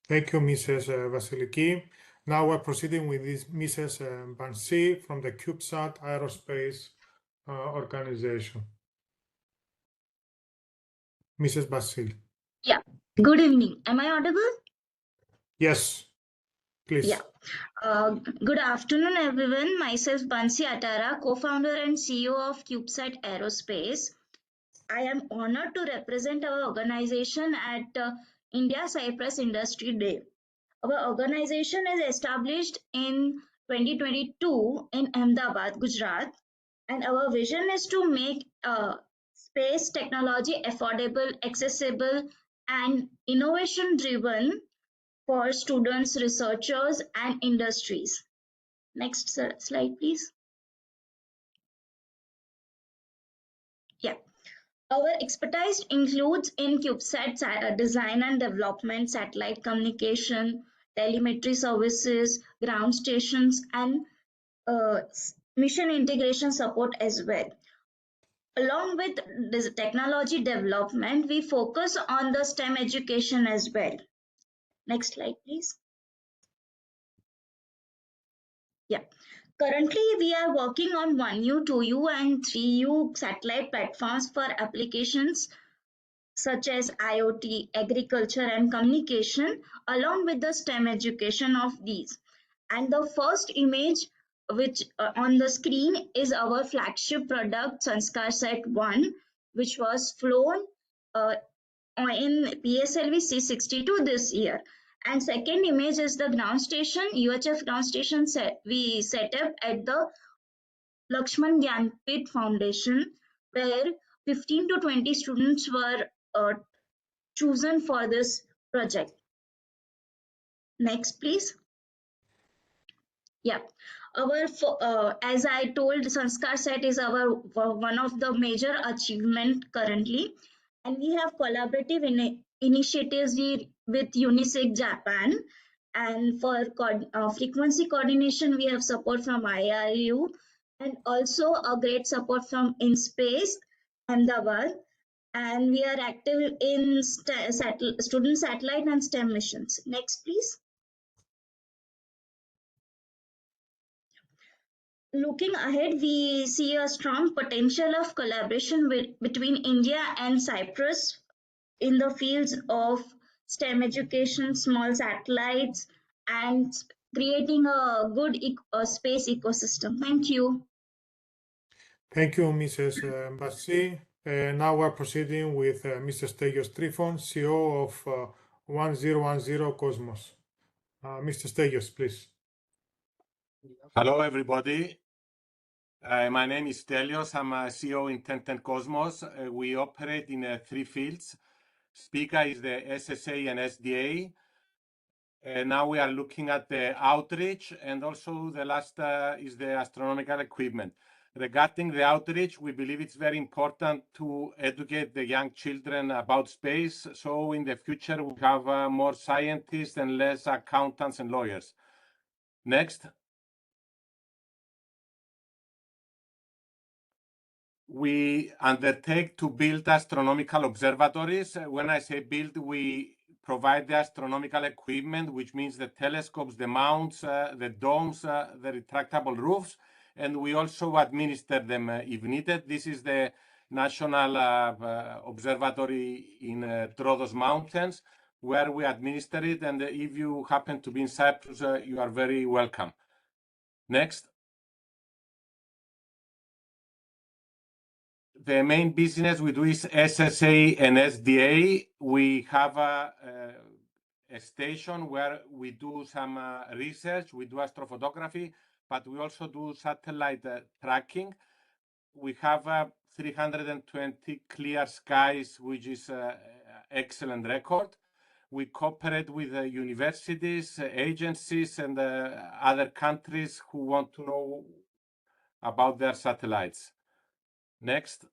Speaker 3: Thank you, Mrs. Vasiliki. Now we're proceeding with this Mrs. Bansi from the CubeSat Aerospace Organization. Mrs. Basil.
Speaker 6: Yeah. Good evening. Am I audible?
Speaker 3: Yes, please.
Speaker 6: Yeah. Good afternoon, everyone. Myself, Bansi Atara, co-founder and CEO of CubeSat Aerospace. I am honored to represent our organization at India-Cyprus Industry Day. Our organization is established in 2022 in Ahmedabad, Gujarat, and our vision is to make space technology affordable, accessible, and innovation-driven for students, researchers, and industries. Next slide, please. Yeah. Our expertise includes in CubeSat design and development, satellite communication, telemetry services, ground stations, and mission integration support as well. Along with this technology development, we focus on the STEM education as well. Next slide, please. Yeah. Currently, we are working on 1U, 2U, and 3U satellite platforms for applications such as IoT, agriculture, and communication, along with the STEM education of these. And the first image which on the screen is our flagship product, SanScarSat 1, which was flown in PSLV C62 this year. And second image is the ground station, UHF ground station we set up at the Lakshman Gyanpit Foundation, where 15 to 20 students were chosen for this project. Next, please. Yeah, as I told, SanScarSat is our one of the major achievement currently, and we have collaborative initiatives with UNISEC Japan, and for frequency coordination we have support from IRU, and also a great support from InSpace Ahmedabad, and we are active in student satellite and STEM missions. Next, please. Looking ahead, we see a strong potential of collaboration between India and Cyprus in the fields of STEM education, small satellites, and creating a good space ecosystem. Thank you.
Speaker 3: Thank you, Mrs. Bassi. Now we're proceeding with Mr. Stegios Trifon, CEO of 1010 Cosmos. Mr. Stegios, please.
Speaker 22: Hello, everybody. My name is Stelios. I'm a CEO in 1010 Cosmos. We operate in 3 fields. Spica is the SSA and SDA. Now we are looking at the outreach, and also the last is the astronomical equipment. Regarding the outreach, we believe it's very important to educate the young children about space, so in the future we have more scientists and less accountants and lawyers. Next. We undertake to build astronomical observatories. When I say build, we provide the astronomical equipment, which means the telescopes, the mounts, the domes, the retractable roofs, and we also administer them if needed. This is the National Observatory in Troodos Mountains, where we administer it, and if you happen to be in Cyprus, you are very welcome. Next. The main business we do is SSA and SDA. We have a station where we do some research, we do astrophotography, but we also do satellite tracking. We have 320 clear skies, which is an excellent record. We cooperate with universities, agencies, and other countries who want to know about their satellites. Next.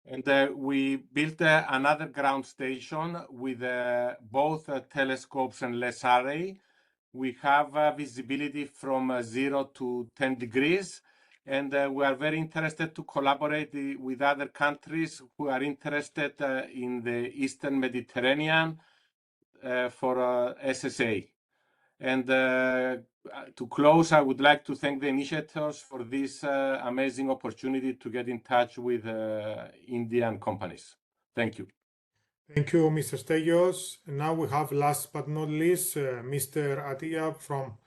Speaker 22: And we built another ground station with both telescopes and less array. We have visibility from 0 to 10 degrees. And we are very interested to collaborate with other countries who are interested in the Eastern Mediterranean for SSA. And to close, I would like to thank the initiators for this amazing opportunity to get in touch with Indian companies. Thank you.
Speaker 3: Thank you, Mr. Stelios. And now we have, last but not least, Mr. Atia from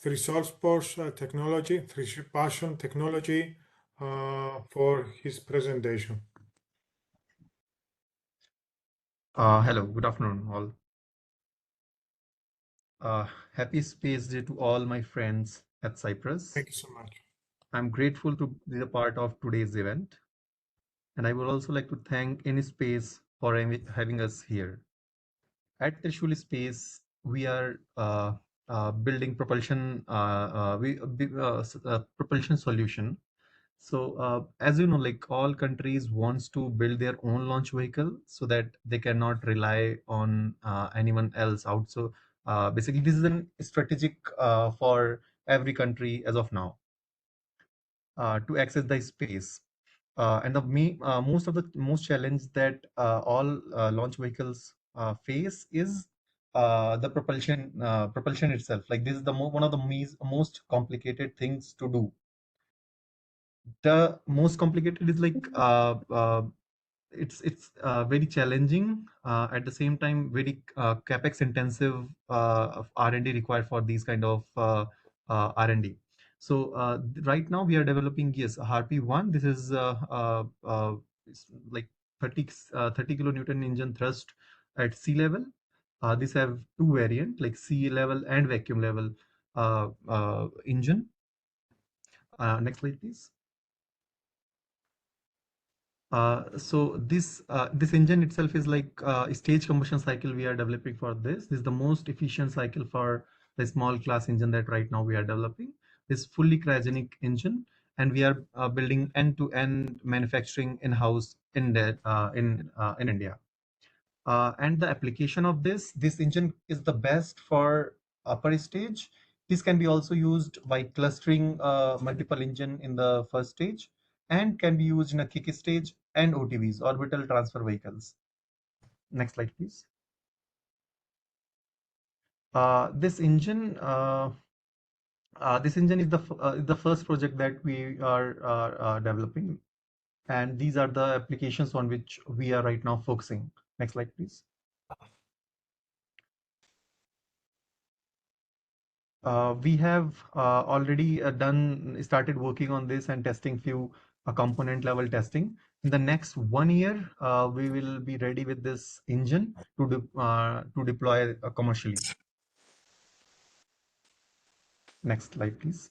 Speaker 3: Thrisolspos Technology, Passion Technology, for his presentation.
Speaker 7: Hello, good afternoon, all. Happy Space Day to all my friends at Cyprus.
Speaker 3: Thank you so much.
Speaker 7: I'm grateful to be a part of today's event. And I would also like to thank AnySpace for having us here. At Trishuli Space, we are building propulsion propulsion solution. So as you know, like all countries wants to build their own launch vehicle so that they cannot rely on anyone else out. So basically, this is a strategic for every country as of now to access the space. And the most challenge that all launch vehicles face is the propulsion itself. Like this is the one of the most complicated things to do. The most complicated is like it's very challenging, at the same time very capex intensive R&D required for these kind of R&D. So right now we are developing, yes, Harpy-1. This is it's like 30 kilonewton engine thrust at sea level. These have two variant, like sea level and vacuum level engine. Next slide, please. So this engine itself is like a stage combustion cycle we are developing for this. This is the most efficient cycle for the small class engine that right now we are developing. This fully cryogenic engine, and we are building end-to-end manufacturing in-house in India. And the application of this engine is the best for upper stage. This can be also used by clustering multiple engine in the first stage, and can be used in a kick stage and OTVs, orbital transfer vehicles. Next slide, please. This engine is the first project that we are developing, and these are the applications on which we are right now focusing. Next slide, please. We have already started working on this and testing few component level testing. In the next 1 year, we will be ready with this engine to deploy commercially. Next slide, please.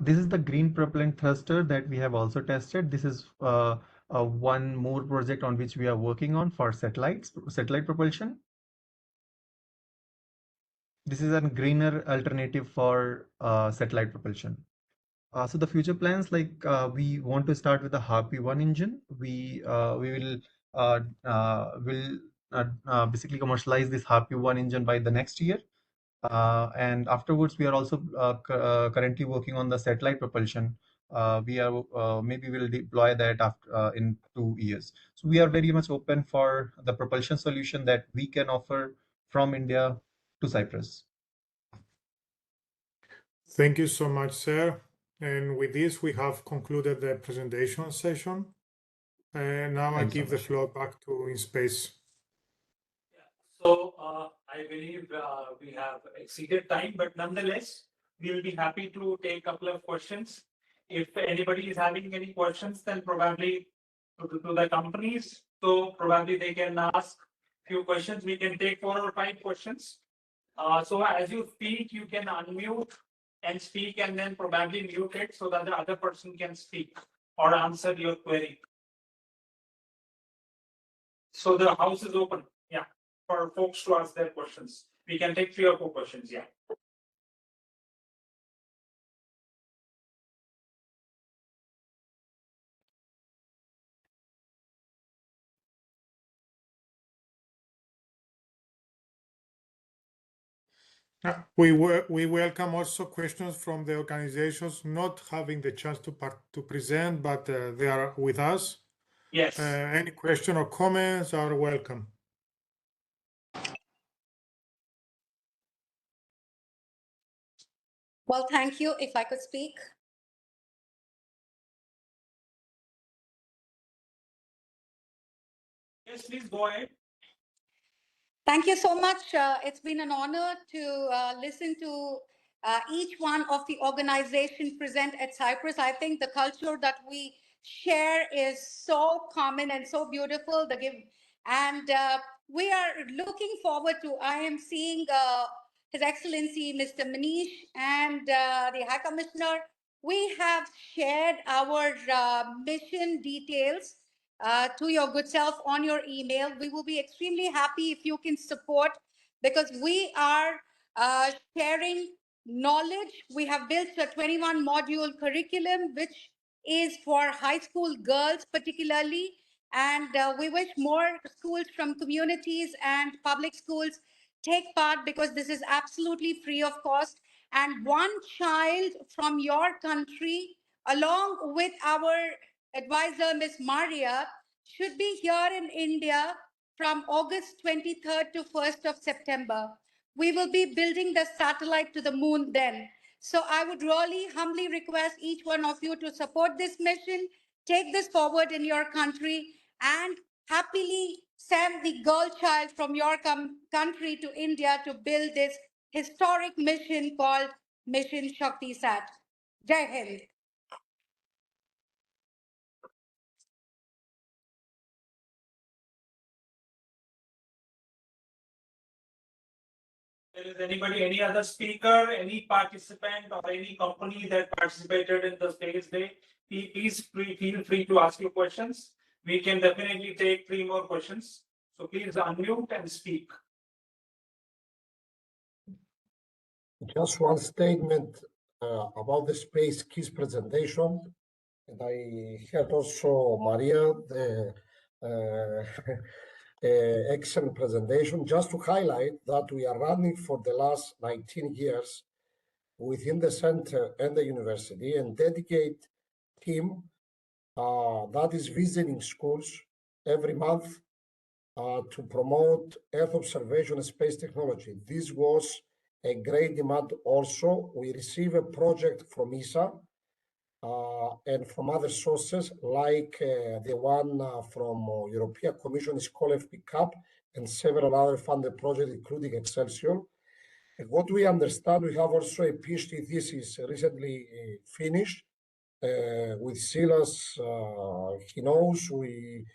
Speaker 7: This is the green propellant thruster that we have also tested. This is one more project on which we are working on for satellite propulsion. This is a greener alternative for satellite propulsion. So the future plans, like we want to start with the Harpy-1 engine. We will basically commercialize this Harpy-1 engine by the next year. And afterwards, we are also currently working on the satellite propulsion. Maybe we'll deploy that after in 2 years. So we are very much open for the propulsion solution that we can offer from India to Cyprus.
Speaker 3: Thank you so much, sir. And with this, we have concluded the presentation session. And now I give the floor back to InSpace.
Speaker 1: So I believe we have exceeded time, but nonetheless, we'll be happy to take a couple of questions. If anybody is having any questions, then probably to the companies, so probably they can ask few questions. We can take 4 or 5 questions. So as you speak, you can unmute and speak, and then probably mute it so that the other person can speak or answer your query. So the house is open, yeah, for folks to ask their questions. We can take 3 or 4 questions, yeah.
Speaker 3: We welcome also questions from the organizations not having the chance to present, but they are with us.
Speaker 1: Yes.
Speaker 3: Any question or comments are welcome.
Speaker 16: Well, thank you. If I could speak.
Speaker 1: Yes, please go ahead.
Speaker 16: Thank you so much. It's been an honor to listen to each one of the organizations present at Cyprus. I think the culture that we share is so common and so beautiful. We are looking forward to, I am seeing His Excellency Mr. Manish and the High Commissioner. We have shared our mission details to your good self on your email. We will be extremely happy if you can support, because we are sharing knowledge. We have built a 21 module curriculum, which is for high school girls particularly. And we wish more schools from communities and public schools take part, because this is absolutely free of cost. And one child from your country, along with our advisor, Ms. Maria, should be here in India from August 23rd to 1st of September. We will be building the satellite to the moon then. So I would really humbly request each one of you to support this mission, take this forward in your country, and happily send the girl child from your country to India to build this historic mission called Mission Shakti Sat. Jai Hind.
Speaker 1: Is anybody, any other speaker, any participant, or any company that participated in the Space Day? Please feel free to ask your questions. We can definitely take 3 more questions. So please unmute and speak.
Speaker 5: Just one statement about the Space Keys presentation. And I heard also Maria, the excellent presentation. Just to highlight that we are running for the last 19 years within the center and the university, and dedicate team that is visiting schools every month to promote Earth observation and space technology. This was a great demand also. We receive a project from ESA and from other sources, like the one from European Commission is called FP-CAP, and several other funded projects, including Excelsior. And what we understand, we have also a PhD thesis recently finished with Silas. He knows we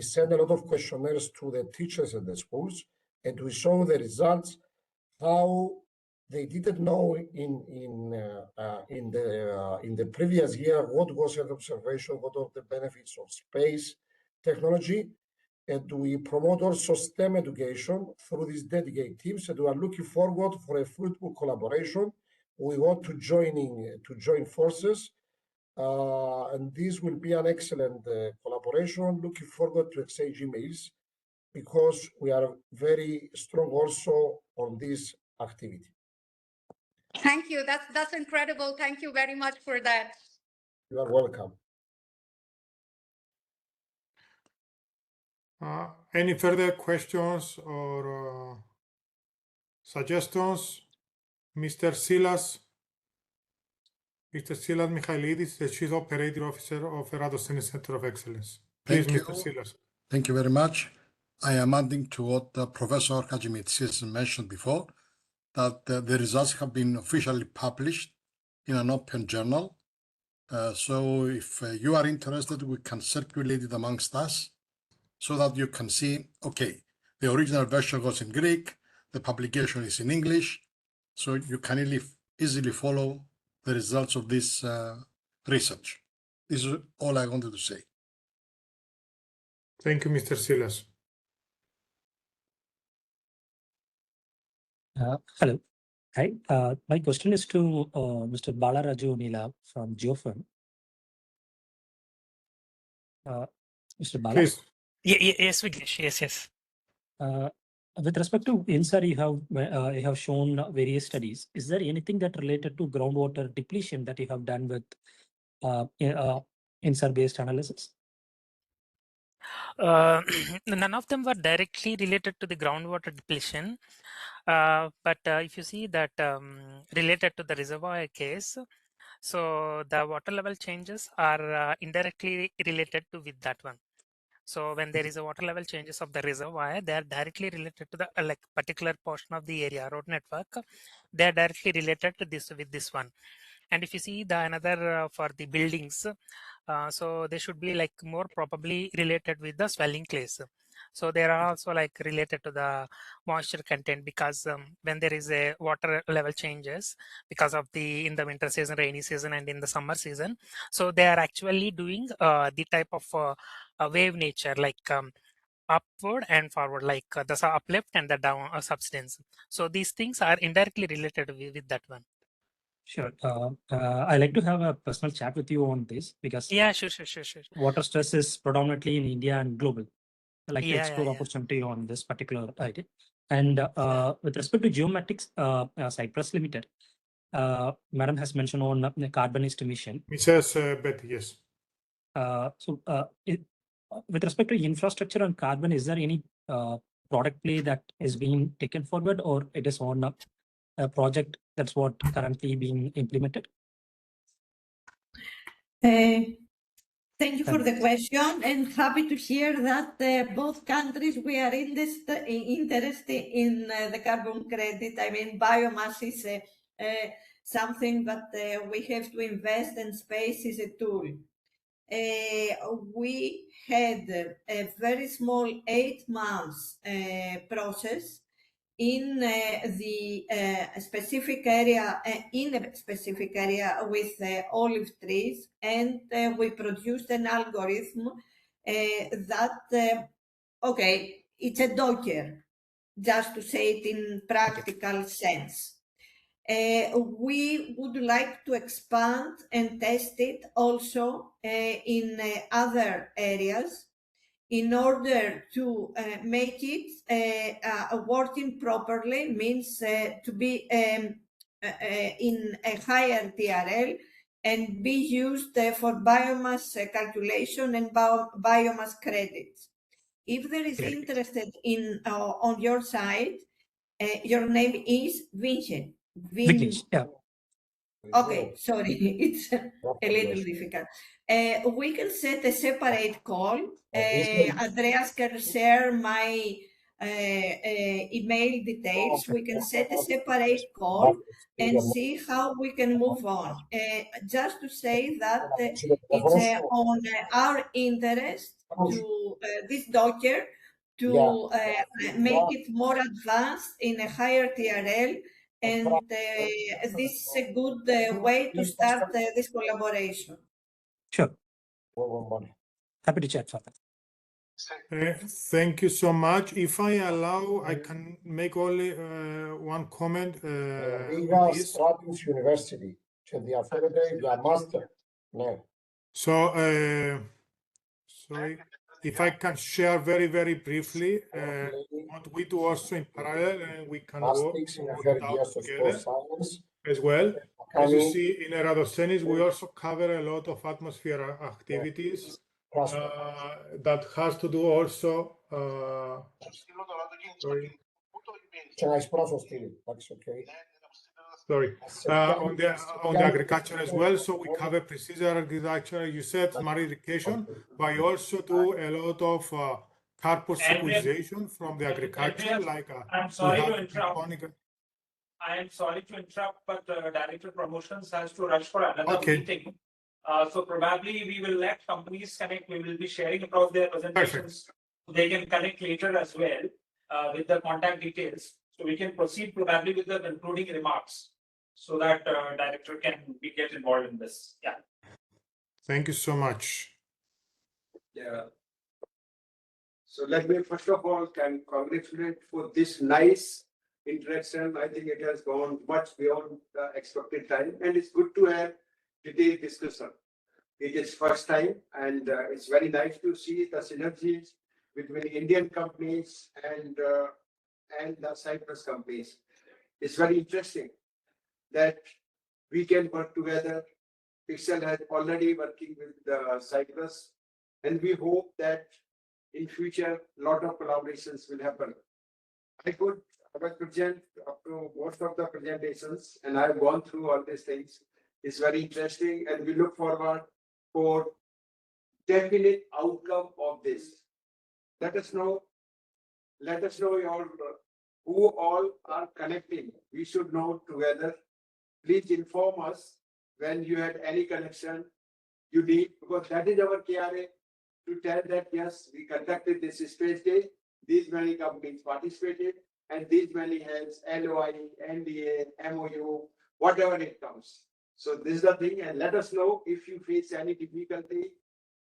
Speaker 5: send a lot of questionnaires to the teachers at the schools, and we show the results, how they didn't know in the previous year what was Earth observation, what are the benefits of space technology. And we promote also STEM education through these dedicated teams, and we are looking forward for a fruitful collaboration. We want to join forces, and this will be an excellent collaboration. Looking forward to exchange emails, because we are very strong also on this activity.
Speaker 16: Thank you. That's incredible. Thank you very much for that.
Speaker 5: You are welcome.
Speaker 3: Any further questions or suggestions? Mr. Silas Michailidis, the Chief Operating Officer of ERATOSTHENES Center of Excellence. Please, Mr. Silas.
Speaker 8: Thank you very much. I am adding to what Professor Hadjimitsis mentioned before,
Speaker 5: that the results have been officially published in an open journal. So if you are interested, we can circulate it amongst us so that you can see, okay, the original version was in Greek, the publication is in English, so you can easily follow the results of this research. This is all I wanted to say.
Speaker 3: Thank you, Mr. Silas.
Speaker 14: Hello. Hi. My question is to Mr. Balaraju Nila from Geofirm. Mr. Bala?
Speaker 3: Please.
Speaker 18: Yes, Vignesh. Yes.
Speaker 14: With respect to INSAR, you have shown various studies. Is there anything that related to groundwater depletion that you have done with INSAR-based analysis?
Speaker 18: None of them were directly related to the groundwater depletion. But if you see that related to the reservoir case, so the water level changes are indirectly related to with that one. So when there is a water level changes of the reservoir, they are directly related to the like particular portion of the area road network. They are directly related to this with this one. And if you see the another for the buildings, so they should be like more probably related with the swelling clays. So they are also like related to the moisture content because when there is a water level changes because of the in the winter season, rainy season, and in the summer season, so they are actually doing the type of wave nature like upward and forward, like the uplift and the down subsidence. So these things are indirectly related with that one.
Speaker 14: Sure. I like to have a personal chat with you on this because
Speaker 18: yeah, sure.
Speaker 14: Water stress is predominantly in India and global. I like to
Speaker 18: Yeah,
Speaker 14: explore
Speaker 18: yeah.
Speaker 14: opportunity on this particular idea. And with respect to geomatics, Cyprus Limited, Madam has mentioned on the carbon-based emission.
Speaker 3: Mrs. Betty, yes.
Speaker 14: With respect to infrastructure and carbon, is there any product play that is being taken forward, or it is on a project that's what currently being implemented?
Speaker 4: Thank you for the question, and happy to hear that both countries we are interested in the carbon credit. I mean, biomass is something that we have to invest, and space is a tool. We had a very small 8 months process in the specific area, in a specific area with olive trees, and we produced an algorithm that, okay, it's a Docker, just to say it in practical sense. We would like to expand and test it also in other areas in order to make it working properly, means to be in a higher TRL and be used for biomass calculation and biomass credits. If there is interest in on your side, your name is Vincent.
Speaker 14: Yeah.
Speaker 4: Okay, sorry, it's a little difficult. We can set a separate call. Andreas can share my email details. We can set a separate call and see how we can move on. Just to say that it's on our interest to this Docker to make it more advanced in a higher TRL, and this is a good way to start this collaboration.
Speaker 14: Sure. Happy to chat further.
Speaker 3: Thank you so much. If I allow, I can make only one comment.
Speaker 5: Stratus University. Master. No.
Speaker 3: So, sorry, if I can share very briefly what we do also in parallel, and we can work out together as well. As you see in ERATOSTHENES, we also cover a lot of atmosphere activities that has to do also. Sorry. On the agriculture as well. So we cover precision agriculture, you said, smart irrigation, but you also do a lot of carbon sequestration from the agriculture, like we have
Speaker 1: I am sorry to interrupt, but Director Promotions has to rush for another meeting. So probably we will let companies connect. We will be sharing across their presentations. So they can connect later as well with the contact details. So we can proceed probably with the concluding remarks so that Director can get involved in this. Yeah.
Speaker 3: Thank you so much.
Speaker 2: Yeah. So let me first of all can congratulate for this nice interaction. I think it has gone much beyond the expected time, and it's good to have detailed discussion. It is first time, and it's very nice to see the synergies between Indian companies and the Cyprus companies. It's very interesting that we can work together. Pixel has already working with Cyprus, and we hope that in future a lot of collaborations will happen. I will present up to most of the presentations, and I've gone through all these things. It's very interesting, and we look forward for definite outcome of this. Let us know your who all are connecting. We should know together. Please inform us when you had any connection you need, because that is our KRA to tell that yes, we conducted this space day. These many companies participated, and these many has LOI, NDA, MOU, whatever it comes. So this is the thing, and let us know if you face any difficulty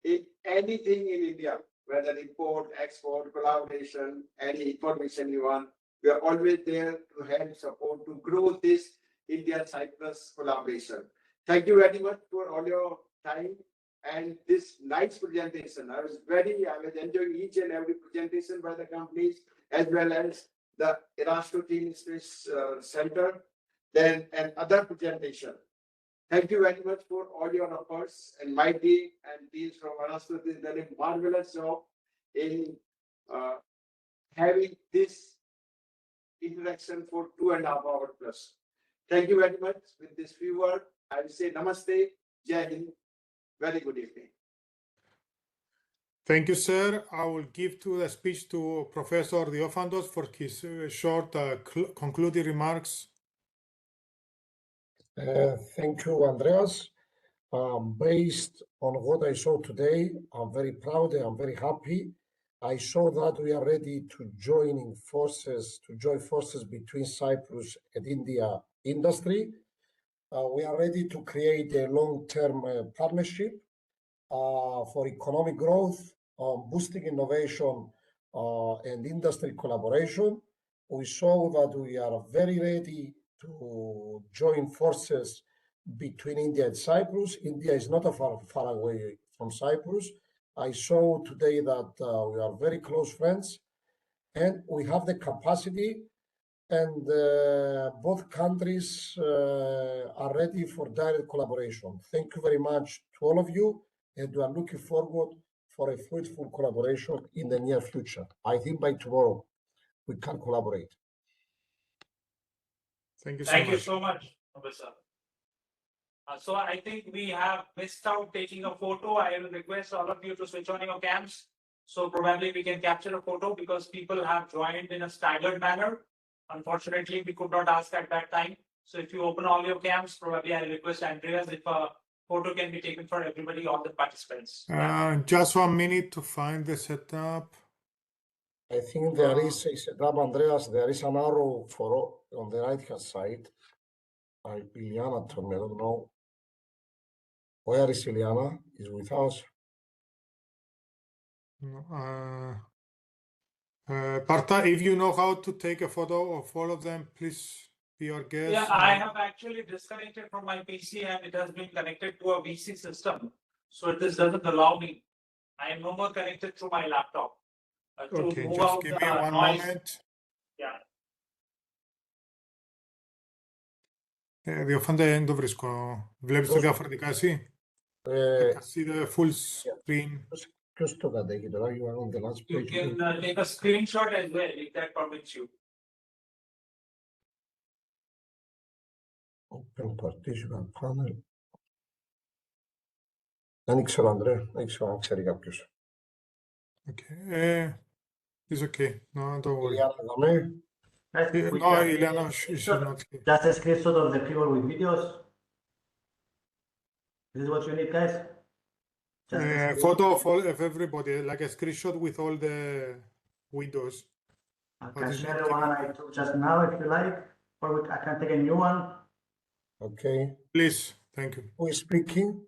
Speaker 2: in anything in India, whether import, export, collaboration, any information you want. We are always there to help support to grow this India-Cyprus collaboration. Thank you very much for all your time and this nice presentation. I was enjoying each and every presentation by the companies as well as the ERATOSTHENES Space Center, then and other presentation. Thank you very much for all your efforts, and my team and teams from ERATOSTHENES done a marvelous job in having this interaction for 2.5 hours plus. Thank you very much. With this few words, I will say Namaste, Jai Hind. Very good evening.
Speaker 3: Thank you, sir. I will give the speech to Professor Diophantos for his short concluding remarks.
Speaker 5: Thank you, Andreas. Based on what I saw today, I'm very proud and I'm very happy. I saw that we are ready to join forces between Cyprus and India industry. We are ready to create a long-term partnership for economic growth, boosting innovation and industry collaboration. We saw that we are very ready to join forces between India and Cyprus. India is not far away from Cyprus. I saw today that we are very close friends, and we have the capacity, and both countries are ready for direct collaboration. Thank you very much to all of you, and we are looking forward for a fruitful collaboration in the near future. I think by tomorrow we can collaborate.
Speaker 3: Thank you
Speaker 1: so much, Professor. So I think we have missed out taking a photo. I will request all of you to switch on your cams. So probably we can capture a photo because people have joined in a staggered manner. Unfortunately, we could not ask at that time. So if you open all your cams, probably I request Andreas if a photo can be taken for everybody, all the participants.
Speaker 3: Just 1 minute to find the setup.
Speaker 5: I think there is a setup, Andreas. There is an arrow on the right-hand side. Iliana told me, I don't know. Where is Iliana? Is with us.
Speaker 3: Partha, if you know how to take a photo of all of them, please be our guest.
Speaker 1: Yeah, I have actually disconnected from my PC and it has been connected to a VC system. So this doesn't allow me. I am no more connected to my laptop.
Speaker 3: Okay, just give me 1 moment.
Speaker 1: Yeah.
Speaker 3: Διοφάντε, δεν το βρίσκω. Βλέπεις το διαφορετικά εσύ? I see the full screen.
Speaker 5: Ποιος το κατέχει τώρα, you are on the last
Speaker 1: You
Speaker 5: page.
Speaker 1: can take a screenshot as well if that permits you.
Speaker 5: Open partition panel. Δεν ήξερα, Ανδρέα. Δεν ήξερα αν ξέρει κάποιος.
Speaker 3: Okay. It's okay. No, don't worry.
Speaker 5: Iliana, δαμε.
Speaker 20: Guys,
Speaker 3: No,
Speaker 20: we just
Speaker 3: Ileana, she's not here.
Speaker 20: just a screenshot of the people with videos. This is what you need, guys. Just a
Speaker 3: Photo of everybody, like a screenshot with all the windows.
Speaker 20: I
Speaker 3: But
Speaker 20: can
Speaker 3: it's
Speaker 20: share
Speaker 3: not
Speaker 20: the one
Speaker 3: giving.
Speaker 20: I took just now if you like, or I can take a new one.
Speaker 5: Okay.
Speaker 3: Please, thank you.
Speaker 5: Who is speaking?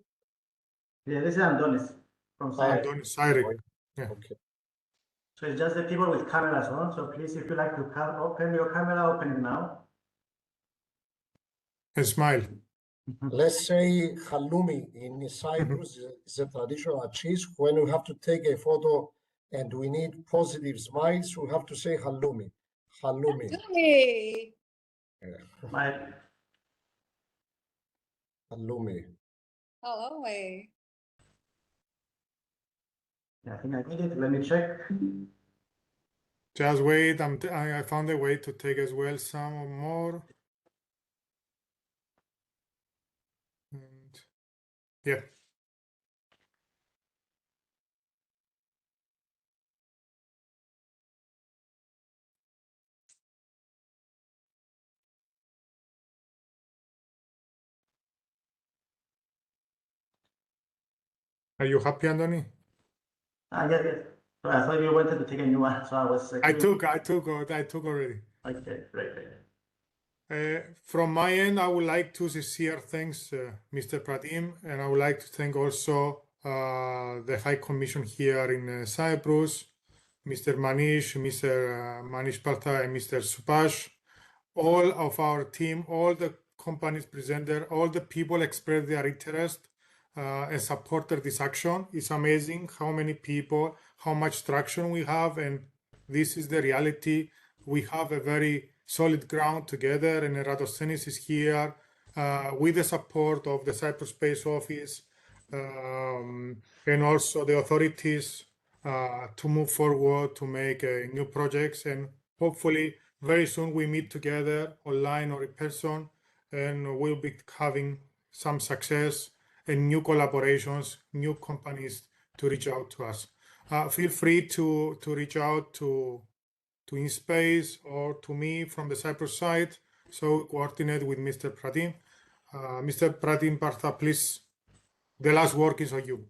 Speaker 20: Yeah, this is Andonis from Cyprus.
Speaker 3: Adonis, Cyril. Yeah.
Speaker 5: Okay.
Speaker 20: So it's just the people with cameras on. So please, if you like to open your camera, open it now.
Speaker 3: And smile.
Speaker 5: Let's say halloumi in Cyprus is a traditional cheese. When we have to take a photo and we need positive smiles, we have to say halloumi. Halloumi.
Speaker 16: Hey.
Speaker 20: Smile.
Speaker 5: Halloumi.
Speaker 16: Hello, way.
Speaker 20: Yeah, I think I did it. Let me check.
Speaker 3: Just wait. I found a way to take as well some more. And yeah. Are you happy, Anthony?
Speaker 20: Yes, yes. So I thought you wanted to take a new one, so I was.
Speaker 3: I took already.
Speaker 20: Okay, great, great.
Speaker 3: From my end, I would like to sincere thanks, Mr. Pratim, and I would like to thank also the High Commission here in Cyprus, Mr. Manish, Mr. Manish Partha, and Mr. Supash, all of our team, all the companies presenter, all the people expressed their interest and supported this action. It's amazing how many people, how much traction we have, and this is the reality. We have a very solid ground together, and ERATOSTHENES is here with the support of the Cyprus Space Office and also the authorities to move forward to make new projects. And hopefully very soon we meet together online or in person, and we'll be having some success and new collaborations, new companies to reach out to us. Feel free to reach out to InSpace or to me from the Cyprus side, so coordinate with Mr. Pratim. Mr. Pratim Partha, please, the last word is on you.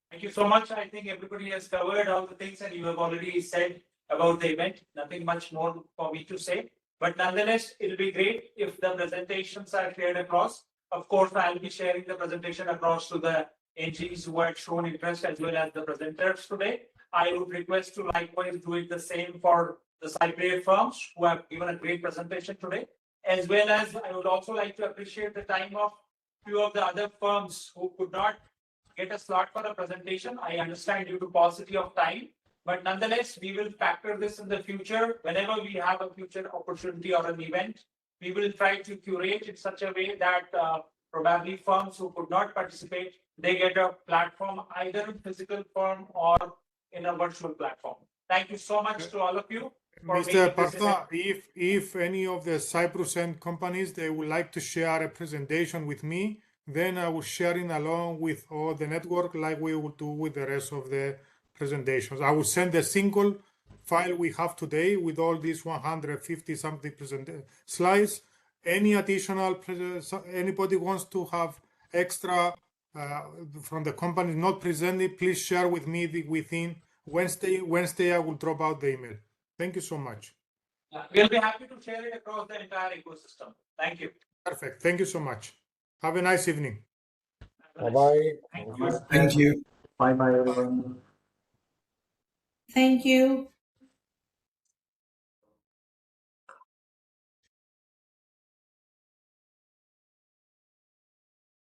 Speaker 1: Thank you so much. I think everybody has covered all the things and you have already said about the event. Nothing much more for me to say. But nonetheless, it'll be great if the presentations are shared across. Of course, I'll be sharing the presentation across to the NGs who had shown interest as well as the presenters today. I would request to likewise do it the same for the Cypriot firms who have given a great presentation today, as well as I would also like to appreciate the time of few of the other firms who could not get a slot for a presentation. I understand due to paucity of time, but nonetheless, we will factor this in the future. Whenever we have a future opportunity or an event, we will try to curate in such a way that probably firms who could not participate, they get a platform either in physical form or in a virtual platform. Thank you so much to all of you.
Speaker 3: Mr. Partha, if any of the Cyprus end companies, they would like to share a presentation with me, then I will share it along with all the network like we will do with the rest of the presentations. I will send a single file we have today with all these 150 something slides. Any additional, anybody wants to have extra from the company not presented, please share with me within Wednesday, I will drop out the email. Thank you so much.
Speaker 1: We'll be happy to share it across the entire ecosystem. Thank you.
Speaker 3: Perfect. Thank you so much. Have a nice evening.
Speaker 5: Bye-bye.
Speaker 20: Thank you. Bye-bye, everyone.
Speaker 4: Thank you.